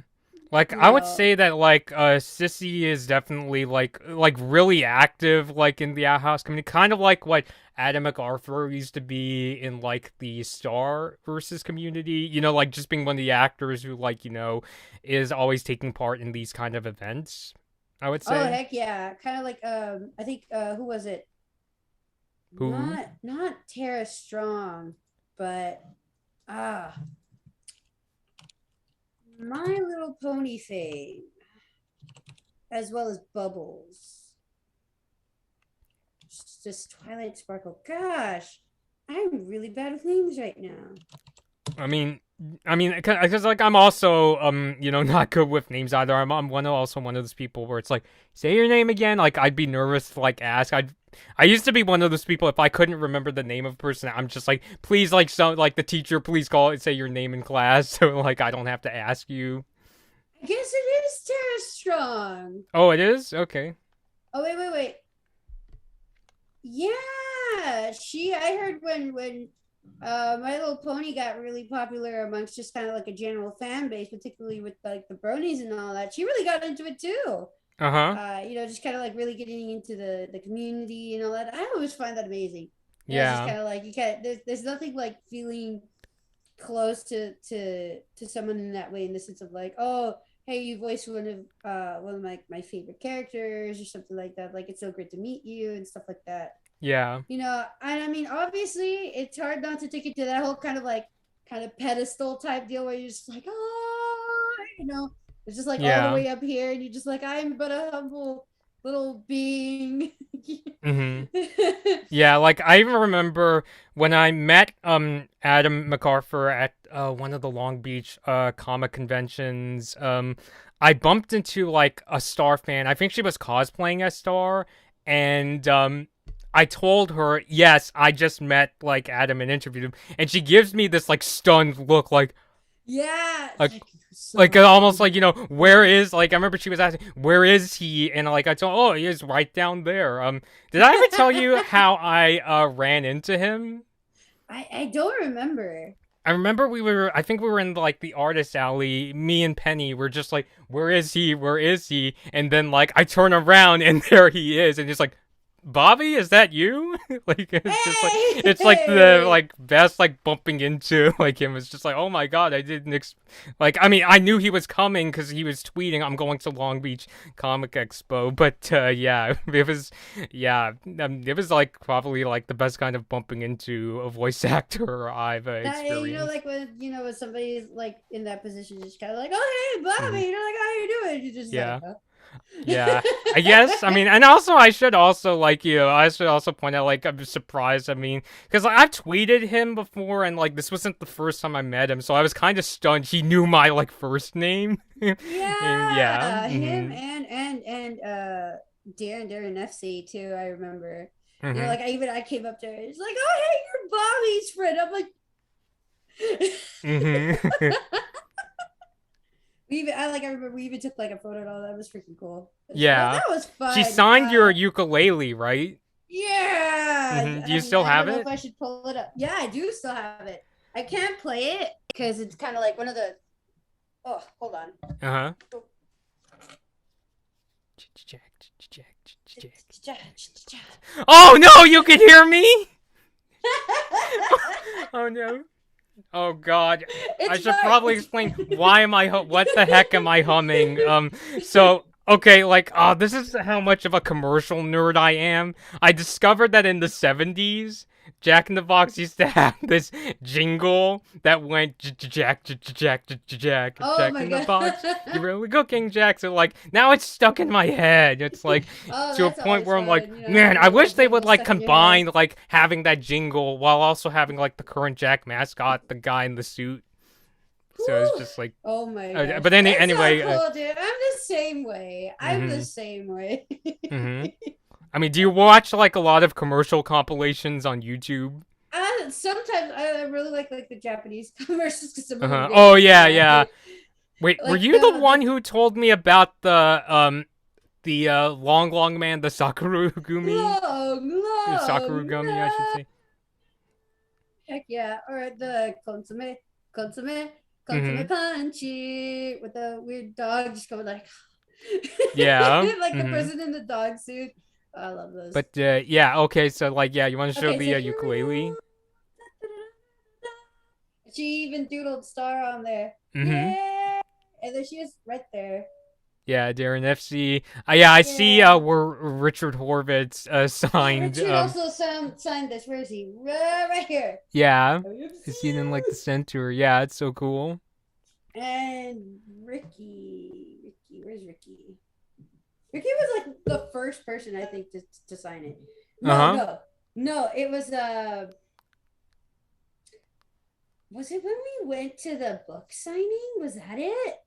Like
you
I would
know.
say that like Sissy is definitely like really active like in the outhouse community, kind of like what Adam MacArthur used to be in like the Star versus community, like just being one of the actors who like, is always taking part in these kind of events, I would
Oh
say.
heck yeah, kind of like I think who was it?
Who?
Not Tara Strong, but ah, My Little Pony fame, as well as Bubbles. Just Twilight Sparkle. Gosh, I'm really bad with names right now.
I mean, because like I'm also not good with names either. I'm also one of those people where it's like, say your name again. Like I'd be nervous to like ask. I used to be one of those people, if I couldn't remember the name of a person, I'm just like, please, like, like the teacher, please call it, say your name in class, so like I don't have to ask you.
I guess it is Tara Strong.
Oh, it is? Okay.
Oh wait. Yeah, she. I heard when My Little Pony got really popular amongst just kind of like a general fan base, particularly with like the bronies and all that. She really got into it too.
Uh huh.
Just kind of like really getting into the community and all that. I always find that amazing. It's just
Yeah.
kind of like you can't. There's nothing like feeling close to someone in that way, in the sense of like, oh, hey, you voiced one of my favorite characters or something like that. Like, it's so great to meet you and stuff like that.
Yeah.
And I mean, obviously, it's hard not to take it to that whole kind of pedestal type deal where you're just like, oh, it's just like all the
Yeah.
way up here, and you're just like, I'm but a humble little being.
Mm hmm. Yeah, like I even remember when I met Adam MacArthur at one of the Long Beach comic conventions. I bumped into like a Star fan. I think she was cosplaying as Star, and I told her, "Yes, I just met like Adam and interviewed him." And she gives me this like stunned look,
Yeah,
like
like so
like
much
almost
fun.
like where is, like, I remember she was asking, where is he, and like I told, oh, he is right down there. Did I ever tell you how I ran into him?
I don't remember.
I remember I think we were in like the artist alley, me and Penny were just like, where is he, where is he, and then like I turn around and there he is, and he's like, Bobby, is that you? Like it's just like, it's like the
Hey,
like best like bumping into like him. It's just like, oh my god, I didn't like, I mean, I knew he was coming because he was tweeting, I'm going to Long Beach Comic Expo, but yeah, it was like probably like the best kind of bumping into a voice actor I've experienced.
like when somebody's like in that position, just kind of like, oh, hey, Bobby,
Hmm.
like, how you doing? You're just like,
Yeah.
huh?
Yeah, I guess. I mean, and also I should also like I should also point out like I'm surprised. I mean, because like, I've tweeted him before, and like this wasn't the first time I met him, so I was kind of stunned. He knew my like first name. And yeah.
Yeah, him
Mm-hmm.
and Darren FC too. I remember.
Mm-hmm.
Like I came up to her. It's like, oh, hey, you're Bobby's friend. I'm like.
Mm-hmm.
I remember we even took like a photo and all that. Was freaking cool.
Yeah.
That was
She
fun.
signed your ukulele, right?
Yeah.
Mm-hmm. Do you still
I don't
have
know if
it?
I should pull it up. Yeah, I do still have it. I can't play it because it's kind of like one of the. Oh, hold on.
Uh-huh. Oh no, you can hear me? Oh no. Oh god. I
It's
should
fine.
probably explain why am I what the heck am I humming? So okay, like this is how much of a commercial nerd I am. I discovered that in the 70s, Jack in the Box used to have this jingle that went
Oh
Jack
my
in the
god.
Box. You're really cooking, Jack. So like now it's stuck in my head. It's like
Oh,
to a
that's
point
always
where I'm
fun.
like,
Having
man, I wish
that
they would
jingle
like
stuck in your head.
combine like having that jingle while also having like the current Jack mascot, the guy in the suit. So it's
Whew.
just like,
Oh my gosh.
but
It's so
anyway,
cool, dude. I'm the same way. I'm the
mm-hmm,
same way.
mm-hmm. I mean, do you watch like a lot of commercial compilations on YouTube?
Sometimes I really like the Japanese commercials because some of them
Uh-huh.
get
Oh
me
yeah, yeah.
laughing.
Wait, were
Like
you the one who told me about the long man, the Sakurugumi, Sakurugami, I should
long.
say.
Heck yeah. Or the consomme. Consomme. Come to my punchy with the weird dog just going like,
Yeah.
like the person in the dog suit. Oh, I love those.
But yeah, okay, so like yeah, you want to show
Okay,
the
so here we
ukulele?
go. She even doodled star on there.
Mm-hmm.
Yeah, and there she is right there.
Yeah, Darren FC. Yeah, I see
Yeah.
where Richard Horvitz
Oh,
signed.
Richard also signed this. Where is he? Right here.
Yeah, I see it in like the
OFC.
center. Yeah, it's so cool.
And Ricky, where's Ricky? Ricky was like the first person I think to sign it. No. It was Was it when we went to the book signing? Was that it?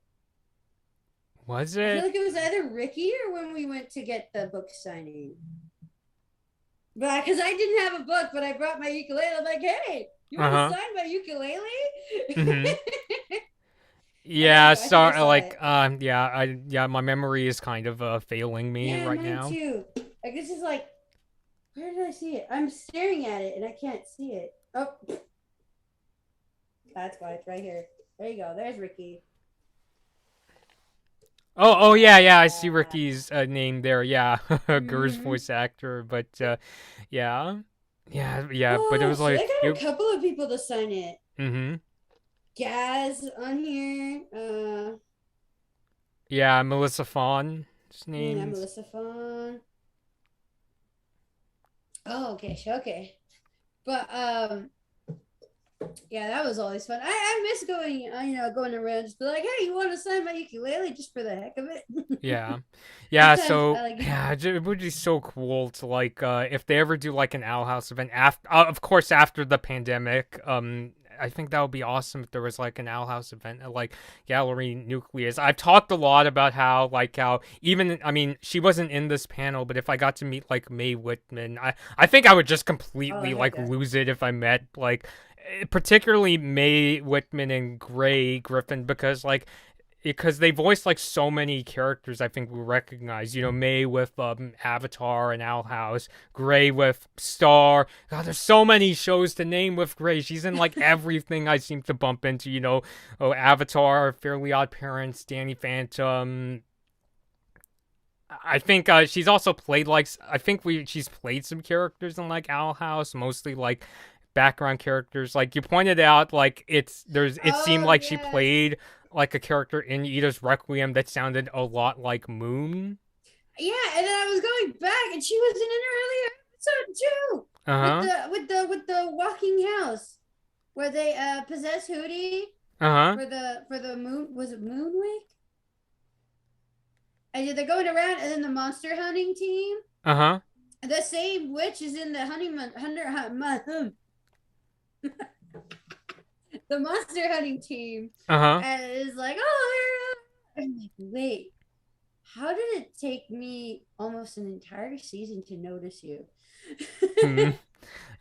Was
I feel
it?
like it was either Ricky or when we went to get the book signing. But because I didn't have a book, but I brought my ukulele. I'm like, hey, you want to sign my ukulele?
Mm-hmm. Yeah, sorry. Like, my memory is kind of failing me right
mine
now.
too. Like this is like, where did I see it? I'm staring at it and I can't see it. Oh, that's why it's right here. There you go. There's Ricky.
Oh, yeah. I see Ricky's name there. Yeah, Gur's voice actor. But yeah.
Oh,
but it was like
I got a couple of people to sign it.
Mm-hmm.
Gaz on here.
Yeah, Melissa Fawn's name.
Yeah, Melissa Fawn. Oh, okay. But yeah, that was always fun. I miss going, going around just be like, hey, you want to sign my ukulele just for the heck of it?
Yeah. So it would be so cool to like if they ever do like an Owl House event after, of course, after the pandemic. I think that would be awesome if there was like an Owl House event at like Gallery Nucleus. I've talked a lot about how even, I mean, she wasn't in this panel, but if I got to meet like Mae Whitman, I think I would just completely lose it if I met like particularly Mae Whitman and Gray Griffin because they voiced like so many characters I think we recognize. Mae with Avatar and Owl House, Gray with Star. God, there's so many shows to name with Gray. She's in like everything I seem to bump into. Avatar, Fairly Odd Parents, Danny Phantom. I think she's also played she's played some characters in like Owl House, mostly like background characters. Like you pointed out, like it seemed like she played like a character in Ida's Requiem that sounded a lot like Moon.
Yeah, and then I was going back, and she was in an earlier episode too. With the walking house, where they possess Hootie. For the moon, was it Moonwake? And they're going around, and then the monster hunting team. The same witch is in the the monster hunting team. And it's like, oh, I'm like, wait, how did it take me almost an entire season to notice you?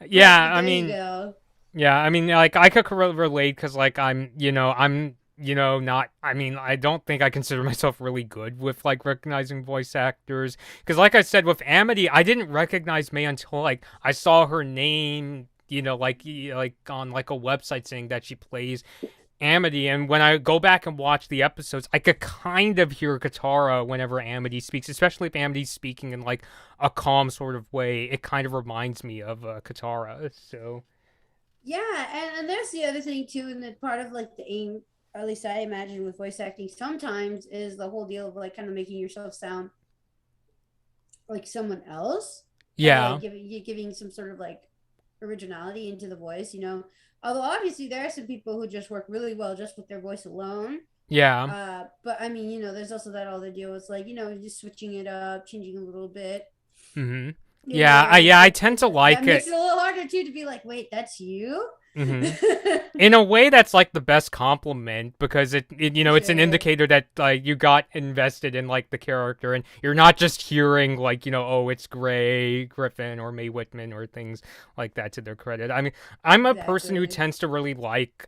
Yeah, I mean, like I could relate because like I'm not, I mean, I don't think I consider myself really good with like recognizing voice actors because like I said with Amity, I didn't recognize Mae until like I saw her name like on like a website saying that she plays Amity, and when I go back and watch the episodes, I could kind of hear Katara whenever Amity speaks, especially if Amity's speaking in like a calm sort of way. It kind of reminds me of Katara. So
yeah, and that's the other thing too, and the part of like the aim, at least I imagine with voice acting sometimes, is the whole deal of like kind of making yourself sound like someone else.
Yeah,
like giving some sort of like originality into the voice, although obviously there are some people who just work really well just with their voice alone. But I mean, there's also that other deal. It's like, just switching it up, changing a little bit.
I tend to like it.
It makes it a little harder too to be like, wait, that's you.
In a way, that's like the best compliment because it's an indicator that like you got invested in like the character and you're not just hearing like oh, it's Gray Griffin or Mae Whitman or things like that to their credit. I mean, I'm a person who tends to really like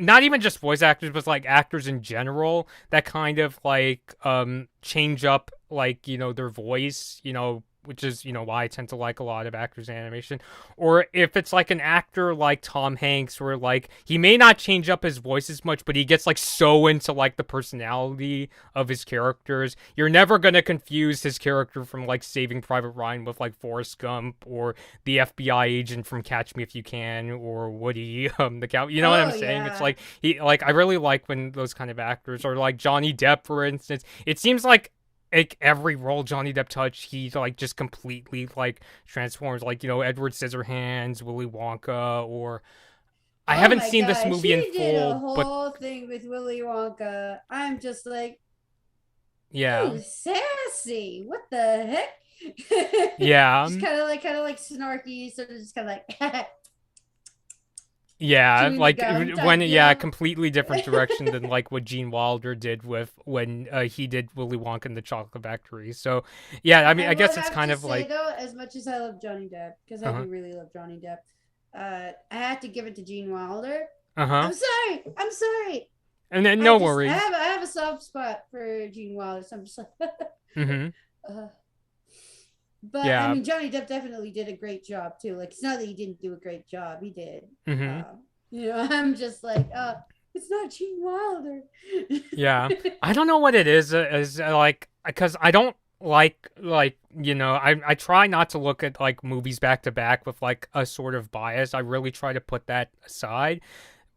not even just voice actors but like actors in general that kind of like change up like their voice which is, why I tend to like a lot of actors in animation. Or if it's like an actor like Tom Hanks, where like he may not change up his voice as much, but he gets like so into like the personality of his characters. You're never gonna confuse his character from like Saving Private Ryan with like Forrest Gump or the FBI agent from Catch Me If You Can or Woody the cow. You know what I'm
Oh
saying? It's
yeah.
like I really like when those kind of actors, or like Johnny Depp for instance. It seems like every role Johnny Depp touched, he like just completely like transforms. Like Edward Scissorhands, Willy Wonka, or I
Oh
haven't
my
seen this
gosh,
movie in
he did a
full, but
whole thing with Willy Wonka. I'm just like,
yeah,
ooh, sassy. What the heck?
yeah,
Just kind of like snarky, sort of just kind of like
yeah.
chewing the
Like
gum
when
type deal.
completely different direction than like what Gene Wilder did with when he did Willy Wonka and the Chocolate Factory. So yeah, I mean,
I
I
will
guess it's
have
kind
to
of
say
like
though, as much as I love Johnny Depp, because I
uh huh,
do really love Johnny Depp, I have to give it to Gene Wilder.
uh huh,
I'm sorry. I'm sorry.
and then no worries.
I have a soft spot for Gene Wilder. So I'm just like,
Mm-hmm.
uh, but I
Yeah.
mean, Johnny Depp definitely did a great job too. Like, it's not that he didn't do a great job; he did.
Mm-hmm.
Uh, I'm just like, it's not Gene Wilder.
Yeah, I don't know what it is like because I don't like I try not to look at like movies back to back with like a sort of bias. I really try to put that aside,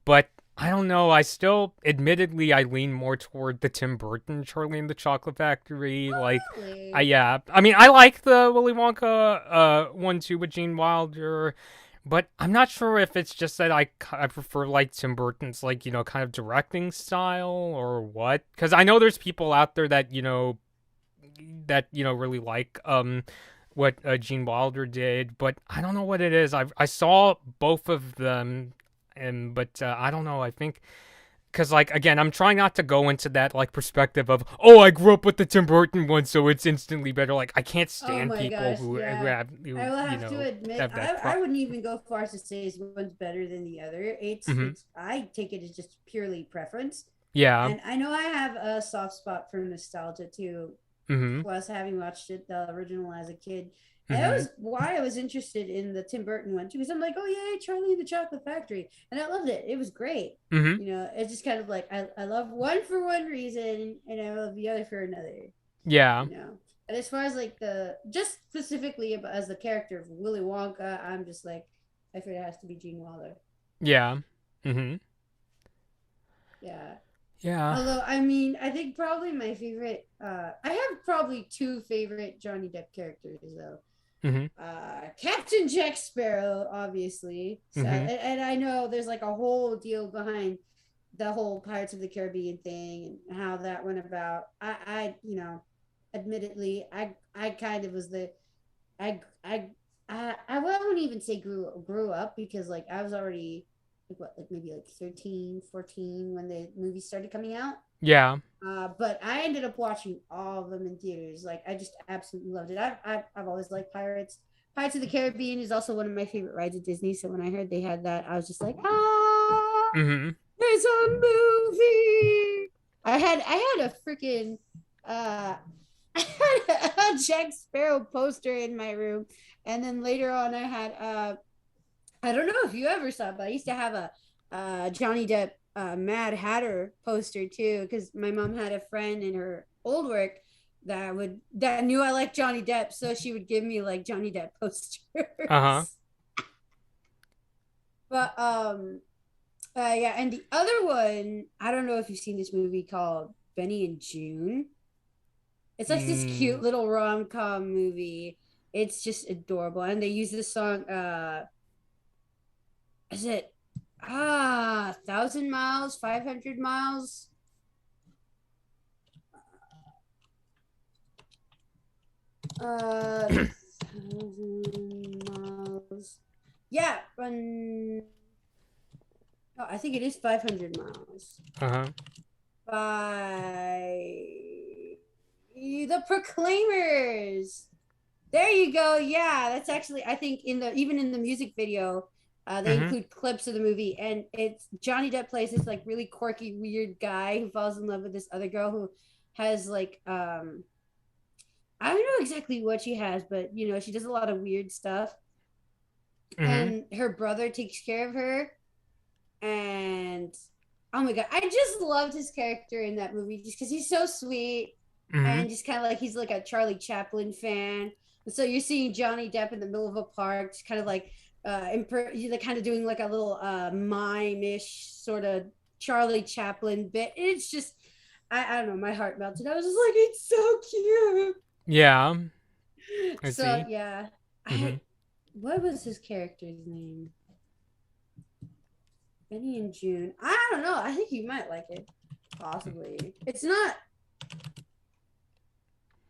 but I don't know. I still, admittedly, I lean more toward the Tim Burton Charlie and the Chocolate Factory. Like,
Really?
yeah, I mean, I like the Willy Wonka one too with Gene Wilder. But I'm not sure if it's just that I prefer like Tim Burton's like kind of directing style or what. Because I know there's people out there that really like what Gene Wilder did, but I don't know what it is. I saw both of them, and but I don't know. I think because like again, I'm trying not to go into that like perspective of, oh, I grew up with the Tim Burton one, so it's instantly better. Like I can't
Oh
stand
my
people
gosh,
who
yeah.
have
I will have to admit,
have that.
I wouldn't even go far as to say one's better than the other.
Mm-hmm.
It's I take it as just purely preference.
Yeah.
And I know I have a soft spot for nostalgia too,
Mm-hmm.
plus having watched it the original as a kid. And that
Mm-hmm.
was why I was interested in the Tim Burton one too, because I'm like, oh yeah, Charlie and the Chocolate Factory, and I loved it. It was great.
Mm-hmm.
It's just kind of like I love one for one reason, and I love the other for another.
Yeah.
You know, and as far as like the just specifically as the character of Willy Wonka, I'm just like, I feel it has to be Gene Wilder.
Yeah. Mm-hmm.
Yeah.
Yeah.
Although I mean, I think probably my favorite. I have probably two favorite Johnny Depp characters though.
Mm-hmm.
Captain Jack Sparrow, obviously. So,
Mm-hmm.
and I know there's like a whole deal behind the whole Pirates of the Caribbean thing and how that went about. Admittedly, I kind of was the I won't even say grew up because like I was already like maybe like 13, 14 when the movies started coming out.
Yeah.
But I ended up watching all of them in theaters. Like I just absolutely loved it. I've always liked pirates. Pirates of the Caribbean is also one of my favorite rides at Disney. So when I heard they had that, I was just like,
Mm-hmm.
there's a movie. I had a freaking I had a Jack Sparrow poster in my room, and then later on I had I don't know if you ever saw it, but I used to have a Johnny Depp Mad Hatter poster too, because my mom had a friend in her old work that knew I liked Johnny Depp, so she would give me like Johnny Depp posters.
Uh-huh.
But yeah, and the other one, I don't know if you've seen this movie called Benny and June. It's like this cute
Mm.
little rom com movie. It's just adorable, and they use this song. Is it 1,000 miles, 500 miles? Uh, 1,000 miles. Yeah, no, I think it is 500 miles
Uh-huh.
by the Proclaimers. There you go. Yeah, that's actually I think even in the music video, they
Mm-hmm.
include clips of the movie, and it's Johnny Depp plays this like really quirky, weird guy who falls in love with this other girl who has like I don't know exactly what she has, but you know, she does a lot of weird stuff.
Mm-hmm.
And her brother takes care of her. And oh my god, I just loved his character in that movie just because he's so sweet
Mm-hmm.
and just kind of like he's like a Charlie Chaplin fan. And so you're seeing Johnny Depp in the middle of a park, just kind of like kind of doing like a little mime-ish sort of Charlie Chaplin bit. It's just I don't know, my heart melted. I was just like, it's so cute.
Yeah, I
So
see.
yeah,
Mm-hmm.
I what was his character's name? Benny and June. I don't know. I think you might like it. Possibly. It's not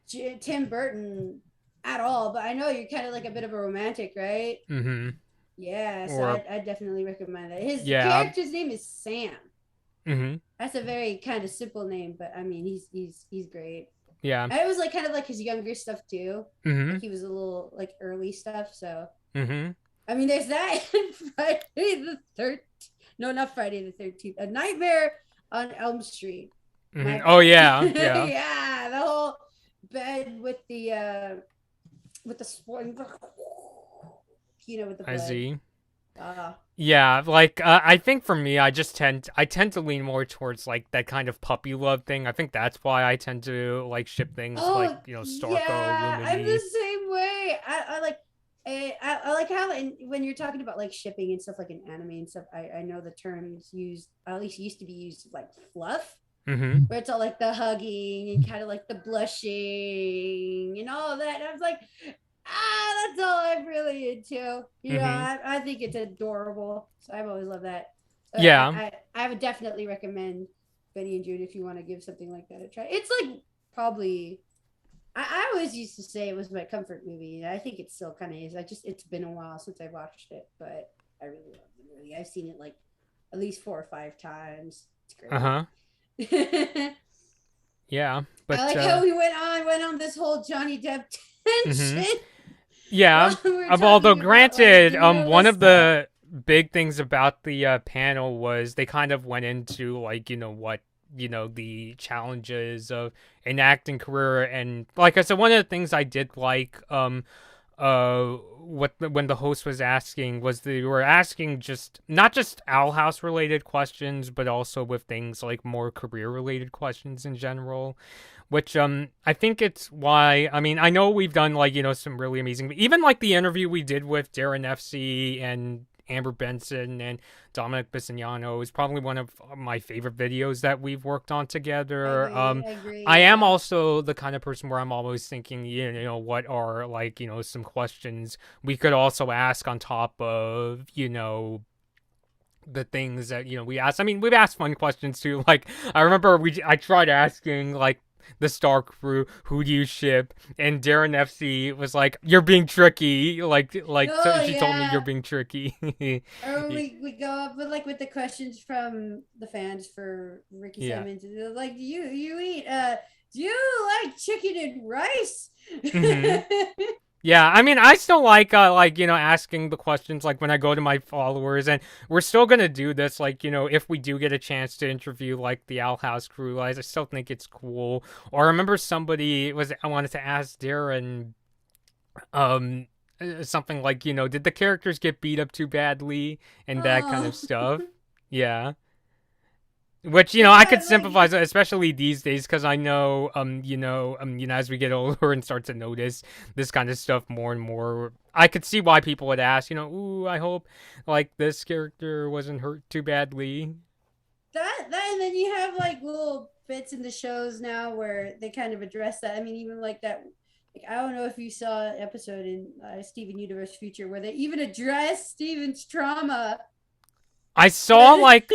Tim Burton at all, but I know you're kind of like a bit of a romantic, right?
Mm-hmm.
Yeah, so
Or
I definitely recommend that. His
yeah.
character's name is Sam.
Mm-hmm.
That's a very kind of simple name, but I mean, he's great.
Yeah.
And it was like kind of like his younger stuff too.
Mm-hmm.
Like he was a little like early stuff. So
Mm-hmm.
I mean, there's that. Friday the 13th. No, not Friday the 13th. A Nightmare on Elm Street.
Mm-hmm.
My
Oh
bad.
yeah, yeah.
Yeah, the whole bed with the sport, with the
I
blood.
see.
Uh,
Yeah, like I think for me, I tend to lean more towards like that kind of puppy love thing. I think that's why I tend to like ship things like
oh
Starco,
yeah, I'm the
Lumini.
same way. I like. I like how when you're talking about like shipping and stuff like in anime and stuff, I know the terms used, at least used to be used, like fluff,
Mm-hmm.
where it's all like the hugging and kind of like the blushing and all of that. And I was like, that's all I'm really into.
Mm-hmm.
I think it's adorable. So I've always loved that. So
Yeah.
I would definitely recommend Benny and June if you want to give something like that a try. It's like probably I always used to say it was my comfort movie. I think it still kind of is. It's been a while since I watched it, but I really love the movie. I've seen it like at least 4 or 5 times. It's
Uh-huh.
great.
Yeah,
I
but
like how we went on this whole Johnny Depp
mm-hmm.
tangent
Yeah.
while we were
Although
talking about like
granted, one
needless
of
stuff.
the big things about the panel was they kind of went into like what the challenges of an acting career, and like I said, one of the things I did like when the host was asking was they were asking just not just Owl House related questions, but also with things like more career related questions in general, which I think it's why, I mean, I know we've done like some really amazing, even like the interview we did with Darren FC and Amber Benson and Dominic Bisignano is probably one of my favorite videos that we've worked on together.
I agree.
I am
Yeah.
also the kind of person where I'm always thinking, what are like, some questions we could also ask on top of, the things that we asked. I mean, we've asked fun questions too. Like I remember I tried asking like the Star Crew, who do you ship? And Darren FC was like, "You're being tricky." Like so
Oh
she told me you're
yeah.
being tricky.
Or we go up with like with the questions from the fans for Ricky
Yeah.
Simmons. They're like, do you eat do you like chicken and rice?
Hmm. Yeah, I mean, I still like asking the questions like when I go to my followers, and we're still gonna do this like if we do get a chance to interview like the Owl House crew, I still think it's cool. Or I remember I wanted to ask Darren um something like did the characters get beat up too badly and that kind of
Oh.
stuff. Yeah. Which
Is
I could
that
sympathize,
like
especially these days, because I know, as we get older and start to notice this kind of stuff more and more, I could see why people would ask, ooh, I hope like this character wasn't hurt too badly.
that and then you have like little bits in the shows now where they kind of address that. I mean, even like that, like I don't know if you saw an episode in Steven Universe Future where they even address Steven's trauma.
I saw like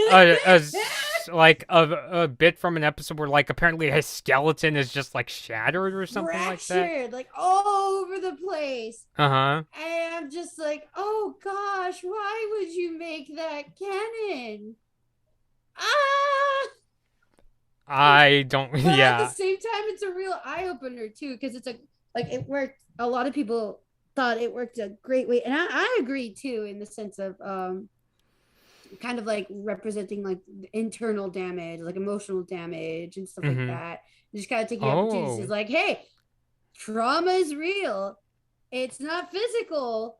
a bit from an episode where like apparently his skeleton is just like shattered or something like that.
Fractured like all over the place.
Uh huh.
And I'm just like, oh gosh, why would you make that canon? Ah!
I don't.
But at the
Yeah.
same time, it's a real eye opener too, because it's a like it worked. A lot of people thought it worked a great way, and I agree too, in the sense of kind of like representing like internal damage, like emotional damage and stuff like
Mm-hmm.
that. You just gotta take the opportunities.
Oh.
It's like, hey, trauma is real. It's not physical,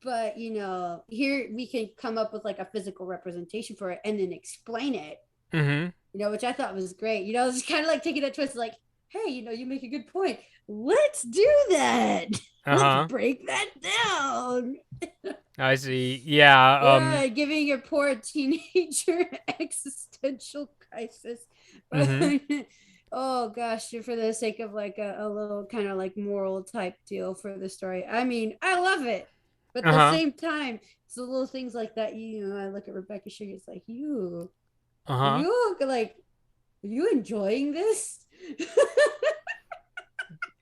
but here we can come up with like a physical representation for it and then explain it.
Mm-hmm.
Which I thought was great. It's kind of like taking that twist, like, hey, you make a good point. Let's do that. Let's
Uh-huh.
break that down.
I see. Yeah.
Yeah, giving a poor teenager existential crisis.
Mm-hmm.
Oh gosh, for the sake of like a little kind of like moral type deal for the story. I mean, I love it, but at the
Uh-huh.
same time, it's the little things like that. I look at Rebecca Sugar. It's like
Uh-huh.
are you enjoying this?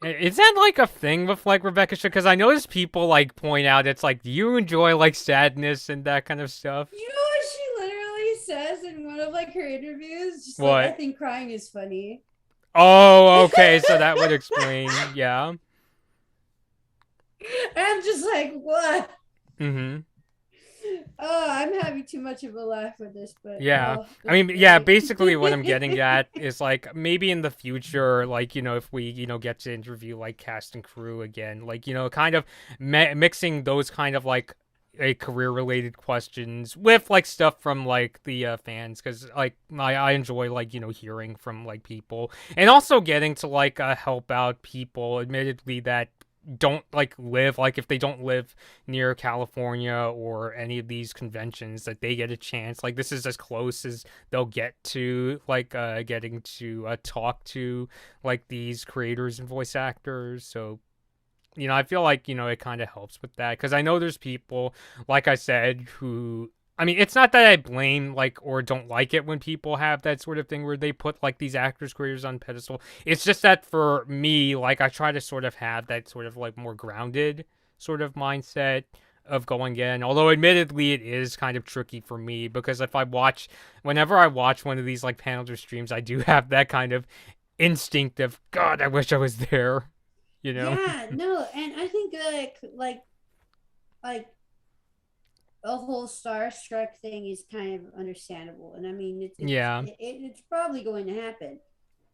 Is that like a thing with like Rebecca Shaw? Because I notice people like point out it's like, do you enjoy like sadness and that kind of stuff?
You know what she literally says in one of like her interviews? Just like, I
What?
think crying is funny.
Oh, okay. So that would explain. Yeah.
I'm just like, what?
Mm-hmm.
Oh, I'm having too much of a laugh with this, but
Yeah.
oh,
I
it's
mean, yeah,
great.
basically what I'm getting at is like maybe in the future, like, if we, get to interview like cast and crew again, like, kind of mixing those kind of like a career related questions with like stuff from like the fans because like I enjoy like hearing from like people and also getting to like help out people admittedly that don't like live like if they don't live near California or any of these conventions that they get a chance like this is as close as they'll get to like getting to talk to like these creators and voice actors. So I feel like it kind of helps with that because I know there's people like I said who I mean, it's not that I blame like or don't like it when people have that sort of thing where they put like these actors' careers on pedestal. It's just that for me, like I try to sort of have that sort of like more grounded sort of mindset of going in. Although admittedly it is kind of tricky for me because whenever I watch one of these like panels or streams, I do have that kind of instinct of God, I wish I was there, you know?
Yeah, no, and I think like a whole starstruck thing is kind of understandable, and I mean
Yeah.
it's probably going to happen,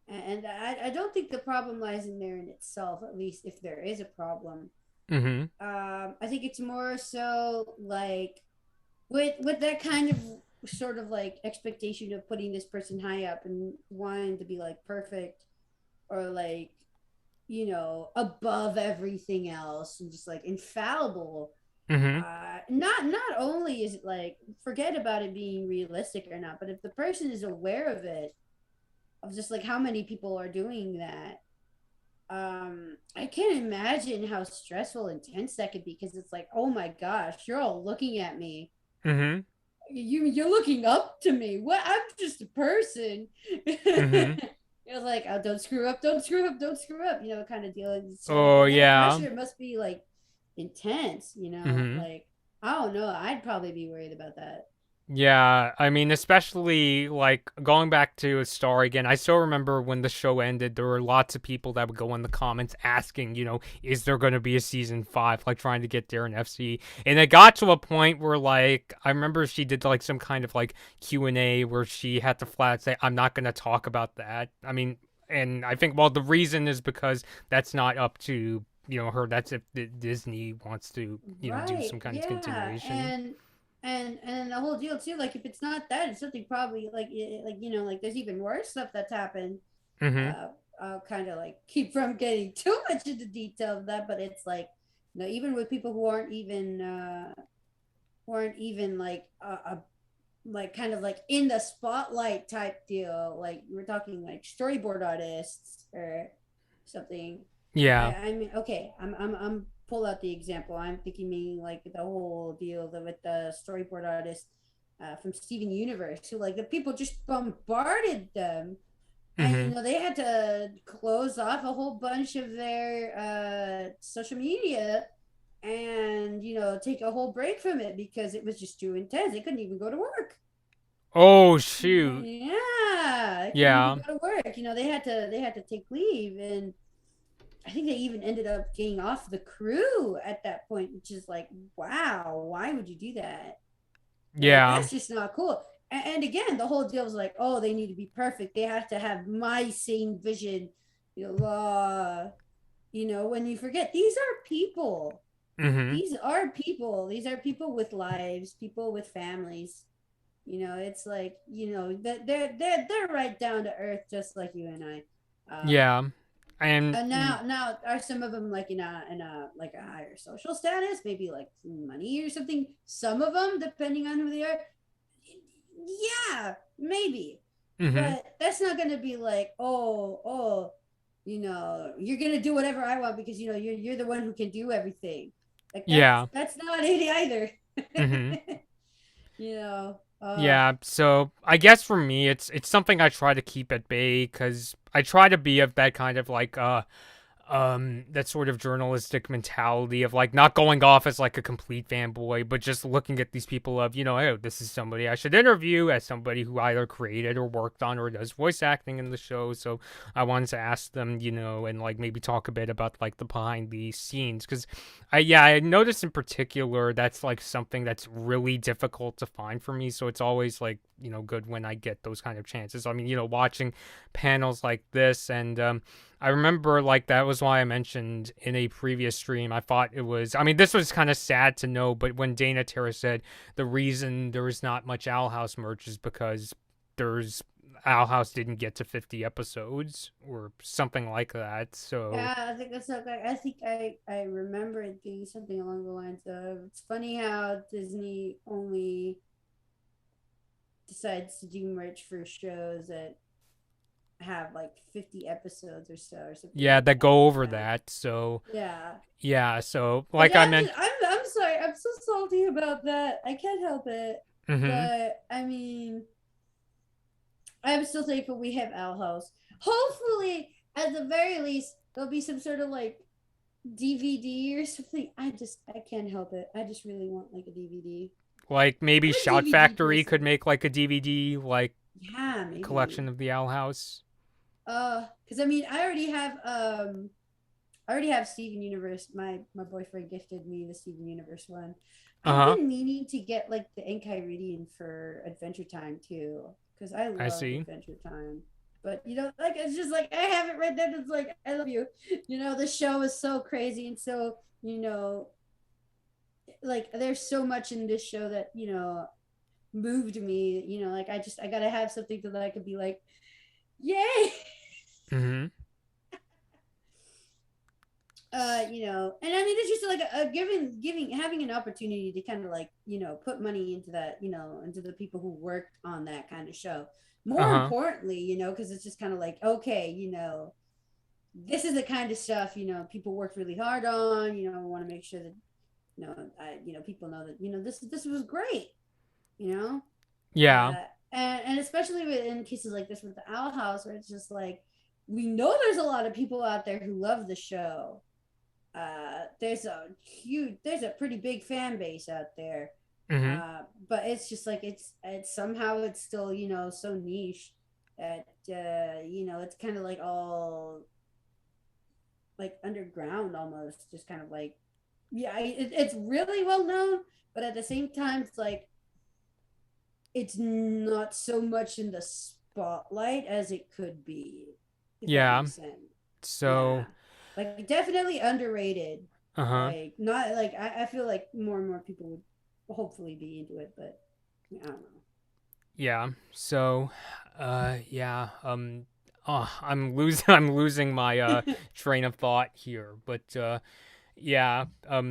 and I don't think the problem lies in there in itself, at least if there is a problem.
Mhm.
I think it's more so like with that kind of sort of like expectation of putting this person high up and wanting to be like perfect or like above everything else and just like infallible.
Mhm.
Not only is it like forget about it being realistic or not, but if the person is aware of it, of just like how many people are doing that, I can't imagine how stressful and tense that could be because it's like, oh my gosh, you're all looking at me.
Mhm.
You're looking up to me. What? I'm just a person.
Mhm.
It was like, oh, don't screw up, don't screw up, don't screw up, kind of deal. And so
Oh
that
yeah.
pressure must be like intense,
Mhm.
like I don't know. I'd probably be worried about that.
Yeah, I mean, especially like going back to a Star again, I still remember when the show ended, there were lots of people that would go in the comments asking, is there going to be a season 5, like trying to get Darren FC. And it got to a point where like I remember she did like some kind of like Q&A where she had to flat say I'm not going to talk about that. I mean, and I think well the reason is because that's not up to her. That's if Disney wants to do
Right.
some kind of
Yeah.
continuation.
And the whole deal too, like if it's not that, it's something probably like there's even worse stuff that's happened.
Mhm.
I'll kind of like keep from getting too much into detail of that, but it's like even with people who aren't even like like kind of like in the spotlight type deal, like we're talking like storyboard artists or something.
Yeah.
I mean, okay, I'm pull out the example. I'm thinking meaning like the whole deal with the storyboard artist from Steven Universe, who like the people just bombarded them, and
Mhm.
they had to close off a whole bunch of their social media and take a whole break from it because it was just too intense. They couldn't even go to work.
Oh shoot.
Yeah, I couldn't even
Yeah.
go to work. They had to take leave, and I think they even ended up getting off the crew at that point, which is like, wow, why would you do that? Like,
Yeah.
that's just not cool. And again, the whole deal was like, oh, they need to be perfect. They have to have my same vision. You know, when you forget these are people.
Mhm.
These are people with lives, people with families. It's like, that they're right down to earth, just like you and I.
Yeah. And
And now are some of them like in a like a higher social status, maybe like money or something. Some of them, depending on who they are, yeah, maybe.
mhm.
But that's not gonna be like, you're gonna do whatever I want because you're the one who can do everything. Like that's
Yeah.
that's not it either.
Mhm.
you know.
Yeah, so I guess for me it's something I try to keep at bay cuz I try to be of that kind of like that sort of journalistic mentality of like not going off as like a complete fanboy, but just looking at these people of, oh, this is somebody I should interview as somebody who either created or worked on or does voice acting in the show. So I wanted to ask them, and like maybe talk a bit about like the behind the scenes. Cause I noticed in particular that's like something that's really difficult to find for me. So it's always like, good when I get those kind of chances. I mean, watching panels like this and, I remember like that was why I mentioned in a previous stream. I thought it was. I mean, this was kind of sad to know, but when Dana Terra said the reason there was not much Owl House merch is because there's Owl House didn't get to 50 episodes or something like that. So
Yeah, I think that's not like I think I remember it being something along the lines of it's funny how Disney only decides to do merch for shows that have like 50 episodes or so or something
yeah,
like
that
that.
go over
Yeah.
that. So
Yeah.
yeah, so
And
like I
yeah,
meant.
I'm sorry. I'm so salty about that. I can't help it.
Mm-hmm.
But I mean, I'm still thankful we have Owl House. Hopefully, at the very least, there'll be some sort of like DVD or something. I can't help it. I just really want like a DVD.
Like maybe
I'm a
Shout
DVD
Factory could
person.
make like a DVD like
Yeah,
collection
maybe.
of the Owl House.
Because I mean, I already have Steven Universe. My boyfriend gifted me the Steven Universe one.
Uh
I've
huh.
been meaning to get like the Enchiridion for Adventure Time too, because I
I
love
see.
Adventure Time. But like it's just like I haven't read that. It's like I love you. The show is so crazy and so like there's so much in this show that moved me. Like I gotta have something that I could be like, yay.
Mm-hmm.
And I mean, it's just like a giving having an opportunity to kind of like put money into that, into the people who worked on that kind of show.
Uh
More
huh.
importantly, because it's just kind of like, okay, this is the kind of stuff people worked really hard on. I want to make sure that people know that this was great. You know,
Yeah.
and especially in cases like this with the Owl House, where it's just like we know there's a lot of people out there who love the show. There's a pretty big fan base out there.
Mm-hmm.
But it's just like it's somehow it's still so niche that it's kind of like all like underground almost, just kind of like, yeah, it's really well known, but at the same time it's like it's not so much in the spotlight as it could be, if that
Yeah.
makes sense. Yeah,
So.
like definitely underrated.
Uh huh.
Like not like I feel like more and more people would hopefully be into it, but I don't know.
Yeah. So. Yeah. Oh, I'm losing. I'm losing my train of thought here. But yeah.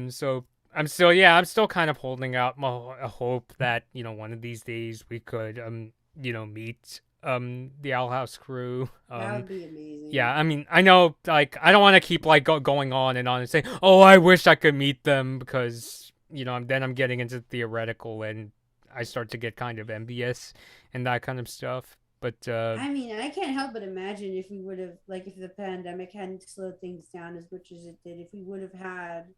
So. I'm still kind of holding out a hope that one of these days we could meet the Owl House crew.
That would be amazing.
Yeah, I mean, I know, like, I don't want to keep like going on and saying, "Oh, I wish I could meet them," because I'm getting into theoretical and I start to get kind of envious and that kind of stuff. But
I mean, I can't help but imagine if we would have, like, if the pandemic hadn't slowed things down as much as it did, if we would have had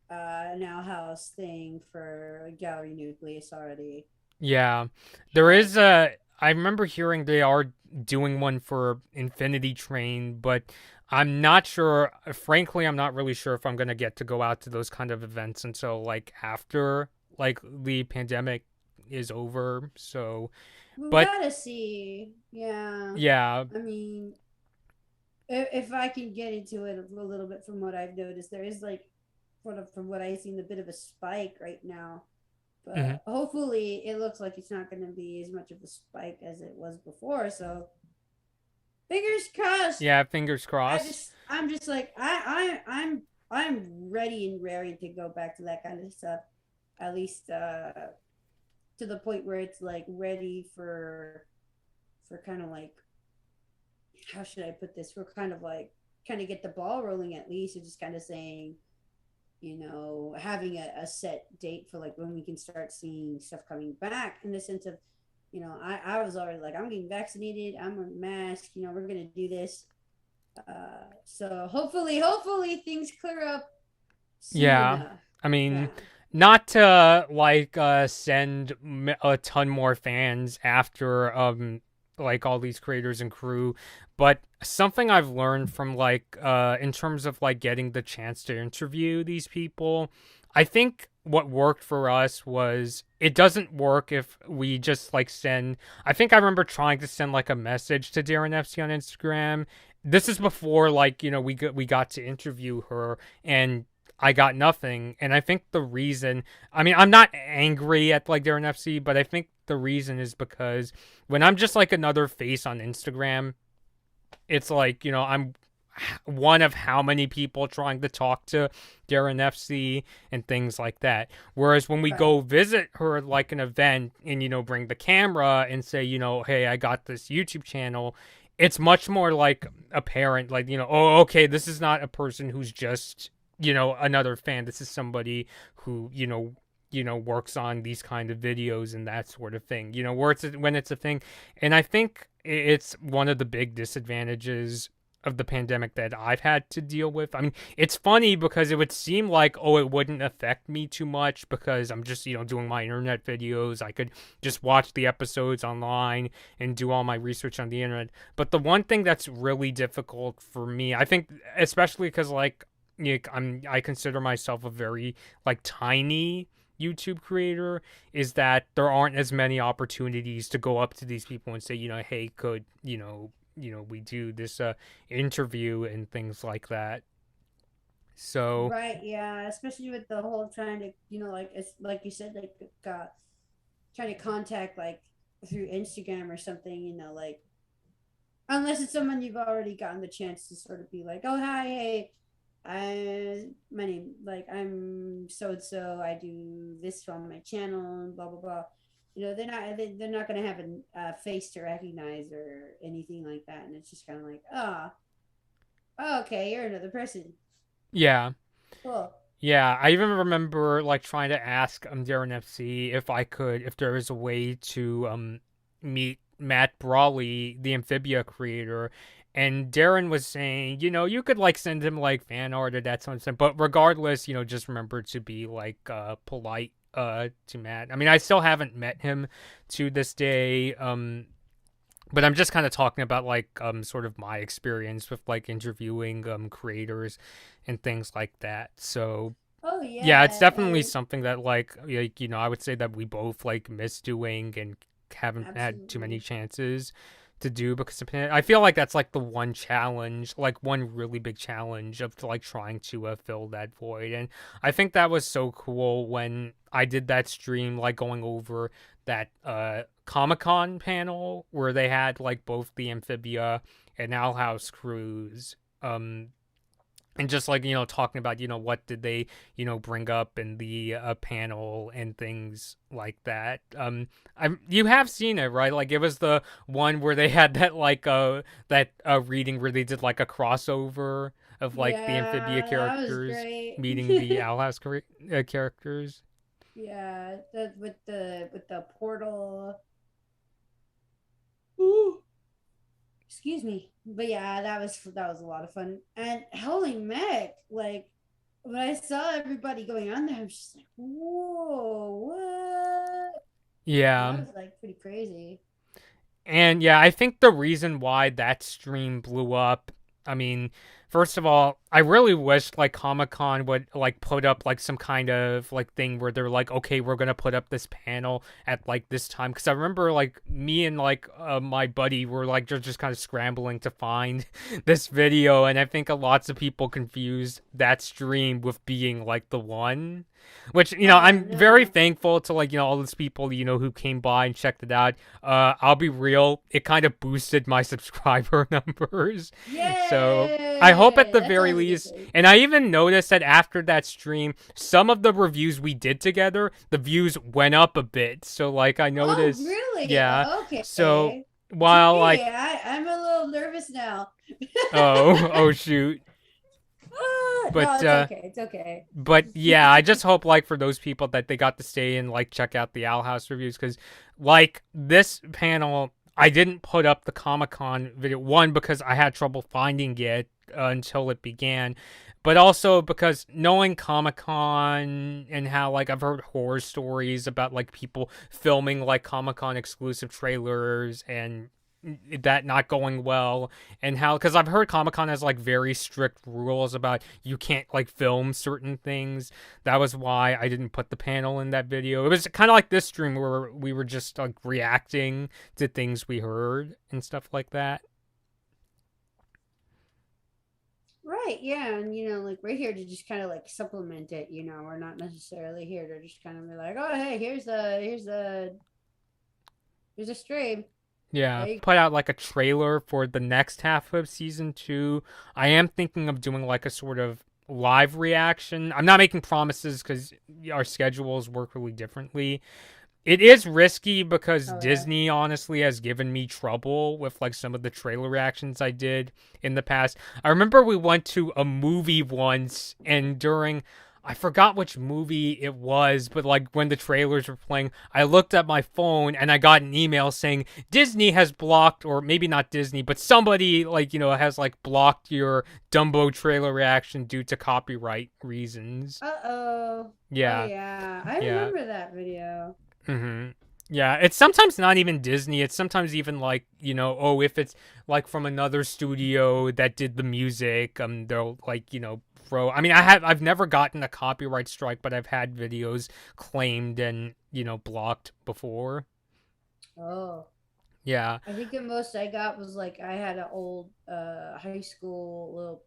an Owl House thing for Gallery Nucleus already.
yeah, there is a. I remember hearing they are doing one for Infinity Train, but I'm not sure. Frankly, I'm not really sure if I'm gonna get to go out to those kind of events until like after like the pandemic is over. So,
We
but
gotta see. Yeah.
yeah,
I mean, if I can get into it a little bit from what I've noticed, there is like from what I've seen a bit of a spike right now.
Hmm.
But hopefully it looks like it's not gonna be as much of a spike as it was before. So fingers crossed.
Yeah, fingers crossed.
I'm just like I'm ready and raring to go back to that kind of stuff. At least to the point where it's like ready for kind of like, how should I put this? We're kind of like kind of get the ball rolling at least, and just kind of saying, having a set date for like when we can start seeing stuff coming back, in the sense of, I was already like, I'm getting vaccinated, I'm a mask, we're gonna do this. So hopefully things clear up soon
Yeah.
enough.
I
Yeah.
mean, not to like send a ton more fans after like all these creators and crew, but something I've learned from like in terms of like getting the chance to interview these people, I think what worked for us was it doesn't work if we just like send. I think I remember trying to send like a message to Darren FC on Instagram. This is before like we got to interview her, and I got nothing. And I think the reason, I mean, I'm not angry at like Darren FC, but I think the reason is because when I'm just like another face on Instagram, it's like, I'm one of how many people trying to talk to Darren FC and things like that. Whereas when we
Right.
go visit her at like an event and, bring the camera and say, hey, I got this YouTube channel, it's much more like apparent, like, oh, okay, this is not a person who's just, another fan. This is somebody who, works on these kind of videos and that sort of thing, where when it's a thing. And I think it's one of the big disadvantages of the pandemic that I've had to deal with. I mean, it's funny because it would seem like, oh, it wouldn't affect me too much because I'm just, doing my internet videos. I could just watch the episodes online and do all my research on the internet. But the one thing that's really difficult for me, I think, especially because like, I consider myself a very like tiny YouTube creator, is that there aren't as many opportunities to go up to these people and say, hey, could, we do this interview and things like that. So,
Right, yeah, especially with the whole trying to, like it's like you said, like trying to contact like through Instagram or something, like unless it's someone you've already gotten the chance to sort of be like, oh hi, hey, my name, like I'm so and so, I do this on my channel and blah blah blah. They're not gonna have a face to recognize or anything like that, and it's just kind of like, oh, okay, you're another person.
yeah.
Cool.
Yeah, I even remember like trying to ask Darren FC if there is a way to meet Matt Brawley, the Amphibia creator, and Darren was saying, you could like send him like fan art or that sort of stuff, but regardless, just remember to be like polite to Matt. I mean, I still haven't met him to this day. But I'm just kind of talking about like sort of my experience with like interviewing creators and things like that. So
Oh
yeah, it's
yeah,
definitely
and
something that like I would say that we both like miss doing and haven't had too many
absolutely.
chances to do because I feel like that's like the one challenge, like one really big challenge of like trying to fill that void. And I think that was so cool when I did that stream, like going over that Comic-Con panel where they had like both the Amphibia and Owl House crews. And just like talking about what did they bring up in the panel and things like that. You have seen it, right? Like it was the one where they had that like that reading where they did like a crossover of like the Amphibia
Yeah, that was
characters
great.
meeting the Owl House characters.
Yeah, with the portal. Ooh, excuse me, but yeah, that was a lot of fun. And holy Mac, like when I saw everybody going on there, I was just like, whoa, what?
Yeah.
That was like pretty crazy.
And yeah, I think the reason why that stream blew up, I mean, first of all, I really wish like Comic Con would like put up like some kind of like thing where they're like, okay, we're gonna put up this panel at like this time. Because I remember like me and like my buddy were like just kind of scrambling to find this video, and I think lots of people confused that stream with being like the one. Which,
Oh
I'm very
no.
thankful to like, all those people, who came by and checked it out. I'll be real, it kind of boosted my subscriber numbers. So I hope at
Yay!
the
That's
very
always a good
least,
thing.
and I even noticed that after that stream, some of the reviews we did together, the views went up a bit. So like I
Oh,
noticed,
really?
yeah. So
Okay.
while
Gee,
like,
I'm a little nervous now.
oh shoot,
No,
but
it's okay. It's okay.
but yeah, I just hope like for those people that they got to stay and like check out the Owl House reviews, because like this panel, I didn't put up the Comic Con video, one because I had trouble finding it until it began, but also because knowing Comic Con and how like I've heard horror stories about like people filming like Comic Con exclusive trailers and that not going well, and how, because I've heard Comic-Con has like very strict rules about you can't like film certain things. That was why I didn't put the panel in that video. It was kind of like this stream where we were just like reacting to things we heard and stuff like that.
Right, yeah, and like we're here to just kind of like supplement it, we're not necessarily here to just kind of be like, oh hey, here's a stream.
Yeah,
There you
put out like a trailer for the next half of season 2. I am thinking of doing like a sort of live reaction. I'm not making promises because our schedules work really differently. It is risky because
Oh yeah.
Disney honestly has given me trouble with like some of the trailer reactions I did in the past. I remember we went to a movie once, and during, I forgot which movie it was, but like when the trailers were playing, I looked at my phone and I got an email saying Disney has blocked, or maybe not Disney, but somebody like, has like blocked your Dumbo trailer reaction due to copyright reasons.
Uh-oh. Oh
Yeah,
yeah. I
yeah.
remember that video.
Mm-hmm. Yeah, it's sometimes not even Disney. It's sometimes even like, oh, if it's like from another studio that did the music, they'll like, throw. I mean, I've never gotten a copyright strike, but I've had videos claimed and, blocked before.
Oh.
Yeah.
I think the most I got was like I had an old high school little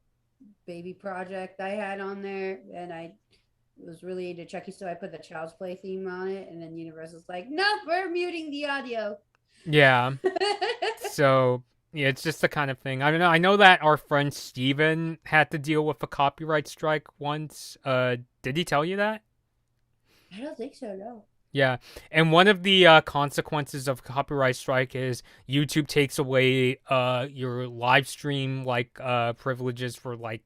baby project I had on there, and I was really into Chucky, so I put the Child's Play theme on it, and then Universal's like, nope, we're muting the audio.
Yeah. So, yeah, it's just the kind of thing. I don't know. I know that our friend Steven had to deal with a copyright strike once. Did he tell you that?
I don't think so, no.
Yeah, and one of the consequences of copyright strike is YouTube takes away your live stream like privileges for like,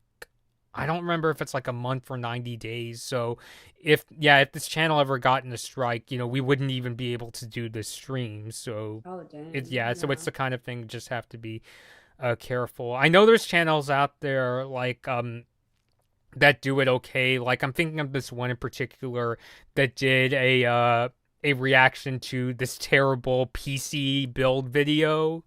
I don't remember if it's like a month or 90 days. So if this channel ever got in a strike, we wouldn't even be able to do the stream. So
Oh dang.
it's, yeah, so it's
No.
the kind of thing you just have to be careful. I know there's channels out there like that do it okay. Like I'm thinking of this one in particular that did a reaction to this terrible PC build video,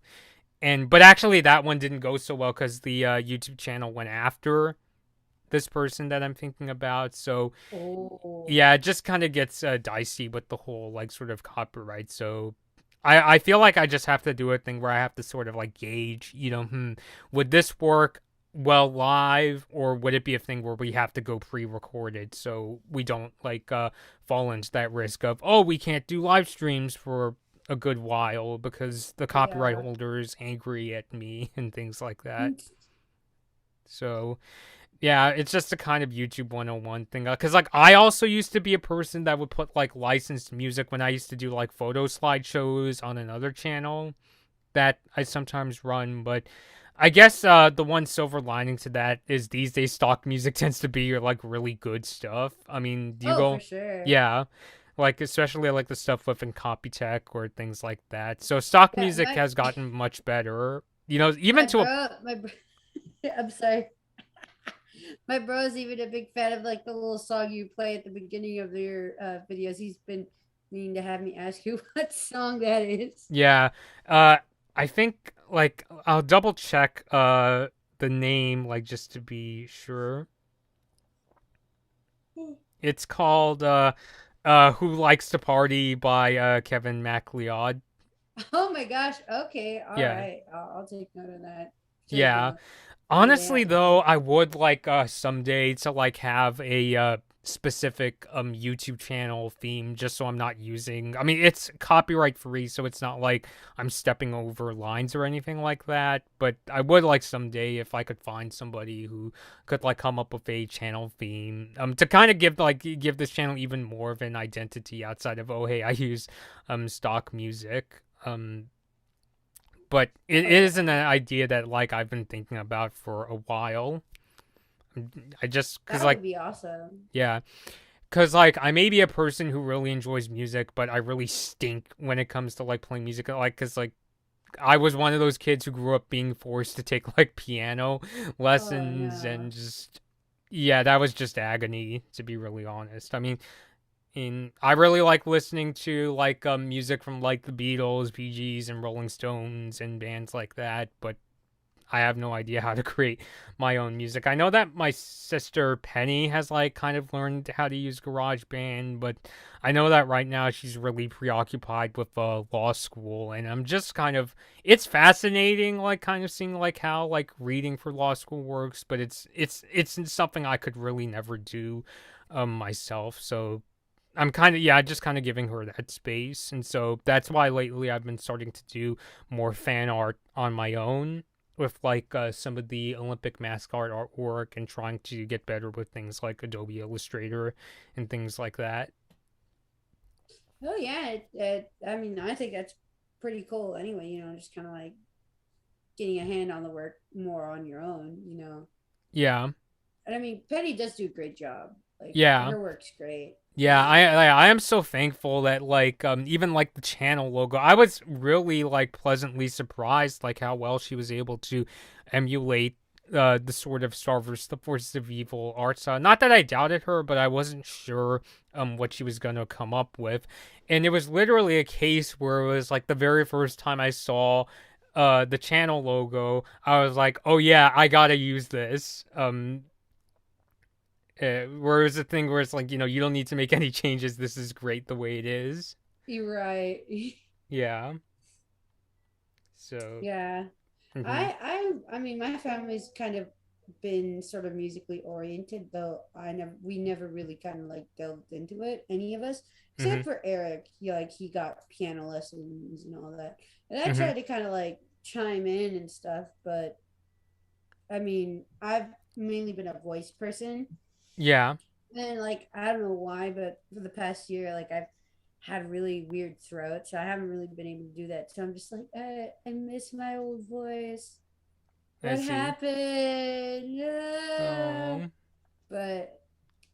and but actually that one didn't go so well because the YouTube channel went after this person that I'm thinking about. So
Oh.
yeah, it just kind of gets dicey with the whole like sort of copyright. So I feel like I just have to do a thing where I have to sort of like gauge, would this work well live, or would it be a thing where we have to go pre-recorded so we don't like fall into that risk of, oh, we can't do live streams for a good while because the copyright
Yeah.
holder is angry at me and things like that. So yeah, it's just a kind of YouTube 101 thing. Because, like, I also used to be a person that would put, like, licensed music when I used to do, like, photo slideshows on another channel that I sometimes run. But I guess the one silver lining to that is these days stock music tends to be, like, really good stuff. I mean, do you
Oh, for
go...
sure.
Yeah. Like, especially, like, the stuff with Incompetech or things like that. So stock
Yeah,
music
my
has gotten much better.
my
Even to a...
bro my bro I'm sorry. My bro's even a big fan of like the little song you play at the beginning of your videos. He's been meaning to have me ask you what song that is.
Yeah. I think like I'll double check the name, like just to be sure. It's called "Who Likes to Party" by Kevin MacLeod.
Oh my gosh. Okay. All
Yeah,
right. I'll take note of that. Take
yeah.
note.
Honestly,
Yeah.
though, I would like someday to like have a specific YouTube channel theme, just so I'm not using. I mean, it's copyright free, so it's not like I'm stepping over lines or anything like that. But I would like someday if I could find somebody who could like come up with a channel theme, to kind of give this channel even more of an identity outside of, oh hey, I use stock music. But it
Oh
is an
yeah.
idea that like I've been thinking about for a while. I just cuz
That
like
would be awesome.
yeah, cuz like I may be a person who really enjoys music, but I really stink when it comes to like playing music, like cuz like I was one of those kids who grew up being forced to take like piano
Oh
lessons,
no.
and just yeah, that was just agony, to be really honest. I mean, I really like listening to like music from like the Beatles, Bee Gees, and Rolling Stones and bands like that, but I have no idea how to create my own music. I know that my sister Penny has like kind of learned how to use GarageBand, but I know that right now she's really preoccupied with law school, and I'm just kind of it's fascinating, like kind of seeing like how like reading for law school works, but it's something I could really never do myself. So I'm kind of yeah, just kind of giving her that space, and so that's why lately I've been starting to do more fan art on my own with like some of the Olympic mascot artwork, and trying to get better with things like Adobe Illustrator and things like that.
Oh yeah. I mean, I think that's pretty cool. Anyway, just kind of like getting a hand on the work more on your own.
Yeah,
And I mean, Penny does do a great job. Like
yeah.
her work's great.
Yeah, I am so thankful that like even like the channel logo, I was really like pleasantly surprised like how well she was able to emulate the sort of Star vs. the Forces of Evil art style. Not that I doubted her, but I wasn't sure what she was gonna come up with, and it was literally a case where it was like the very first time I saw the channel logo, I was like, oh yeah, I gotta use this. Whereas the thing where it's like, you don't need to make any changes. This is great the way it is.
You're right.
Yeah. So.
Yeah.
Mhm.
I mean, my family's kind of been sort of musically oriented, though we never really kind of like delved into it, any of us, except
Mhm.
for Eric. He got piano lessons and all that. And I
Mhm.
tried to kind of like chime in and stuff, but I mean, I've mainly been a voice person.
Yeah.
And like I don't know why, but for the past year, like I've had really weird throat, so I haven't really been able to do that. So I'm just like, I miss my old voice.
I
What
see.
happened?
Oh.
But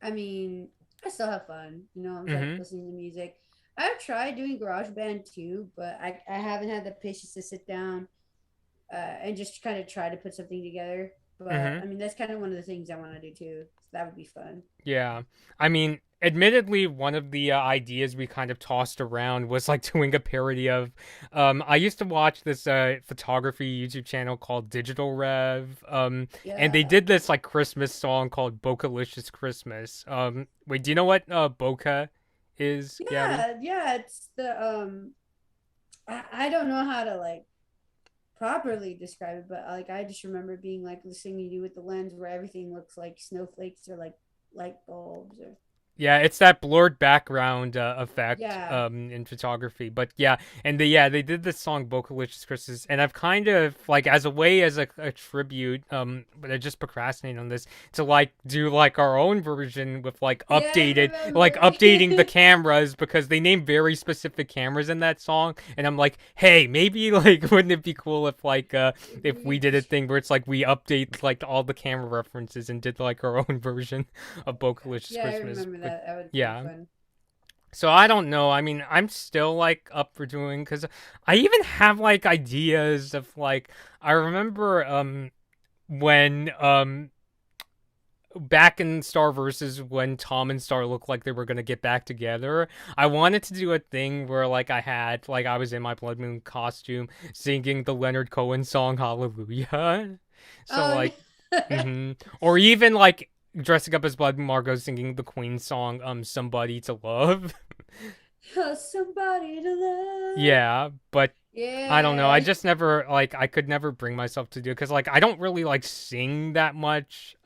I mean, I still have fun. I'm like
Mhm.
listening to music. I've tried doing GarageBand too, but I haven't had the patience to sit down and just kind of try to put something together. But
Mhm.
I mean, that's kind of one of the things I want to do too. So that would be fun.
Yeah. I mean, admittedly, one of the ideas we kind of tossed around was like doing a parody of. I used to watch this photography YouTube channel called Digital Rev. And they
Yeah.
did this like Christmas song called Bocalicious Christmas. Wait, do you know what Boca is, Gabby?
Yeah, it's I don't know how to like properly describe it, but like I just remember being like the thing you do with the lens where everything looks like snowflakes or like light bulbs or
Yeah, it's that blurred background effect
yeah.
in photography. But yeah, and they did this song "Vocalicious Christmas," and I've kind of like as a way as a tribute, but I just procrastinated on this to like do like our own version with
Yeah, I
like
remember.
updating the cameras, because they name very specific cameras in that song, and I'm like, hey, maybe like wouldn't it be cool if we did a thing where it's like we update like all the camera references and did like our own version of Bocalicious
Yeah, I
Christmas.
remember
But
that. That was pretty
yeah.
fun.
So I don't know. I mean, I'm still like up for doing, because I even have like ideas of like I remember when back in Star Versus, when Tom and Star looked like they were gonna get back together, I wanted to do a thing where like I was in my Blood Moon costume singing the Leonard Cohen song Hallelujah. So
Oh,
like, or even like dressing up as Blood Margot singing the Queen song, "Somebody to Love."
somebody to love.
Yeah, but I don't know. I
Yeah.
just never like I could never bring myself to do it because like I don't really like sing that much.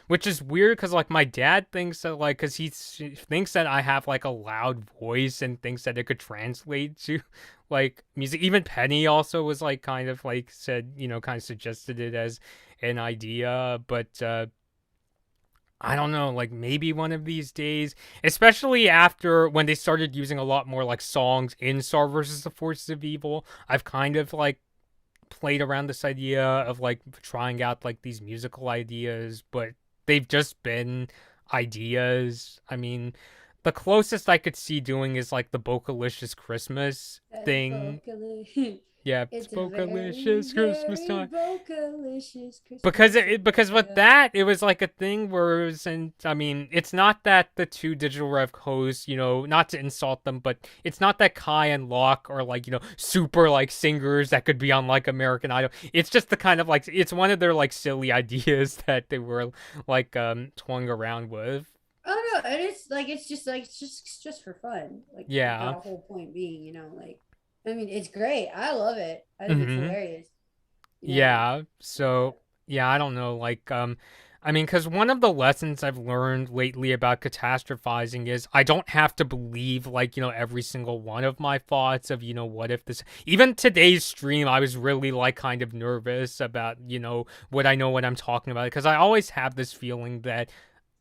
Which is weird because like my dad thinks that like because thinks that I have like a loud voice and thinks that it could translate to like music. Even Penny also was like kind of like said kind of suggested it as an idea, but I don't know, like maybe one of these days, especially after when they started using a lot more like songs in Star versus the Forces of Evil, I've kind of like played around this idea of like trying out like these musical ideas, but they've just been ideas. I mean, the closest I could see doing is like the Bocalicious Christmas thing.
Vocally.
Yeah, it's
It's a very,
Bocalicious Christmas
very
time.
vocalicious
Because
Christmas.
because with that it was like a thing where it was, and I mean it's not that the two Digital Rev hosts, not to insult them, but it's not that Kai and Locke are like super like singers that could be on like American Idol. It's just the kind of like it's one of their like silly ideas that they were like toying around with.
Oh no, and it's like it's just for fun. Like
Yeah.
the whole point being, like I mean, it's great. I love it. I think it's
Mhm.
hilarious. You know.
Yeah. So, yeah, I don't know. Like, I mean, because one of the lessons I've learned lately about catastrophizing is I don't have to believe, like, every single one of my thoughts of, what if this. Even today's stream, I was really, like, kind of nervous about, what I know what I'm talking about. Because I always have this feeling that.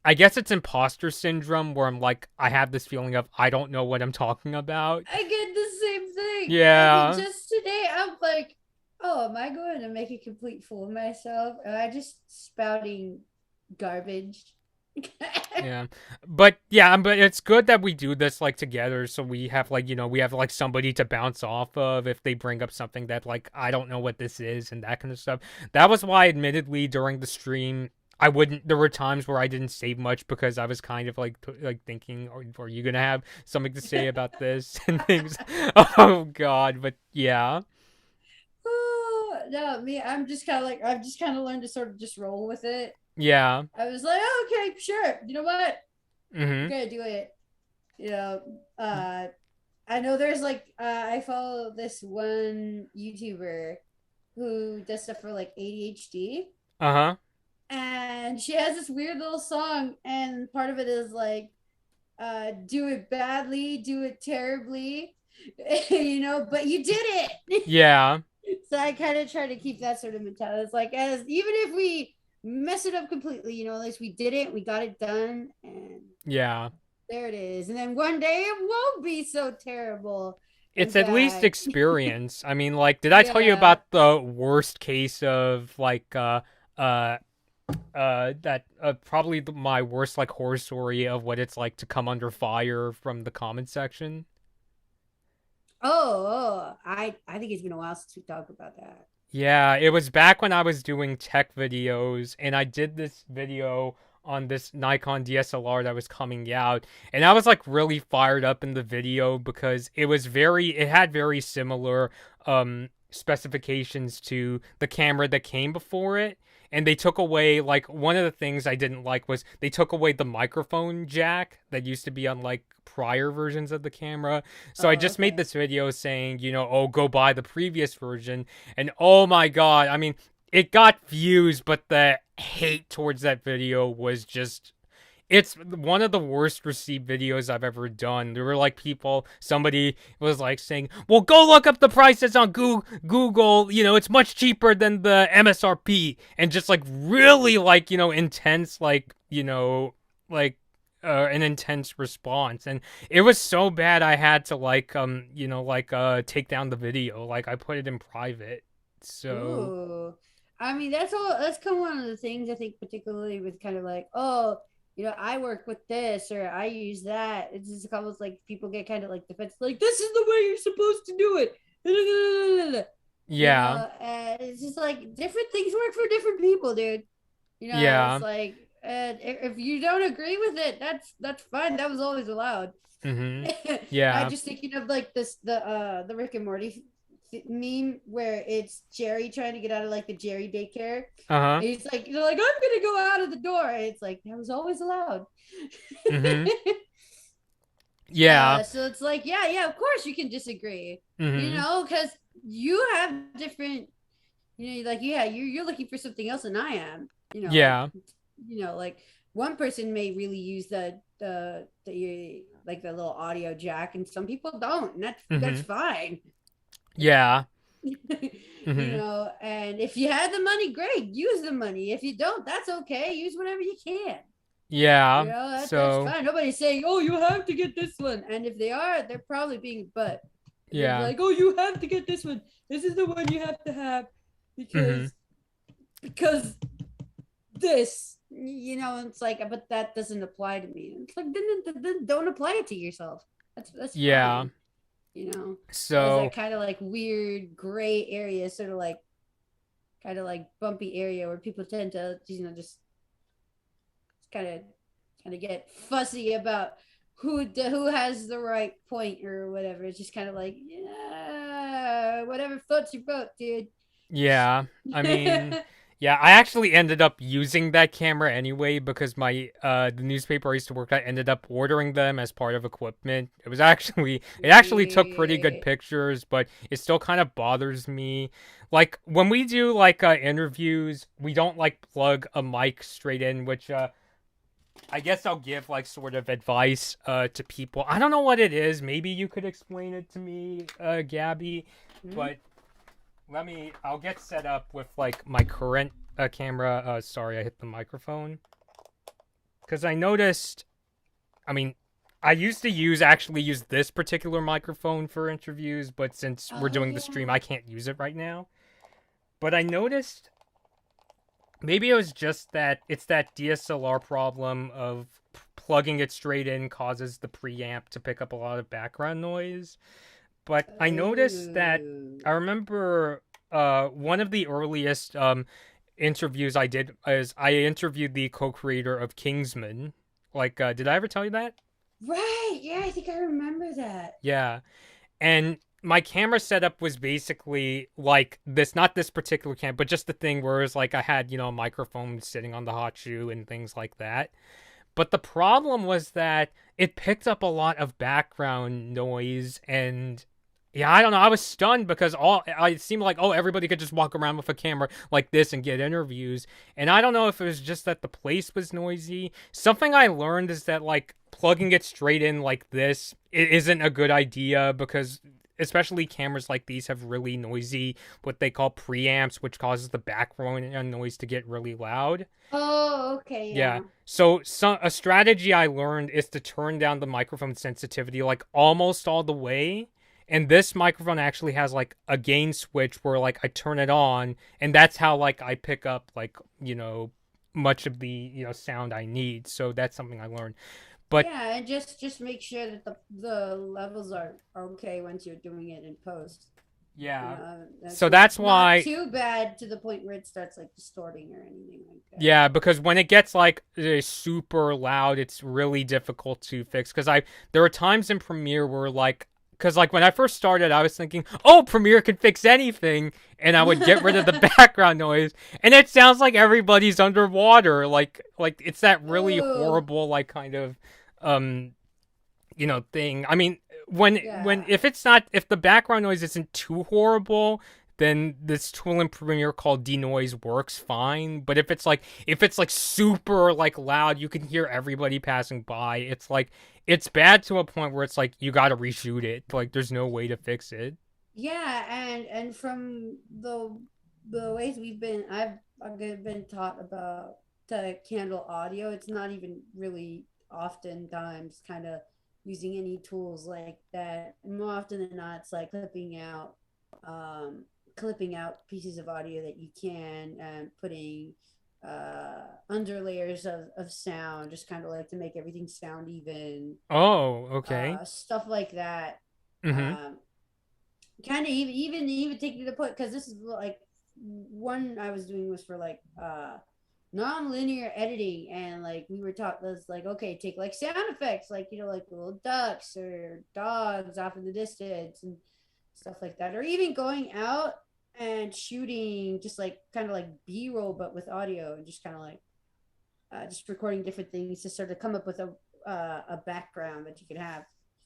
I guess it's imposter syndrome where I'm like, I have this feeling of I don't know what I'm talking about.
I get the same thing. I mean,
Yeah.
just today, I'm like, oh, am I going to make a complete fool of myself? Am I just spouting garbage?
Yeah, but yeah, but it's good that we do this like together, so we have like we have like somebody to bounce off of if they bring up something that like I don't know what this is and that kind of stuff. That was why, admittedly, during the stream, I wouldn't. There were times where I didn't say much because I was kind of like like thinking, are you gonna have something to say about this and things? Oh God, but yeah,
Oh, no, me, I've just kind of learned to sort of just roll with it.
yeah,
I was like, oh, okay, sure. You know what? I'm
mm-hmm,
gonna do it. You know, I know there's like I follow this one YouTuber who does stuff for like ADHD,
uh-huh,
and she has this weird little song, and part of it is like, do it badly, do it terribly, but you did it.
yeah,
So I kind of try to keep that sort of mentality. It's like, as even if we mess it up completely, at least we did it, we got it done, and
yeah.
there it is. And then one day it won't be so terrible
It's
and
at least
bad.
experience. I mean, like, did I tell you
Yeah.
about the worst case of like uh that probably my worst like horror story of what it's like to come under fire from the comment section?
I think it's been a while since we talked about that.
Yeah, it was back when I was doing tech videos, and I did this video on this Nikon DSLR that was coming out, and I was like really fired up in the video because it had very similar specifications to the camera that came before it. And they took away, like, one of the things I didn't like was they took away the microphone jack that used to be on like prior versions of the camera. So I
Oh,
just made
okay.
this video saying, oh, go buy the previous version. And oh my God, I mean, it got views, but the hate towards that video was just. It's one of the worst received videos I've ever done. There were like somebody was like saying, well, go look up the prices on Google. It's much cheaper than the MSRP. And just like really like, intense, like, like, an intense response. And it was so bad I had to like, take down the video. Like I put it in private. So,
Ooh. I mean, that's all. That's kind of one of the things I think, particularly with kind of like, oh, I work with this or I use that. It's just almost like people get kind of like defensive, like this is the way you're supposed to do it.
yeah,
And it's just like different things work for different people, dude. It's
yeah,
like if you don't agree with it, that's fine. That was always allowed.
mm-hmm,
I
yeah,
just thinking of like the Rick and Morty meme where it's Jerry trying to get out of like the Jerry daycare.
Uh-huh.
And he's like, they're like, I'm gonna go out of the door. And it's like that was always allowed.
Mhm. Yeah.
So it's like, yeah, of course you can disagree,
Mhm.
because you have different, like, yeah, you're looking for something else than I am,
Yeah.
like one person may really use the like the little audio jack, and some people don't, and that's
Mhm.
fine.
Yeah. Mhm.
And if you had the money, great, use the money. If you don't, that's okay. Use whatever you can.
Yeah.
That's
So,
fine. Nobody's saying, "Oh, you have to get this one." And if they are, they're probably being a butt. If they're
yeah.
like, "Oh, you have to get this one. This is the one you have to have
Mhm.
because this." It's like, but that doesn't apply to me. It's like, then don't apply it to yourself. That's
Yeah.
fine. There's that
So,
kind of like weird gray area, sort of like kind of like bumpy area where people tend to, just kind of get fussy about who has the right point or whatever. It's just kind of like, yeah, whatever floats your boat, dude.
yeah. I mean, yeah, I actually ended up using that camera anyway because my the newspaper I used to work at ended up ordering them as part of equipment. It actually took pretty good
Sweet.
pictures, but it still kind of bothers me. Like when we do like interviews, we don't like plug a mic straight in, which I guess I'll give like sort of advice to people. I don't know what it is. Maybe you could explain it to me, Gabby,
Mhm.
but I'll get set up with like my current camera. Sorry, I hit the microphone. Cuz I noticed, I mean, I used to actually use this particular microphone for interviews, but since we're
Oh
doing the stream,
yeah.
I can't use it right now. But I noticed maybe it was just that it's that DSLR problem of plugging it straight in causes the preamp to pick up a lot of background noise. But I noticed that
Oh.
I remember one of the earliest interviews I did is I interviewed the co-creator of Kingsman. Like, did I ever tell you that?
Right. Yeah, I think I remember that.
Yeah. And my camera setup was basically like this, not this particular cam, but just the thing where it was like I had, a microphone sitting on the hot shoe and things like that. But the problem was that it picked up a lot of background noise and yeah, I don't know. I was stunned because it seemed like everybody could just walk around with a camera like this and get interviews. And I don't know if it was just that the place was noisy. Something I learned is that like plugging it straight in like this it isn't a good idea because especially cameras like these have really noisy what they call preamps, which causes the background noise to get really loud.
Oh, okay,
Yeah.
yeah.
So a strategy I learned is to turn down the microphone sensitivity like almost all the way. And this microphone actually has like a gain switch where like I turn it on and that's how like I pick up like, much of the, sound I need. So that's something I learned. But
Yeah, and just make sure that the levels are okay once you're doing it in post.
yeah.
That's
So that's
not
why
too bad to the point where it starts like distorting or anything like that.
yeah, because when it gets like super loud, it's really difficult to fix. Because there are times in Premiere where like, because like when I first started, I was thinking, oh, Premiere can fix anything, and I would get rid of the background noise, and it sounds like everybody's underwater. Like it's that really
Oh,
horrible like kind of um thing. I mean, when
yeah.
if the background noise isn't too horrible, then this tool in Premiere called denoise works fine. But if it's like super like loud, you can hear everybody passing by. It's bad to a point where it's like you got to reshoot it. Like there's no way to fix it.
Yeah, and from the ways I've been taught about to handle audio, it's not even really oftentimes kind of using any tools like that. More often than not, it's like clipping out pieces of audio that you can and putting under layers of sound, just kind of like to make everything sound even,
Oh, okay.
stuff like that.
Mhm.
Um, Kind of even take to the point, because this is like one I was doing was for like non-linear editing, and like we were taught this, like, okay, take like sound effects, like like little ducks or dogs off in the distance, and stuff like that, or even going out and shooting just like kind of like B-roll but with audio, and just kind of like just recording different things to sort of come up with a background that you can have,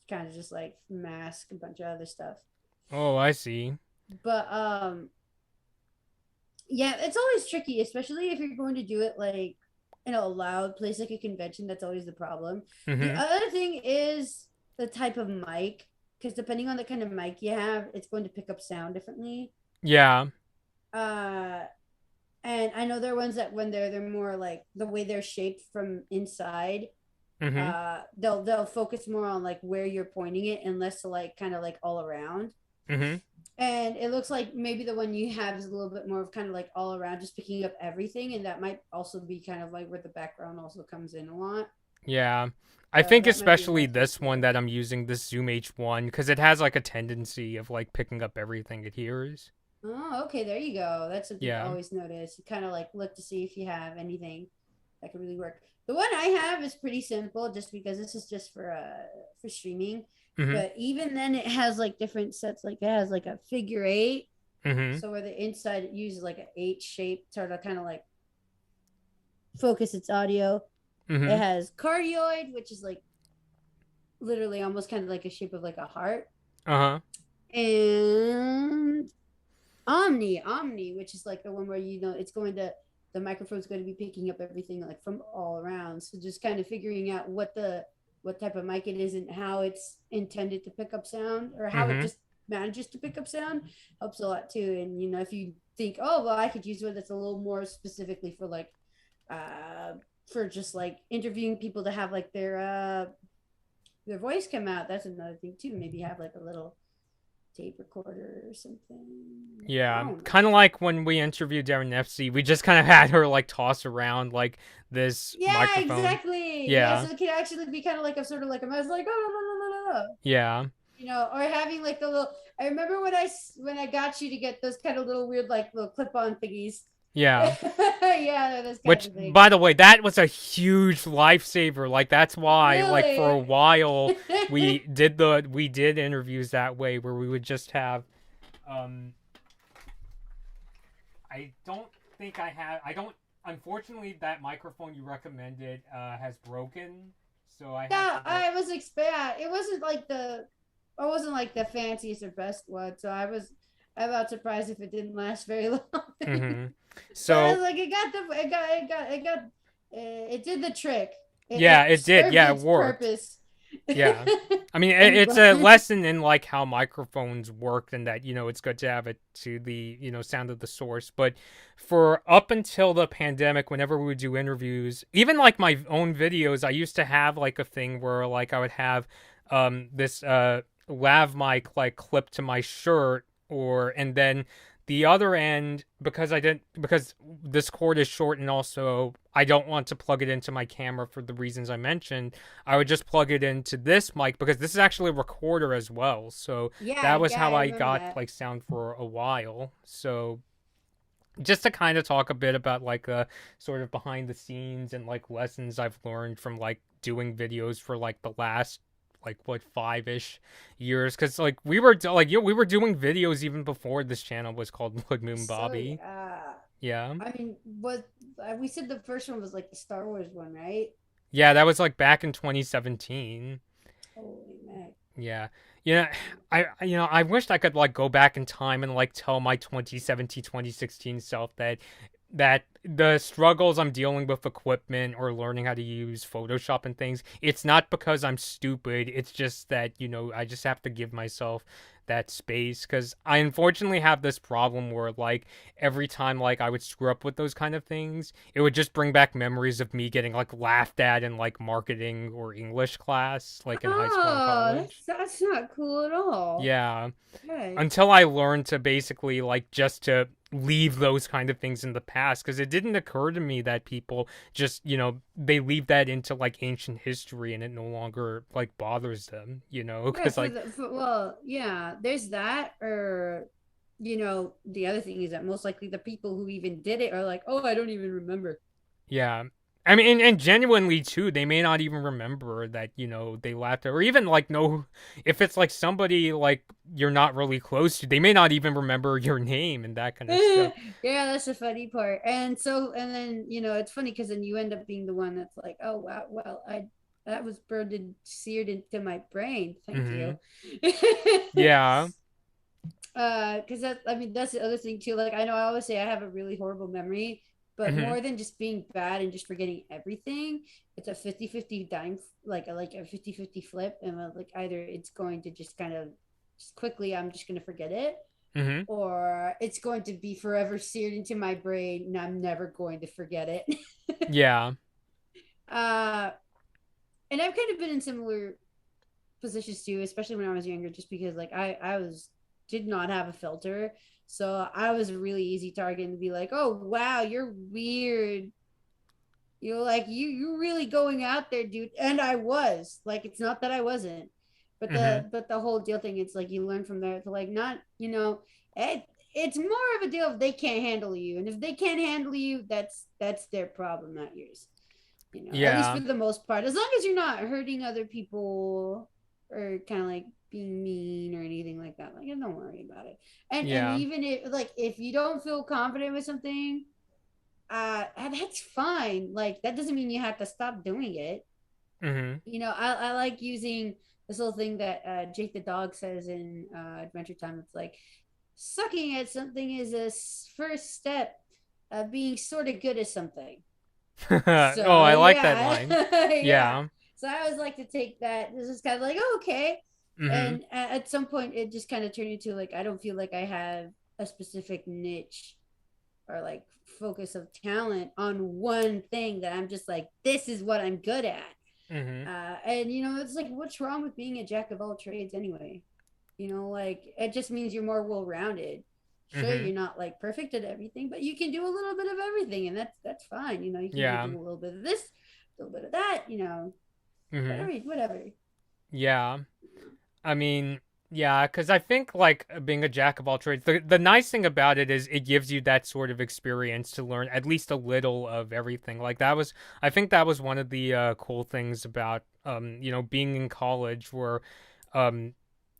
kind of just like mask a bunch of other stuff.
Oh, I see.
But yeah, it's always tricky, especially if you're going to do it like in a loud place like a convention. That's always the problem. The
Mhm.
other thing is the type of mic, because depending on the kind of mic you have, it's going to pick up sound differently.
Yeah.
Uh, and I know there are ones that when they're more like the way they're shaped from inside,
Mhm.
they'll focus more on like where you're pointing it and less to like kind of like all around.
Mhm.
And it looks like maybe the one you have is a little bit more of kind of like all around, just picking up everything, and that might also be kind of like where the background also comes in a lot.
Yeah. I
So
think
that might be
especially
another thing
this one
too.
that I'm using, this Zoom H1, because it has like a tendency of like picking up everything it hears.
Oh, okay, there you go. That's something to
Yeah.
always notice. You kind of like look to see if you have anything that could really work. The one I have is pretty simple, just because this is just for streaming.
Mhm.
But even then, it has like different sets. Like it has like a figure eight,
Mhm.
so where the inside it uses like an eight shape to kind of like focus its audio. It
Mhm.
has cardioid, which is like literally almost kind of like a shape of like a heart,
Uh-huh.
and Omni, which is like the one where it's going to the microphone's going to be picking up everything like from all around. So just kind of figuring out what type of mic it is and how it's intended to pick up sound, or how it
Mhm.
just manages to pick up sound, helps a lot too. And if you think, oh well, I could use one that's a little more specifically for like uh for just like interviewing people to have like their voice come out, that's another thing too. Maybe have like a little tape recorder or something. I
Yeah.
don't know.
Kind of like when we interviewed Darren FC, we just kind of had her like toss around like this
Yeah,
microphone.
exactly. Yeah,
Yeah.
so it can actually be kind of like a sort of like a mouse, like oh no no no no no.
Yeah.
Or having like the little. I remember when I got you to get those kind of little weird like little clip-on thingies.
Yeah.
Yeah, those kinds
Which,
of things.
by the way, that was a huge lifesaver. Like that's why, like for a
Really.
while, we did interviews that way where we would just have. Um, I don't think I have. I don't. Unfortunately, that microphone you recommended has broken, so I had
Yeah,
to go.
I was expect. It wasn't like I wasn't like the fanciest or best one, so I was about surprised if it didn't last very long.
Mm-hmm.
But I was
So
like, it did the trick.
yeah,
It
it did.
served
Yeah, it
its
worked.
purpose.
Yeah. I mean,
I'm
it's a
glad.
lesson in like how microphones work, and that it's good to have it to the sound of the source. But for up until the pandemic, whenever we would do interviews, even like my own videos, I used to have like a thing where like I would have this lav mic like clipped to my shirt, or and then the other end, because this cord is short, and also I don't want to plug it into my camera for the reasons I mentioned. I would just plug it into this mic because this is actually a recorder as well. So that was
Yeah,
how
I
I
remember
got
that.
like sound for a while. So just to kind of talk a bit about like sort of behind the scenes and like lessons I've learned from like doing videos for like the last like what 5-ish years, because like we were doing videos even before this channel was called Blood Moon
So
Bobby.
yeah,
Yeah.
I mean, what we said the first one was like the Star Wars one, right?
Yeah, that was like back in 2017.
Holy man.
Yeah. Yeah, I wished I could like go back in time and like tell my 2017, 2016 self that the struggles I'm dealing with equipment or learning how to use Photoshop and things, it's not because I'm stupid. It's just that, I just have to give myself that space, cuz I unfortunately have this problem where like every time like I would screw up with those kind of things, it would just bring back memories of me getting like laughed at in like marketing or English class like in high school and
Oh,
college.
that's not cool at all.
Yeah,
Okay.
until I learned to basically like just to leave those kind of things in the past, because it didn't occur to me that people just they leave that into like ancient history and it no longer like bothers them,
Yeah,
because like
well, yeah, there's that, or the other thing is that most likely the people who even did it are like, oh, I don't even remember.
yeah. I mean, and genuinely too, they may not even remember that they laughed, or even like know if it's like somebody like you're not really close to, they may not even remember your name and that kind of stuff.
Yeah, that's the funny part. And so, and then it's funny because then you end up being the one that's like, oh wow, well, I that was burned and seared into my brain. Thank
Mm-hmm.
you.
Yeah.
Because that, I mean, that's the other thing too. Like, I know I always say I have a really horrible memory, but
Mm-hmm.
more than just being bad and just forgetting everything, it's a 50-50 dime, like a 50-50 flip. And like, either it's going to just kind of just quickly, I'm just going to forget it,
Mm-hmm.
or it's going to be forever seared into my brain and I'm never going to forget it.
Yeah.
uh, and I've kind of been in similar positions too, especially when I was younger, just because like I was did not have a filter. So I was a really easy target to be like, oh wow, you're weird. You're like you really going out there, dude. And I was. Like it's not that I wasn't. But
Mm-hmm.
the whole deal thing, it's like you learn from there to like not, it, it's more of a deal if they can't handle you. And if they can't handle you, that's their problem, not yours. At least
Yeah.
for the most part, as long as you're not hurting other people or kind of like being mean or anything like that, like don't worry about it. And
Yeah.
even if you don't feel confident with something, that's fine. Like that doesn't mean you have to stop doing it.
Mm-hmm.
I like using this little thing that Jake the dog says in Adventure Time. It's like sucking at something is a first step of being sort of good at something.
Oh,
So
I like that
yeah,
line.
yeah.
Yeah.
So I always like to take that. This is kind of like, oh, okay.
Mm-hmm.
And at some point, it just kind of turned into like I don't feel like I have a specific niche or like focus of talent on one thing that I'm just like this is what I'm good at.
Mm-hmm.
And it's like what's wrong with being a jack of all trades anyway? Like it just means you're more well rounded. Sure,
Mm-hmm.
you're not like perfect at everything, but you can do a little bit of everything, and that's fine. You can
Yeah.
do a little bit of this, a little bit of that.
Mm-hmm.
Whatever.
Yeah. I mean, yeah, because I think like being a jack of all trades, the nice thing about it is it gives you that sort of experience to learn at least a little of everything. Like I think that was one of the cool things about being in college, where um,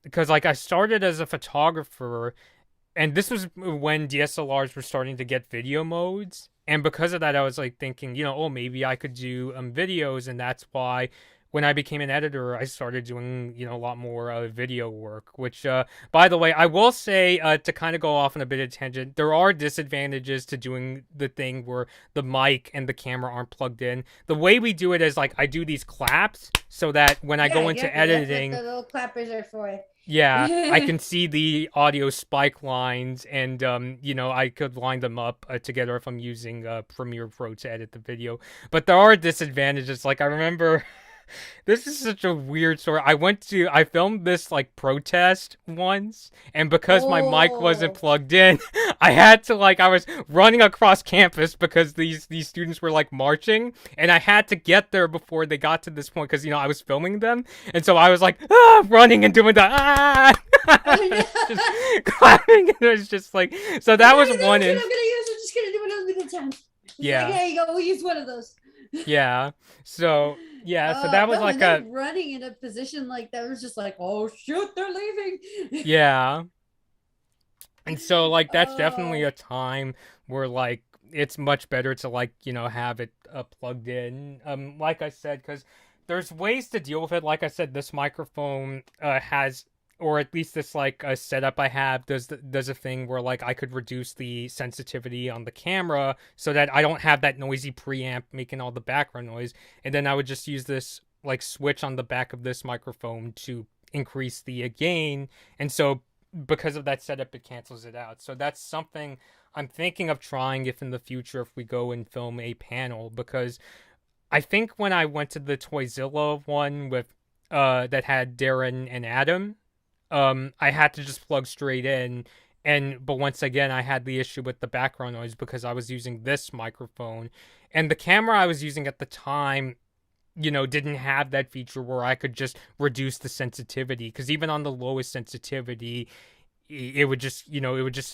because like I started as a photographer, and this was when DSLRs were starting to get video modes. And because of that, I was like thinking, oh, maybe I could do videos, and that's why when I became an editor, I started doing a lot more video work. Which, by the way, I will say to kind of go off on a bit of tangent, there are disadvantages to doing the thing where the mic and the camera aren't plugged in. The way we do it is like I do these claps so that when I
Yeah,
go into
exactly. That's what the
editing,
little clappers are for.
yeah, I can see the audio spike lines, and I could line them up together if I'm using Premiere Pro to edit the video. But there are disadvantages. Like I remember, this is such a weird story. I filmed this like protest once, and because my mic wasn't
Oh,
plugged in, I had to I was running across campus because these students were like marching, and I had to get there before they got to this point because I was filming them, and so I was like running and doing the
oh no!
just clapping, and it was just like so that was
That's
one
what I'm
in
gonna use. I'm just gonna do it a million times. It's like,
yeah
hey, you go. We'll use one of those.
yeah so that was
No,
like
and
a
then running in a position like that was just like, oh shoot, they're leaving.
yeah. And so like that's definitely
Oh,
a time where like it's much better to have it plugged in. Like I said, because there's ways to deal with it. Like I said, this microphone has, or at least this setup I have does a thing where like I could reduce the sensitivity on the camera so that I don't have that noisy preamp making all the background noise, and then I would just use this switch on the back of this microphone to increase the gain, and so because of that setup, it cancels it out. So that's something I'm thinking of trying if in the future if we go and film a panel, because I think when I went to the Toyzilla one with that had Darren and Adam, I had to just plug straight in. But once again I had the issue with the background noise because I was using this microphone, and the camera I was using at the time didn't have that feature where I could just reduce the sensitivity, because even on the lowest sensitivity, it would just,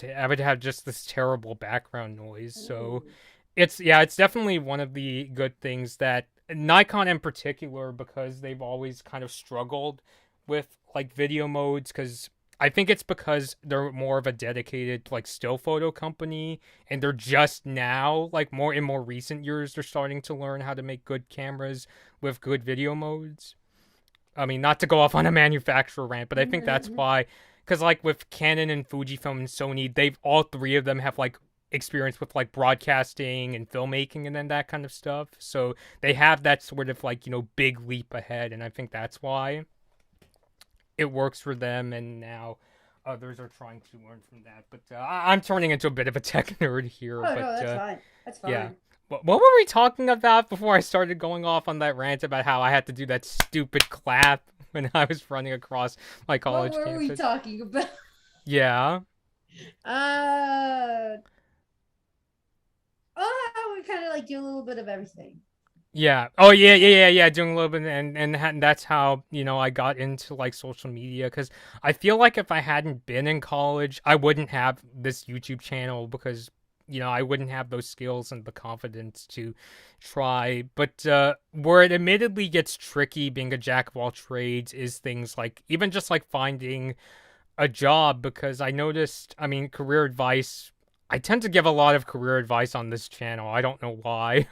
I would have just this terrible background noise. So,
ooh.
it's definitely one of the good things that Nikon in particular, because they've always kind of struggled with like video modes, because I think it's because they're more of a dedicated like still photo company, and they're just now, like more in more recent years, they're starting to learn how to make good cameras with good video modes. I mean, not to go off on a manufacturer rant, but I think that's why, because like with Canon and Fujifilm and Sony, they've all three of them have like experience with like broadcasting and filmmaking and then that kind of stuff. So they have that sort of like, big leap ahead, and I think that's why it works for them. And now others are trying to learn from that. But I'm turning into a bit of a tech nerd here.
Oh
But
no, that's fine. That's
yeah.
fine.
What were we talking about before I started going off on that rant about how I had to do that stupid clap when I was running across my college
What were we
campus?
talking about?
Yeah.
Uh oh, we kind of like do a little bit of everything.
Yeah. Oh yeah. Doing a little bit, and that's how I got into like social media, because I feel like if I hadn't been in college, I wouldn't have this YouTube channel, because I wouldn't have those skills and the confidence to try. But where it admittedly gets tricky being a jack of all trades is things like even just like finding a job, because I noticed, I mean, career advice. I tend to give a lot of career advice on this channel. I don't know why.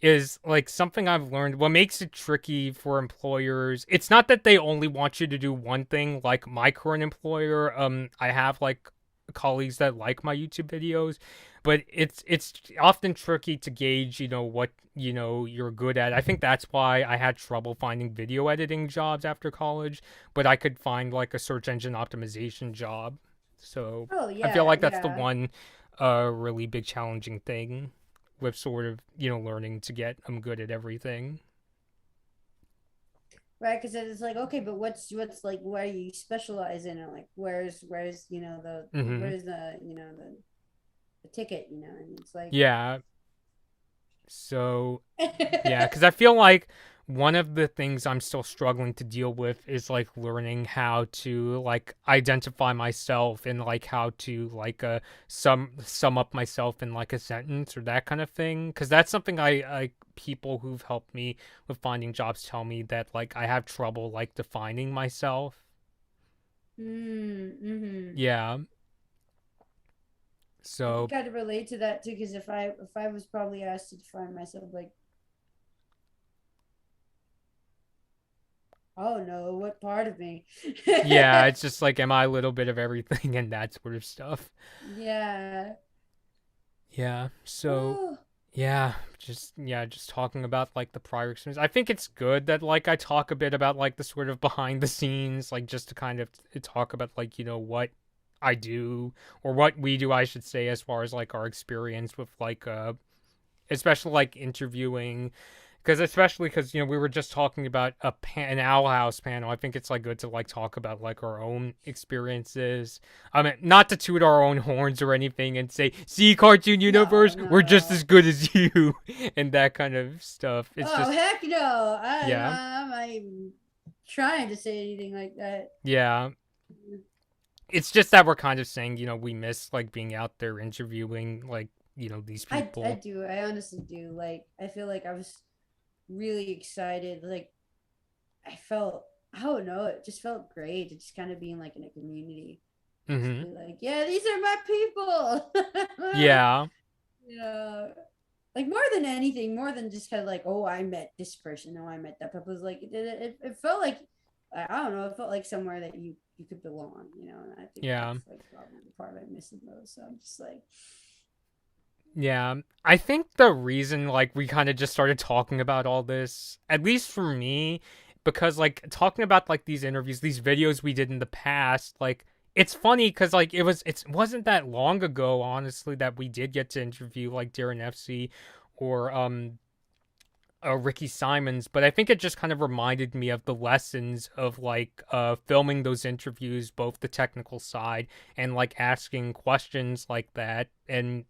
Is like something I've learned. What makes it tricky for employers? It's not that they only want you to do one thing. Like my current employer, I have like colleagues that like my YouTube videos, but it's often tricky to gauge, what you're good at. I think that's why I had trouble finding video editing jobs after college, but I could find like a search engine optimization job. So
Oh
I feel
yeah,
like that's the
yeah.
one really big challenging thing with sort of, learning to get I'm good at everything.
Right, because it's like, okay, but what's like, where you specialize in, or like where's the
Mhm.
where's the ticket, and it's like
Yeah. So yeah, because I feel like one of the things I'm still struggling to deal with is like learning how to like identify myself, and like how to like sum up myself in like a sentence or that kind of thing. Because that's something I people who've helped me with finding jobs tell me that like I have trouble like defining myself.
mm-hmm.
Yeah.
I can
So
kind of relate to that too, because if I was probably asked to define myself, like, oh no, what part of me?
yeah, it's just like, am I a little bit of everything and that sort of stuff.
Yeah.
Yeah. So
Oh.
just talking about like the prior experience. I think it's good that like I talk a bit about like the sort of behind the scenes, like just to kind of talk about like, what I do, or what we do, I should say, as far as like our experience with like especially like interviewing, because especially because we were just talking about an Owl House panel. I think it's like good to like talk about like our own experiences. I mean, not to toot our own horns or anything and say, "See, Cartoon
No,
Universe, we're just
no.
as good as you," and that kind of stuff. It's
Oh
just
heck no!
yeah,
I'm not even trying to say anything like that.
yeah. It's just that we're kind of saying, we miss like being out there interviewing like these
I
people.
do. I honestly do. Like, I feel like I was really excited. Like, I don't know, it just felt great. It just kind of being like in a community. Just
Mm-hmm.
be like, yeah, these are my people.
Yeah.
you know, like more than anything, more than just kind of like, oh, I met this person, oh, I met that person. It was like it felt like, I don't know, it felt like somewhere that you could belong, and I think
Yeah.
that's like probably the part I miss the most. So I'm just like,
Yeah, I think the reason like we kind of just started talking about all this, at least for me, because like talking about like these interviews, these videos we did in the past, like it's funny because like it wasn't that long ago, honestly, that we did get to interview like Darren FC or Ricky Simons, but I think it just kind of reminded me of the lessons of like filming those interviews, both the technical side and like asking questions like that. And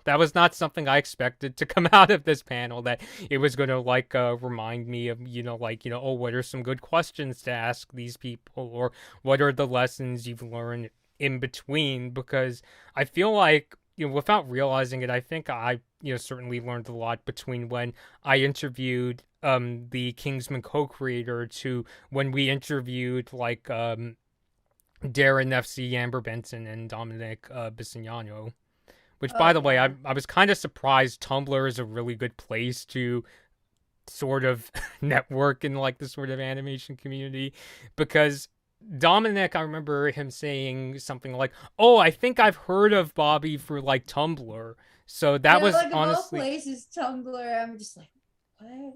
that was not something I expected to come out of this panel, that it was going to like remind me of, like, oh, what are some good questions to ask these people, or what are the lessons you've learned in between, because I feel like without realizing it, I think I certainly learned a lot between when I interviewed the Kingsman co-creator to when we interviewed like Darren FC, Amber Benson, and Dominic Bisignano. Which,
Oh
by the way,
yeah.
I was kind of surprised. Tumblr is a really good place to sort of network in like the sort of animation community, because Dominic, I remember him saying something like, "Oh, I think I've heard of Bobby for like Tumblr." So that
Yeah,
was
like of all
honestly,
places, Tumblr. I'm just like, what?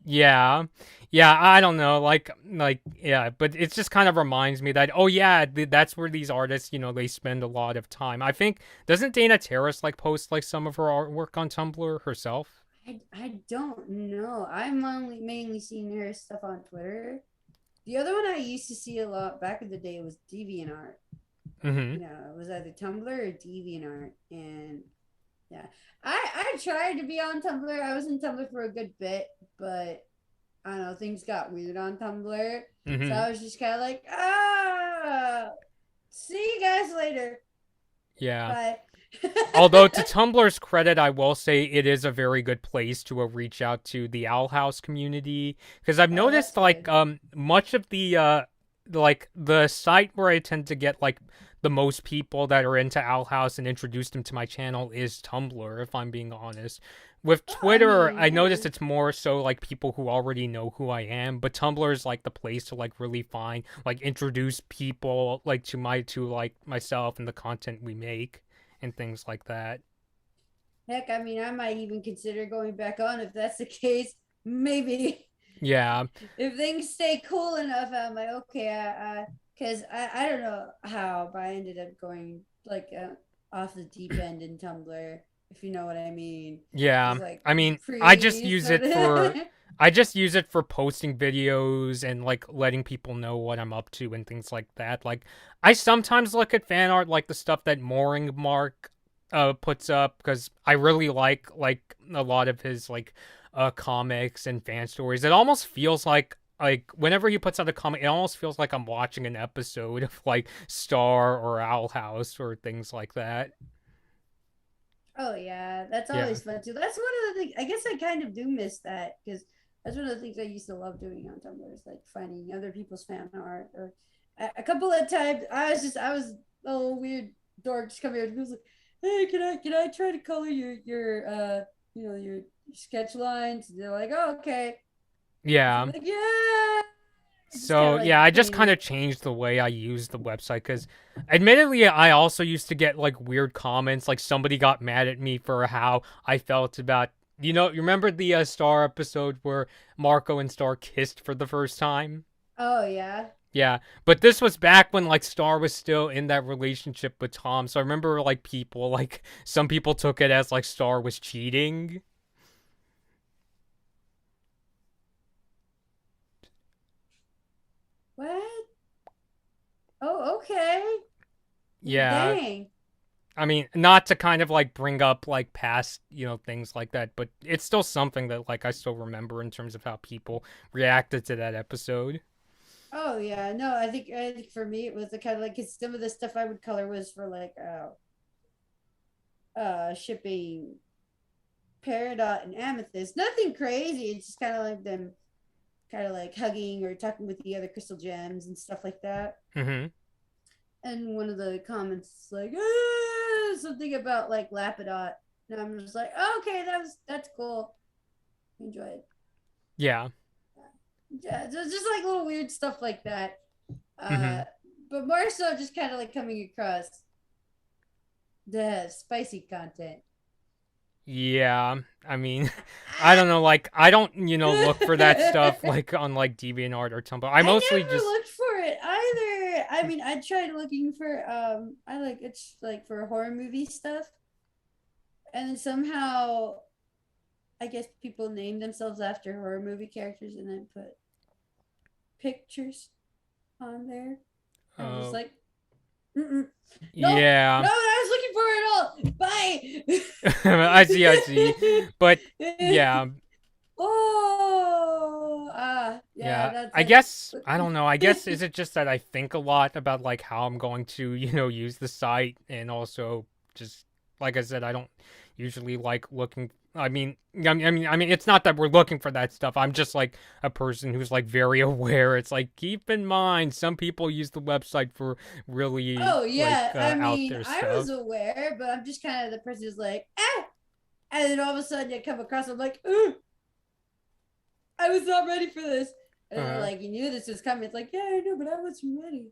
yeah, yeah. I don't know, like yeah, but it just kind of reminds me that oh yeah, that's where these artists they spend a lot of time. I think doesn't Dana Terrace like post like some of her artwork on Tumblr herself?
I don't know. I'm only mainly seeing her stuff on Twitter. The other one I used to see a lot back in the day was DeviantArt.
Mm-hmm.
You know, it was either Tumblr or DeviantArt, and yeah, I tried to be on Tumblr. I was in Tumblr for a good bit, but I don't know, things got weird on Tumblr, so
Mm-hmm.
I was just kind of like, ah, see you guys later,
Yeah.
bye.
Although to Tumblr's credit, I will say it is a very good place to reach out to the Owl House community, because I've
Oh, that's
noticed like
good.
much of the like the site where I tend to get like the most people that are into Owl House and introduce them to my channel is Tumblr, if I'm being honest. With
Oh, I
Twitter,
mean,
I
yeah.
notice it's more so like people who already know who I am, but Tumblr is like the place to like really find like introduce people like to like myself and the content we make and things like that.
Heck, I mean, I might even consider going back on if that's the case. Maybe
Yeah.
if things stay cool enough, I'm like, okay, because I don't know how, but I ended up going like off the deep end in Tumblr, if you know what I mean. It
Yeah.
was like
I mean,
pre sort of.
I just use it for posting videos and like letting people know what I'm up to and things like that. Like I sometimes look at fan art like the stuff that Mooring Mark puts up because I really like a lot of his like comics and fan stories. It almost feels like whenever he puts out a comic, it almost feels like I'm watching an episode of like Star or Owl House or things like that.
Oh yeah, that's
Yeah.
always fun too. That's one of the things. I guess I kind of do miss that because that's one of the things I used to love doing on Tumblr is like finding other people's fan art. Or a couple of times, I was a little weird dork just come here and was like, "Hey, can I try to color your your sketch lines?" And they're like, "Oh, okay." So
Yeah.
I'm like, "Yeah." Just kind
So
of
yeah,
like
I just kind
painting.
of changed the way I use the website because, admittedly, I also used to get like weird comments. Like somebody got mad at me for how I felt about you remember the Star episode where Marco and Star kissed for the first time?
Oh yeah.
Yeah, but this was back when like Star was still in that relationship with Tom. So I remember like people like some people took it as like Star was cheating.
What? Oh, okay.
Yeah,
Dang.
I mean, not to kind of like bring up like past, things like that, but it's still something that like I still remember in terms of how people reacted to that episode.
Oh yeah, no, I think for me it was the kind of like 'cause some of the stuff I would color was for like shipping Peridot and Amethyst. Nothing crazy. It's just kind of like them kind of like hugging or talking with the other crystal gems and stuff like that.
Mhm.
And one of the comments is like something about like Lapidot. And I'm just like, oh, okay, that's cool. Enjoy it.
Yeah.
Yeah, just like little weird stuff like that. Uh,
Mhm.
but more so just kind of like coming across the spicy content.
Yeah. I mean, I don't know like I don't, look for that stuff like on like DeviantArt or Tumblr. I
I
mostly
never
just
looked for it either. I mean, I tried looking for I like it's like for horror movie stuff, and then somehow I guess people name themselves after horror movie characters and then put pictures on there. I'm just
uh
like, mm-mm. Nope,
yeah.
no, I was looking for
I see, I see.
it
But
all.
yeah,
Oh, yeah,
yeah.
that's
I
like.
guess I don't know. I guess is it just that I think a lot about like how I'm going to, use the site and also just like I said, I don't usually like looking. I mean, it's not that we're looking for that stuff. I'm just like a person who's like very aware. It's like keep in mind, some people use the website for really
Oh yeah, I
out
mean,
there
I was
stuff.
aware, but I'm just kind of the person who's like, ah, and then all of a sudden you come across, I'm like, ooh, I was not ready for this, and they're
Uh,
like, you knew this was coming. It's like, yeah, I know, but I wasn't ready.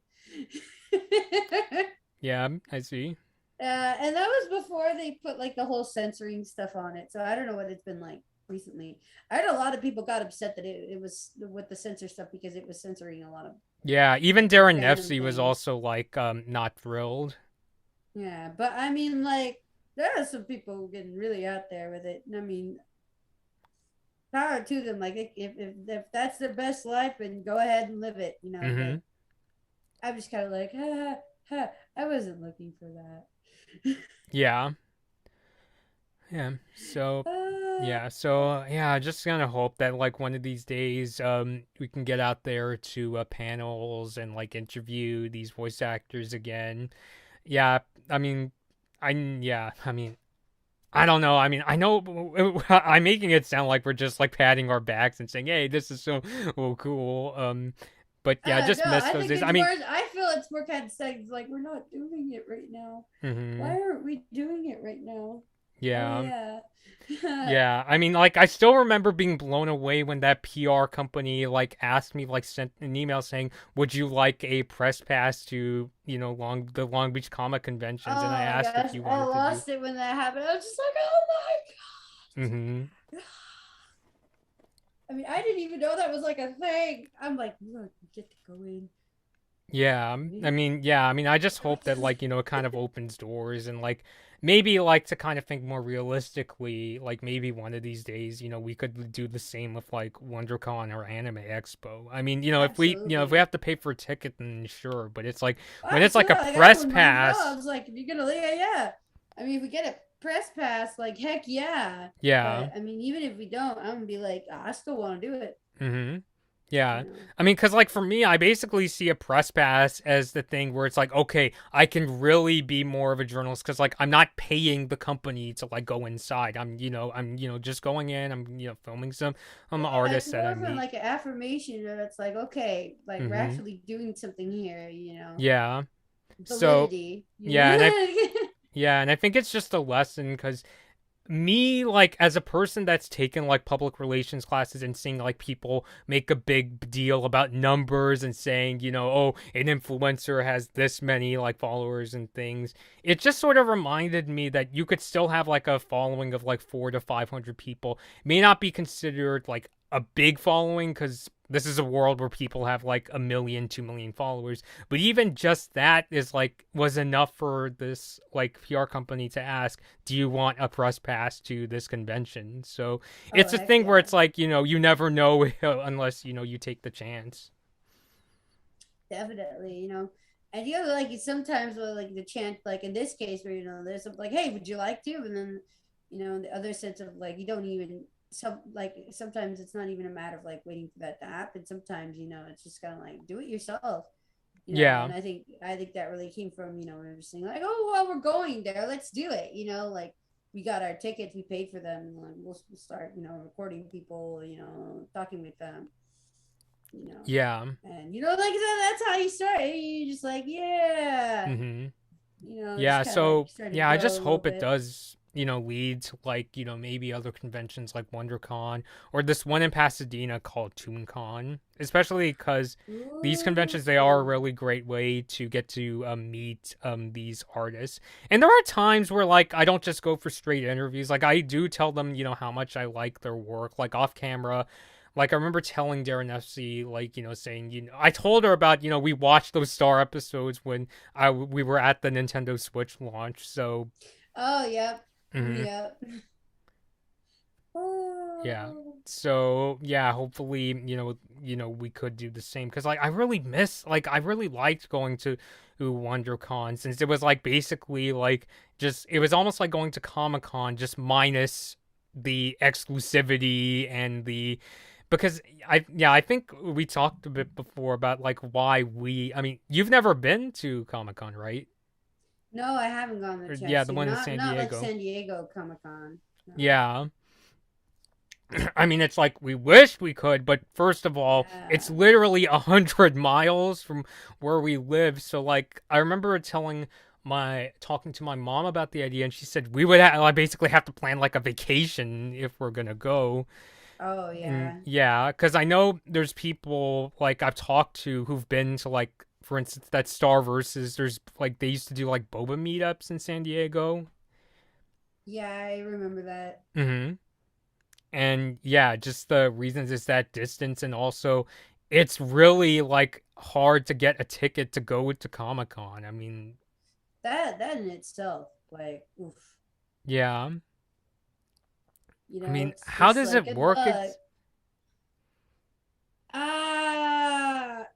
yeah, I see.
And that was before they put like the whole censoring stuff on it. So I don't know what it's been like recently. I heard a lot of people got upset that it was with the censor stuff because it was censoring a lot of
Yeah, even
like
Darren
random
Nefsey was
things.
also like not thrilled.
Yeah, but I mean, like there are some people getting really out there with it. I mean, power to them. Like if that's their best life, and go ahead and live it, you know.
Mm-hmm.
But I'm just kind of like, I wasn't looking for that.
Yeah. Yeah. So, just gonna hope that like one of these days, we can get out there to panels and like interview these voice actors again. Yeah, I mean, I mean, I don't know. I mean, I know I'm making it sound like we're just like patting our backs and saying, "Hey, this is so cool." But yeah, just
No,
miss
I
those
think
days.
it's
I mean,
more. I feel it's more kind of saying like we're not doing it right now.
hmm
Why aren't we doing it right now? Oh
yeah.
yeah.
Yeah, I mean, like, I still remember being blown away when that PR company, like, asked me, like, sent an email saying, would you like a press pass to, the Long Beach Comic Conventions? And I
Oh my
asked if
gosh,
you
I
wanted to do.
lost it when that happened. I was just like, oh
Hmm.
my god. I mean, I didn't even know that was like a thing. I'm like, look, you get to go in.
Yeah, I mean, I just hope that, like, it kind of opens doors and, like, maybe, like, to kind of think more realistically, like, maybe one of these days, we could do the same with, like, WonderCon or Anime Expo. I mean, if we
Absolutely.
have to pay for a ticket, then sure, but it's like, when it's like
Absolutely.
a
Like I
press
wouldn't mind at all. I
pass,
was like, if you're gonna leave, yeah. I mean, if we get a press pass, like heck yeah.
yeah.
But I mean, even if we don't, I'm gonna be like, I still want to do it.
Mm-hmm.
You
Yeah.
know.
I mean, because, like, for me, I basically see a press pass as the thing where it's like, okay, I can really be more of a journalist because, like, I'm not paying the company to, like, go inside. Just going in, filming some
Yeah, it's
artists that
more
I
of an,
meet.
like an affirmation that it's like, okay, like we're
Mm-hmm.
actually doing something here, you know.
Yeah. So,
Validity.
yeah, and
You
I think it's just a lesson because me, like, as a person that's taken like public relations classes and seeing like people make a big deal about numbers and saying, oh, an influencer has this many like followers and things, it just sort of reminded me that you could still have like a following of like 400 to 500 people. It may not be considered like a big following because this is a world where people have like 1 million, 2 million followers, but even just that is like was enough for this like PR company to ask, do you want a press pass to this convention? So
Oh
it's a
heck
thing where
yeah.
it's like, you never know unless, you take the chance.
Definitely, you know. And you know, like sometimes with like the chant, like in this case where there's something like, hey, would you like to? And then, the other sense of like you don't even sometimes it's not even a matter of like waiting for that to happen. Sometimes, it's just kind of like do it yourself.
Yeah.
And I think that really came from, we were just saying like, oh well, we're going there, let's do it. Like we got our tickets, we paid for them, and like we'll start, recording people, talking with them, you know.
Yeah.
And like that's how you start. You just like, yeah,
Mhm.
just
Yeah,
kind of like
so
start to
yeah, I
grow
just
a little
hope it
bit.
does, lead to like, maybe other conventions like WonderCon or this one in Pasadena called ToonCon, especially because these
Ooh,
conventions they are a
cool.
really great way to get to meet these artists. And there are times where like I don't just go for straight interviews. Like I do tell them, how much I like their work, like off camera. Like I remember telling Darren FC, like saying, I told her about, we watched those Star episodes when we were at the Nintendo Switch launch. So,
Oh, yep,
mhm,
yep.
yeah.
Oh.
So yeah, hopefully, we could do the same because like I really liked going to WonderCon since it was like basically like just it was almost like going to Comic Con just minus the exclusivity and the because I think we talked a bit before about like why I mean you've never been to Comic Con, right?
No, I haven't gone the
Yeah,
chance
the
to.
one in
Not
San
not like
Diego.
San Diego Comic Con. No.
Yeah. I mean, it's like we wish we could, but first of all, it's
Yeah.
literally 100 miles from where we live. So, like, I remember talking to my mom about the idea, and she said we would basically have to plan like a vacation if we're gonna go.
Oh
And
yeah.
yeah, because I know there's people like I've talked to who've been to like, for instance, that Star Versus. There's like they used to do like boba meetups in San Diego.
Yeah, I remember that.
Mm-hmm. And yeah, just the reasons is that distance, and also it's really like hard to get a ticket to go to Comic Con. I mean,
That in itself, like, oof.
yeah. I mean,
It's
how
just
does
like
it
good
work?
luck.
It's
Ah,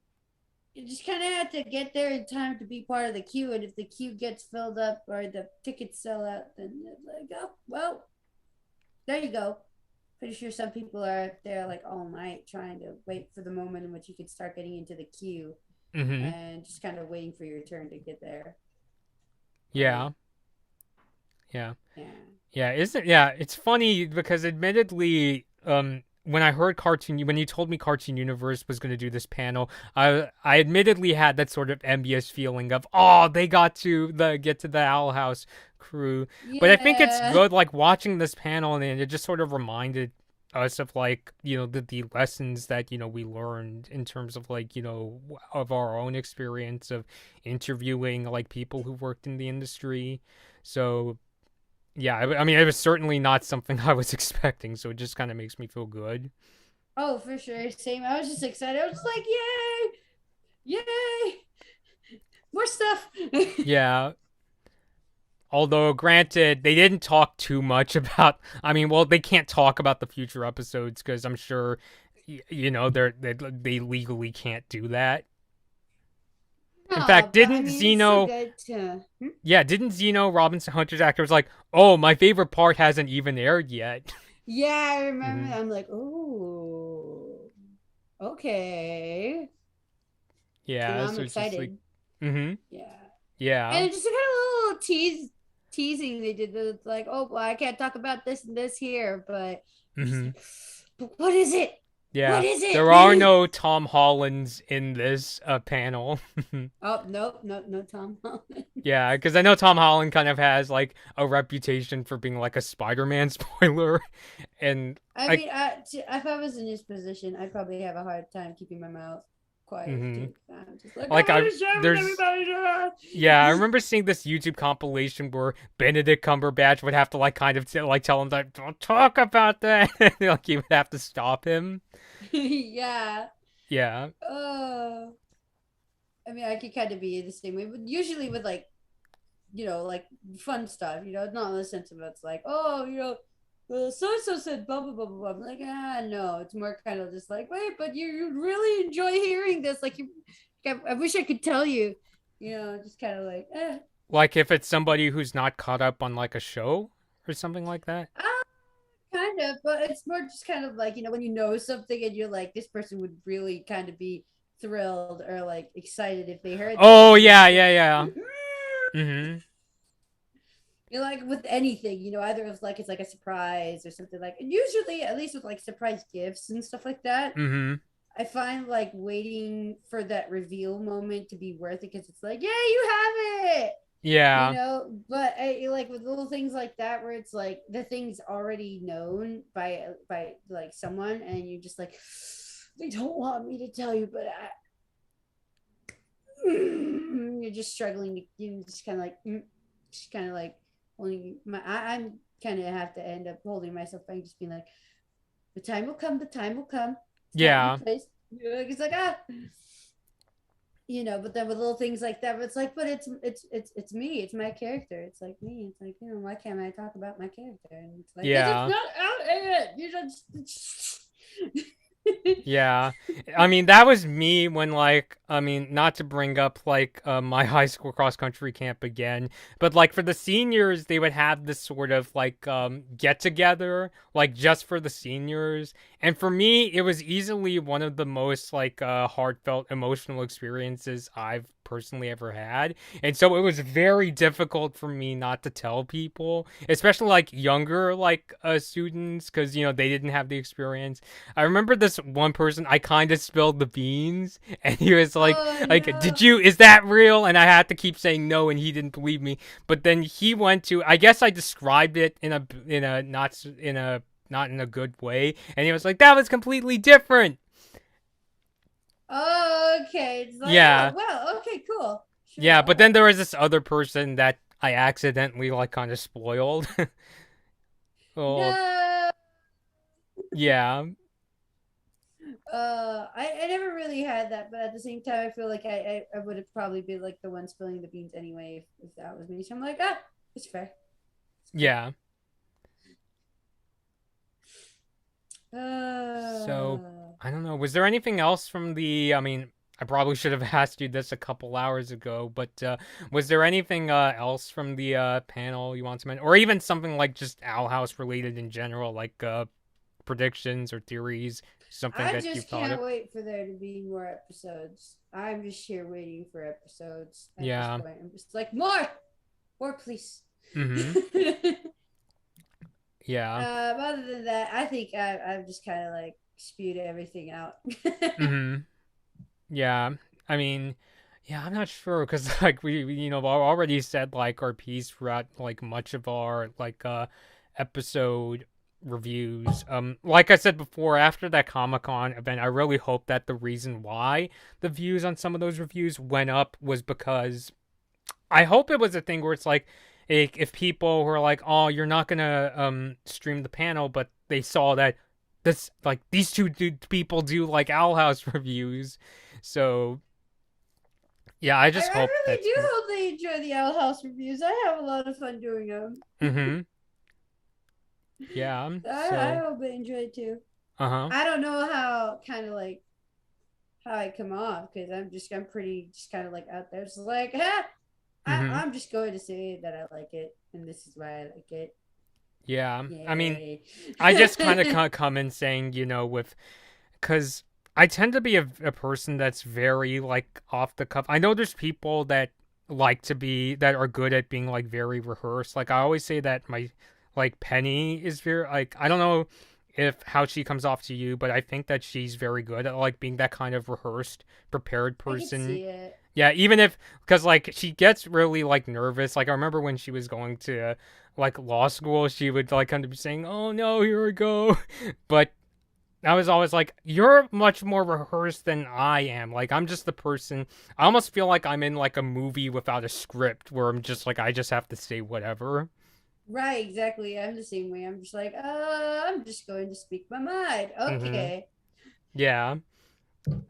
you just kind of have to get there in time to be part of the queue, and if the queue gets filled up or the tickets sell out, then it's like, oh well, there you go. Pretty sure some people are there like all night trying to wait for the moment in which you could start getting into the queue
mm-hmm.
and just kind of waiting for your turn to get there.
Yeah, yeah.
Yeah.
Yeah, isn't yeah, it's funny because admittedly, when I heard when you told me Cartoon Universe was going to do this panel, I admittedly had that sort of envious feeling of, oh, they got to get to the Owl House crew. But I think it's
Yeah.
good, like watching this panel, and it just sort of reminded us of like the lessons that we learned in terms of like of our own experience of interviewing like people who worked in the industry. So yeah, I mean, it was certainly not something I was expecting, so it just kind of makes me feel good.
Oh, for sure. Same. I was just excited. I was just like, yay, yay, more stuff.
Yeah. Although, granted, they didn't talk too much about. I mean, well, they can't talk about the future episodes because I'm sure, they legally can't do that. In fact,
No, but I
didn't
mean, it's still
Zeno?
good to.
Yeah, didn't Zeno Robinson Hunter's actor was like, "Oh, my favorite part hasn't even aired yet."
Yeah, I remember.
hmm
I'm like, oh, okay. So now
Yeah,
I'm
so it's just like,
excited.
hmm
Yeah.
yeah,
And just a kind of little teasing they did. It's like, oh, well, I can't talk about this and this here, but just
hmm
like, but what is it? What
Yeah,
is
there are
it?
no Tom Hollands in this panel.
Oh, nope, nope, no Tom Holland.
Yeah, because I know Tom Holland kind of has like a reputation for being like a Spider-Man spoiler, and
I
like,
mean, if I was in his position, I'd probably have a hard time keeping my mouth quiet
hmm
too. I'm just like, I
like
want to share with
there's yeah, I remember seeing this YouTube compilation where Benedict Cumberbatch would have to like kind of tell him that don't talk about that, like he would have to stop him.
Yeah.
Yeah.
Oh. I mean, I could kind of be the same way, but usually with like, like fun stuff, not in the sense of it's like, oh, so and so said blah blah blah blah blah. I'm like, no, it's more kind of just like, wait, but you really enjoy hearing this. Like, I wish I could tell you, just kind of like,
Like if it's somebody who's not caught up on like a show or something like that.
ah, kind of, but it's more just kind of like, when you know something and you're like, this person would really kind of be thrilled or like excited if they heard this.
Oh
And
yeah,
it's like,
yeah, yeah. Mhm.
like with anything, either it's like a surprise or something like, and usually, at least with like surprise gifts and stuff like that,
Mhm.
I find like waiting for that reveal moment to be worth it because it's like, yeah, you have it,
Yeah.
but like with little things like that where it's like the thing's already known by like someone and you just like, they don't want me to tell you, but you're just struggling to, you just kind of like, just kind of like holding I'm kind of have to end up holding myself back, just being like, the time will come, the time will come, time and
Yeah.
place. It's like, but then with little things like that, it's like, but it's me, it's my character, it's like me, it's like, why can't I talk about my character? And it's like, because it's
Yeah.
not out yet. You just
Yeah. I mean, that was me when, like, I mean, not to bring up, like, my high school cross country camp again, but, like, for the seniors, they would have this sort of, like, get together, like, just for the seniors. And for me, it was easily one of the most, like, heartfelt, emotional experiences I've personally ever had. And so it was very difficult for me not to tell people, especially, like, younger, like, students, because, they didn't have the experience. I remember this one person, I kind of spilled the beans, and he was
Oh
did
no.
you, is that real? And I had to keep saying no, and he didn't believe me. But then he went to, I guess I described it not in a good way, and he was like, that was completely different.
Oh, okay. It's like,
Yeah,
oh well, okay, cool. Sure,
yeah.
all
But then
right.
there was this other person that I accidentally like kind of spoiled. Well,
No.
yeah,
I never really had that, but at the same time, I feel like I would have probably been like the one spilling the beans anyway if that was me. So I'm like, ah, it's fair. It's cool.
yeah. So
Uh,
I don't know. Was there anything else from the? I mean, I probably should have asked you this a couple hours ago, but was there anything else from the panel you want to mention, or even something like just Owl House related in general, like predictions or theories, something
I
that you've
just
thought of?
can't wait for there to be more episodes. I'm just here waiting for episodes at this
Yeah.
point. I'm just like, more, please.
Mm-hmm. Yeah.
Other than that, I think I've just kind of like spewed everything out.
Mm-hmm. Yeah. I mean, yeah, I'm not sure because like we already said like our piece throughout like much of our like episode reviews. Like I said before, after that Comic-Con event, I really hope that the reason why the views on some of those reviews went up was because I hope it was a thing where it's like if people were like, "Oh, you're not gonna stream the panel," but they saw that this like these people do like Owl House reviews, so yeah, I
I
just hope
really
that's
do hope they enjoy the Owl House reviews. I have a lot of fun doing them.
mm-hmm. Yeah.
I
So
hope they enjoy it too.
uh-huh.
I don't know how kind of like how I come off because I'm pretty just kind of like out there. It's like,
Mm-hmm.
I'm just going to say that I like it, and this is why I like it.
Yeah. I mean,
Yay.
I just kind of come in saying, with because I tend to be a person that's very like off the cuff. I know there's people that that are good at being like very rehearsed. Like I always say that my like Penny is very like I don't know if how she comes off to you, but I think that she's very good at like being that kind of rehearsed, prepared
I can
person.
see it.
Yeah, even if because like she gets really like nervous. Like I remember when she was going to like law school, she would like kind of be saying, "Oh no, here we go," but I was always like, you're much more rehearsed than I am. Like, I'm just the person. I almost feel like I'm in like a movie without a script where I'm just like, I just have to say whatever.
Right, exactly. I'm the same way. I'm just like, I'm just going to speak my mind.
Mm-hmm.
Okay.
Yeah.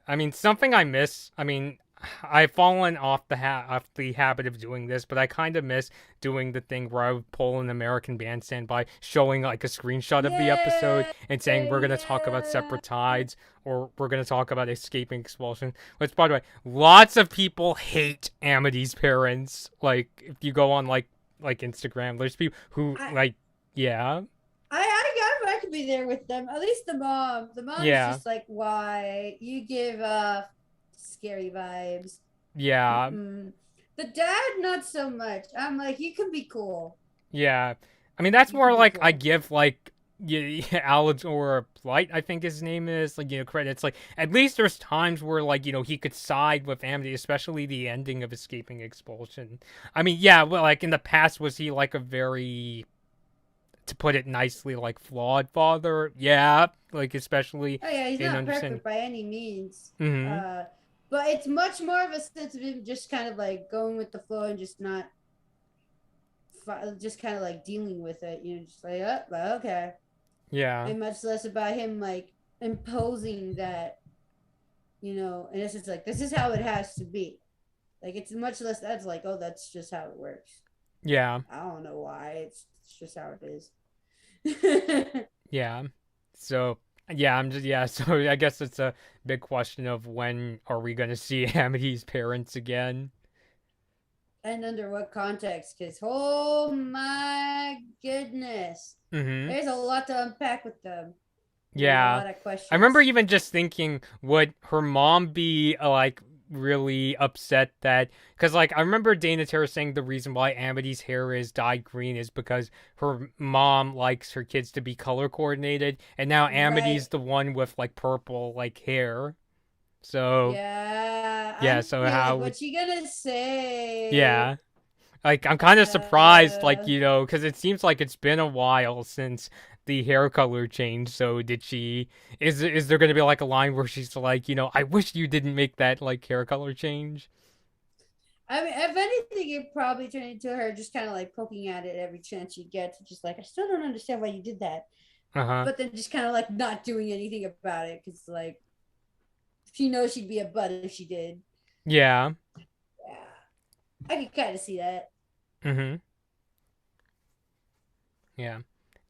I mean, something I miss. I mean, I've fallen off the habit of doing this, but I kind of miss doing the thing where I would pull an American Bandstand by showing like a screenshot of the episode
Yeah,
and saying we're gonna talk about
yeah.
separate tides or we're gonna talk about escaping expulsion. Which, by the way, lots of people hate Amity's parents. Like, if you go on like Instagram, there's people who
I
like, yeah,
I could be there with them. At least the mom. The mom's
yeah,
just like, why? You give scary vibes.
yeah.
Mm-mm. The dad, not so much. I'm like, you can be cool.
Yeah, I mean that's
You can
more
be
like I
cool.
give like Alex or Blight, I think his name is like credits. Like at least there's times where like he could side with Amity, especially the ending of escaping expulsion. I mean, yeah, well, like in the past, was he like a very, to put it nicely, like flawed father? Yeah, like especially
Oh yeah, he's
in
not
understanding.
perfect by any means.
Mm-hmm.
Uh, but it's much more of a sense of him just kind of like going with the flow and just not, just kind of like dealing with it. Just like, oh, okay,
Yeah,
and much less about him like imposing that. And it's just like this is how it has to be. Like it's much less. That's like, oh, that's just how it works.
yeah,
I don't know why. It's just how it is.
yeah. So Yeah, I'm just yeah. So I guess it's a big question of when are we gonna see Amity's parents again?
And under what context? Because oh my goodness,
Mm-hmm.
there's a lot to unpack with them, and a
Yeah.
lot of
I remember
questions.
even just thinking, would her mom be like really upset that because like I remember Dana Terra saying the reason why Amity's hair is dyed green is because her mom likes her kids to be color coordinated, and now Amity's
Right.
the one with like purple like hair. So
Yeah,
yeah,
I
so
feel
how
like
would
what you gonna say?
yeah. Like I'm kind of surprised, like
Uh,
because it seems like it's been a while since the hair color changed. So did she? Is there going to be like a line where she's like, I wish you didn't make that like hair color change?
I mean, if anything, it probably turned into her just kind of like poking at it every chance she gets, just like I still don't understand why you did that,
Uh huh.
but then just kind of like not doing anything about it because like she knows she'd be a butt if she did.
Yeah.
Yeah, I could kind of see that.
Mhm. Yeah.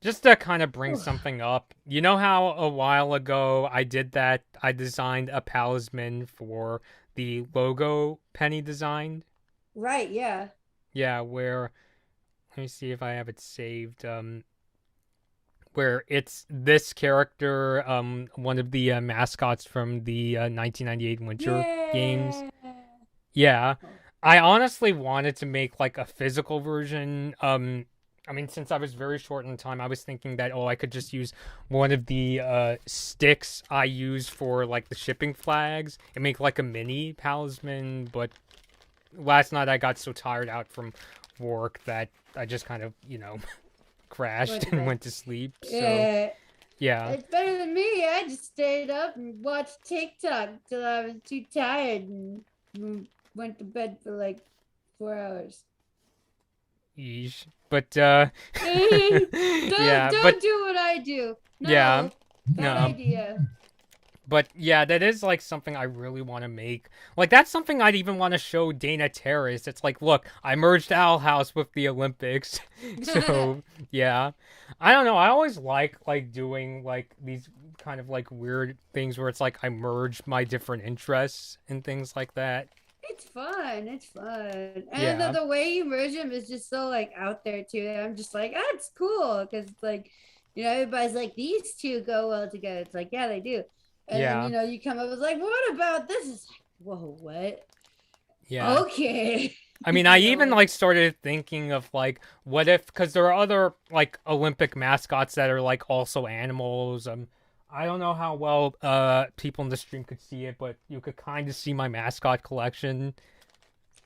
Just to kind of bring
Whew.
something up, you know how a while ago I did that? I designed a talisman for the logo Penny designed.
Right? Yeah.
Yeah, where let me see if I have it saved. Where it's this character, one of the mascots from the 1998 Winter Games.
Yeah.
Yeah,
Oh,
I honestly wanted to make like a physical version. I mean, since I was very short in time, I was thinking that I could just use one of the sticks I use for like the shipping flags and make like a mini talisman. But last night I got so tired out from work that I just kind of
went
crashed
to
and
bed.
went to sleep. So
Yeah.
yeah.
It's better than me. I just stayed up and watched TikTok till I was too tired and went to bed for like 4 hours.
Yeesh. But
don't
yeah, but
don't do what I do.
yeah,
No, bad
no.
idea.
But yeah, that is like something I really want to make. Like that's something I'd even want to show Dana Terrace. It's like, look, I merged Owl House with the Olympics. So yeah. I don't know. I always like doing like these kind of like weird things where it's like I merge my different interests and things like that.
It's fun. It's fun. And
Yeah.
the way you merge them is just so like out there too. I'm just like, that's cool. Cause it's like, everybody's like, these two go well together. It's like, yeah, they do. And then,
Yeah.
you come up with like, what about this? It's like, whoa, what?
Yeah.
Okay.
I mean, I even like started thinking of like what if because there are other like Olympic mascots that are like also animals. I don't know how well people in the stream could see it, but you could kind of see my mascot collection.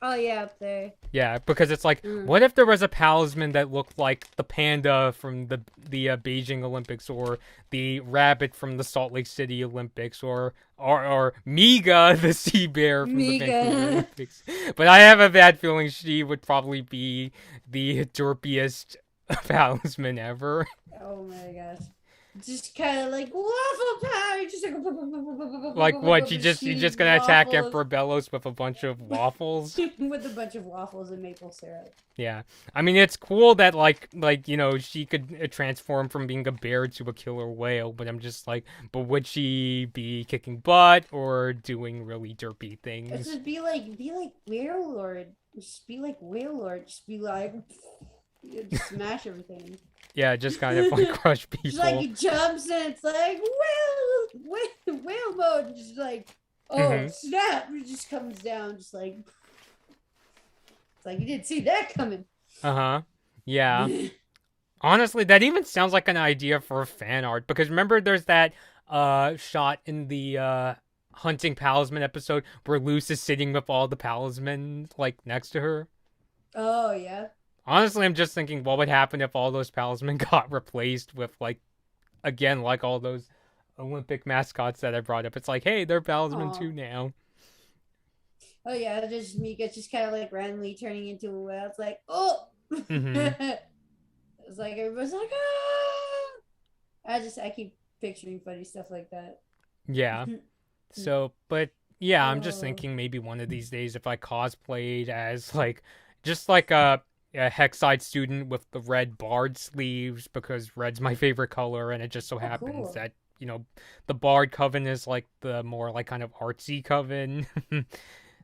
Oh yeah, up there.
Yeah, because it's like,
Mm.
what if there was a talisman that looked like the panda from the Beijing Olympics, or the rabbit from the Salt Lake City Olympics, or Miga the sea bear from the Vancouver
Mika.
Olympics? But I have a bad feeling she would probably be the derpiest talisman ever.
Oh my gosh. Just kind of like waffle power. Just
Like what?
like
You just
shooting
gonna attack
waffles
Emperor Bellos with a bunch of waffles?
with a bunch of waffles and maple syrup.
Yeah, I mean it's cool that she could transform from being a bear to a killer whale, but I'm just like, but would she be kicking butt or doing really derpy
It's
things?
just be like whale lord. Just be like whale lord. Just be like just smash everything.
Yeah, just kind of like crush
Just like
people.
he jumps and it's like whale mode. And just like oh
Hmm.
snap! It just comes down. Just like it's like you didn't see that coming.
Uh huh. Yeah. Honestly, that even sounds like an idea for fan art because remember there's that shot in the hunting palisman episode where Luce is sitting with all the palismen like next to her.
Oh yeah.
Honestly, I'm just thinking what would happen if all those palismen got replaced with like again like all those Olympic mascots that I brought up. It's like, hey, they're palismen
Aw.
too now.
Oh yeah, just Mika just kind of like randomly turning into a whale. It's like, oh,
Hmm.
it's like everybody's like, ah. I keep picturing funny stuff like that.
Yeah. So, but yeah, I'm just
Oh,
thinking maybe one of these days if I cosplayed as like just like a Hexside student with the red barred sleeves because red's my favorite color, and it just so
oh,
happens
cool.
that the Bard Coven is like the more like kind of artsy coven.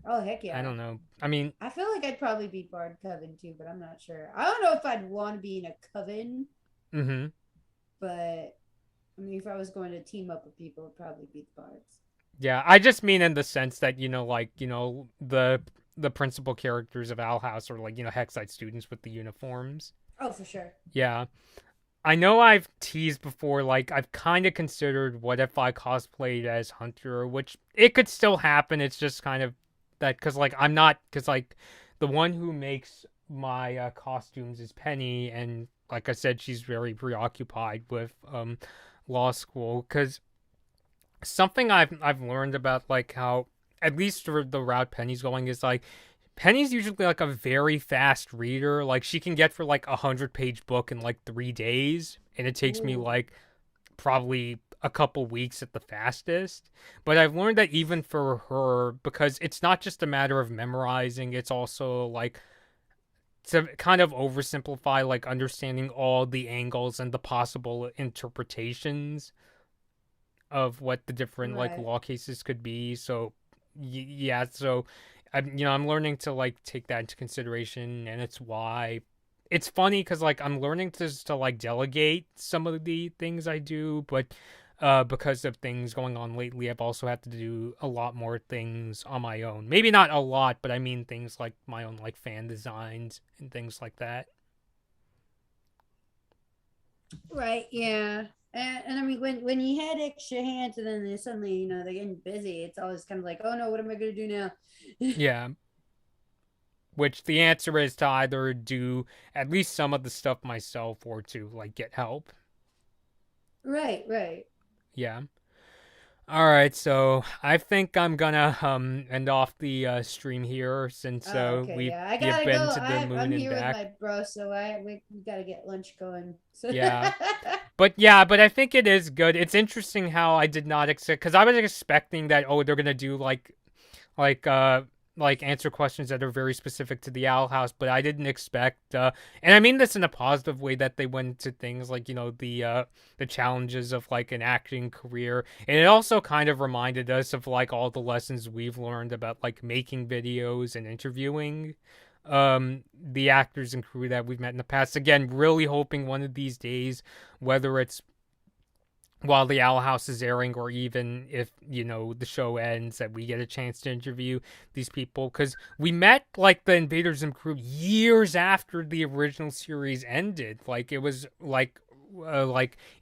Oh heck
I
yeah.
don't know. I mean,
I feel like I'd probably be Bard Coven too, but I'm not sure. I don't know if I'd want to be in a coven,
mm-hmm.
but I mean, if I was going to team up with people, it'd probably be the Bards.
Yeah, I just mean in the sense that like the principal characters of Owl House are like Hexite students with the uniforms.
Oh, for sure.
Yeah, I know I've teased before, like, I've kind of considered what if I cosplayed as Hunter, which it could still happen. It's just kind of that, because, like, I'm not, because, like, the one who makes my costumes is Penny, and, like I said, she's very preoccupied with law school, because something I've learned about, like, how, at least for the route Penny's going, is, like, Penny's usually like a very fast reader. Like she can get for like 100-page book in like 3 days, and it takes me
Ooh.
like probably a couple weeks at the fastest. But I've learned that even for her, because it's not just a matter of memorizing, it's also like to kind of oversimplify, like understanding all the angles and the possible interpretations of what the different like
Right.
law cases could be. So yeah, so I'm learning to like take that into consideration, and it's why it's funny because like I'm learning to like delegate some of the things I do, but because of things going on lately, I've also had to do a lot more things on my own. Maybe not a lot, but I mean things like my own like fan designs and things like that.
Right. Yeah. And I mean, when you had extra hands and then they suddenly, they're getting busy, it's always kind of like, oh no, what am I going to do now?
Yeah. Which the answer is to either do at least some of the stuff myself or to like get help.
Right. Right.
Yeah. All right, so I think I'm gonna end off the stream here since
Oh, okay.
we've
Yeah. I
you've
gotta
been
go.
to the
I'm
moon and
here with
back.
my bro, so we gotta get lunch going. So.
Yeah, but I think it is good. It's interesting how I did not expect, because I was expecting that they're gonna do like like answer questions that are very specific to the Owl House, but I didn't expect and I mean this in a positive way, that they went to things like the challenges of like an acting career, and it also kind of reminded us of like all the lessons we've learned about like making videos and interviewing the actors and crew that we've met in the past. Again, really hoping one of these days, whether it's while the Owl House is airing, or even if the show ends, that we get a chance to interview these people, because we met like the Invaders Zim crew years after the original series ended. Like it was like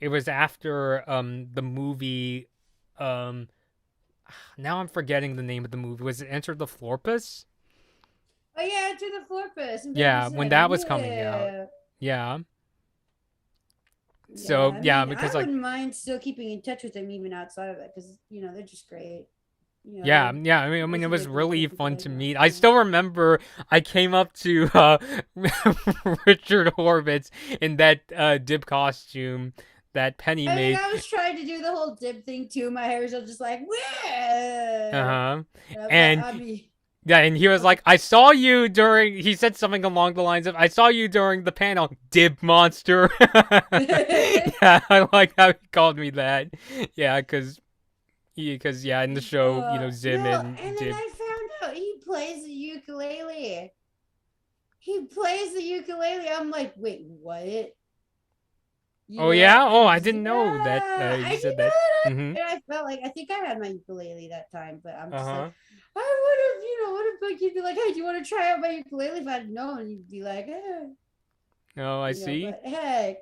it was after the movie. Now I'm forgetting the name of the movie. Was it Enter the Florpus?
Oh yeah, to the Florpus and Baby
Yeah, when
Sim.
that was coming out.
Yeah.
Yeah.
Yeah,
So
I
yeah,
mean, I
because like
wouldn't mind still keeping in touch with them even outside of it because they're just great.
yeah, yeah. I mean,
There's
it
some
was
good cool
really
people
fun
like
to
that.
meet. I still remember I came up to Richard Horvitz in that dib costume that Penny
I mean,
made.
I was trying to do the whole dip thing too. My hair was all just like,
Uh
Wah!
huh.
But
And
I mean,
yeah, and he was like, "I saw you during." He said something along the lines of, "I saw you during the panel, dib monster." Yeah, I like how he called me that. Yeah, because yeah, in the show, Zim
no,
and
and then
Dib.
I found out he plays the ukulele. He plays the ukulele. I'm like, wait, what?
Oh yeah, oh
And
I
he's
didn't
like,
know that.
I
You
didn't
said
know
that.
that.
Mm-hmm.
And I felt like I think I had my ukulele that time, but I'm
Uh
just like,
huh.
I would have, what if like you'd be like, hey, do you want to try out my ukulele if I'd known? You'd be like,
Oh, I see.
but heck,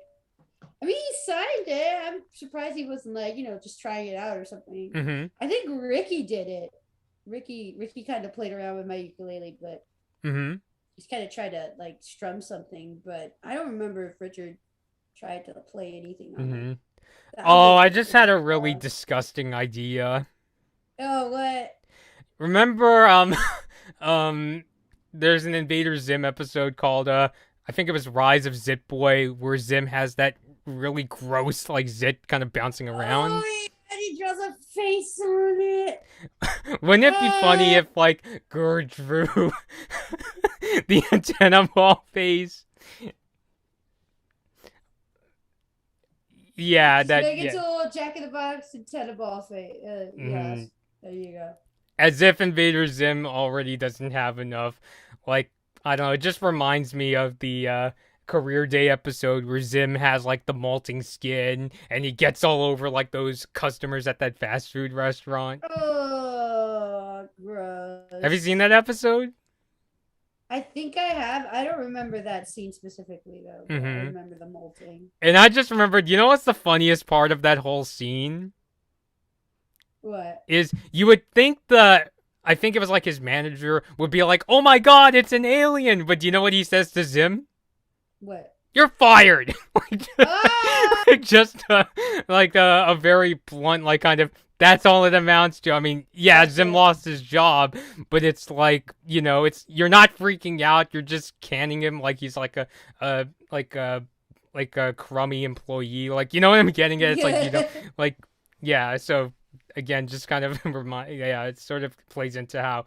I mean, he signed it. I'm surprised he wasn't like, just trying it out or something.
Mm-hmm.
I think Ricky did it. Ricky kind of played around with my ukulele, but
Mm-hmm.
he's kind of tried to like strum something, but I don't remember if Richard tried to play anything on
Mm-hmm.
it.
Oh, I just had a really disgusting idea.
Oh, what?
Remember, um, there's an Invader Zim episode called I think it was Rise of Zit Boy, where Zim has that really gross like zit kind of bouncing around.
Oh, yeah, and he draws a face on it.
Wouldn't it be funny if like Gur drew the antenna ball face? Yeah,
Just
that
make it
yeah.
to a little Jack in the Box and Tenable face.
Mm,
Yes, there you go.
as if Invader Zim already doesn't have enough. Like, I don't know, it just reminds me of the Career Day episode where Zim has like the molting skin and he gets all over like those customers at that fast food restaurant.
Oh,
Have you seen
gross.
that episode?
I think I have. I don't remember that scene specifically though, but I
Mm-hmm.
remember the molting.
And I just remembered, you know what's the funniest part of that whole scene?
What?
Is you would think I think it was like his manager would be like, "Oh my god, it's an alien!" But do you know what he says to Zim?
What?
You're fired.
Ah!
Like just like a very blunt, like kind of. That's all it amounts to. I mean, yeah, Zim
Gotcha.
lost his job, but it's like it's you're not freaking out. You're just canning him like he's like a like a like a crummy employee. Like you know what I'm getting at? It's like
Yeah.
like yeah. So again, just kind of yeah, it sort of plays into how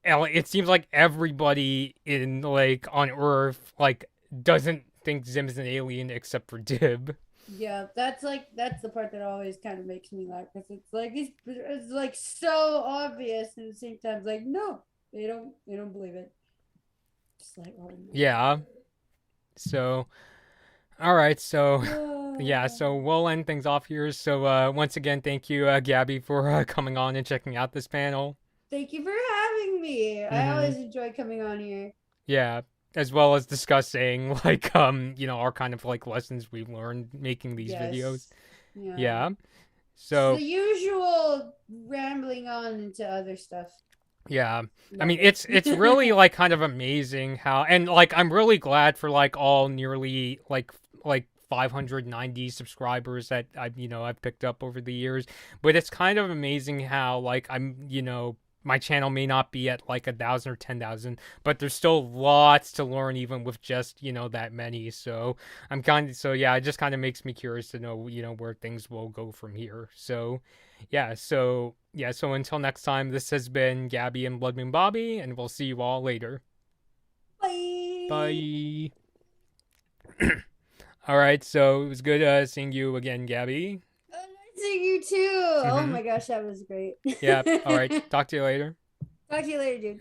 it seems like everybody in like on Earth like doesn't think Zim is an alien except for Dib.
Yeah, that's the part that always kind of makes me laugh because it's like so obvious and at the same time it's like no, they don't believe it. It's like oh
Yeah. So all right. So yeah.
no.
So we'll end things off here. So once again, thank you, Gabby, for coming on and checking out this panel.
Thank you for having me. I
Mm-hmm.
always enjoy coming on here.
Yeah. As well as discussing like our kind of like lessons we've learned making these videos.
Yes. Yeah.
Yeah.
It's
So
the usual rambling on into other stuff.
yeah. I
Love
mean it's really like kind of amazing how and like I'm really glad for like all nearly like 590 subscribers that I've picked up over the years. But it's kind of amazing how like my channel may not be at like 1,000 or 10,000, but there's still lots to learn even with just that many. So yeah, it just kind of makes me curious to know where things will go from here. So so until next time, this has been Gabby and Bloodmoon Bobby, and we'll see you all later.
Bye.
Bye. All right, so it was good seeing you again, Gabby.
Oh, nice seeing you too. Oh
Mm-hmm.
my gosh, that was great.
Yeah. All right. Talk to you later.
Talk to you later, dude.
Okay.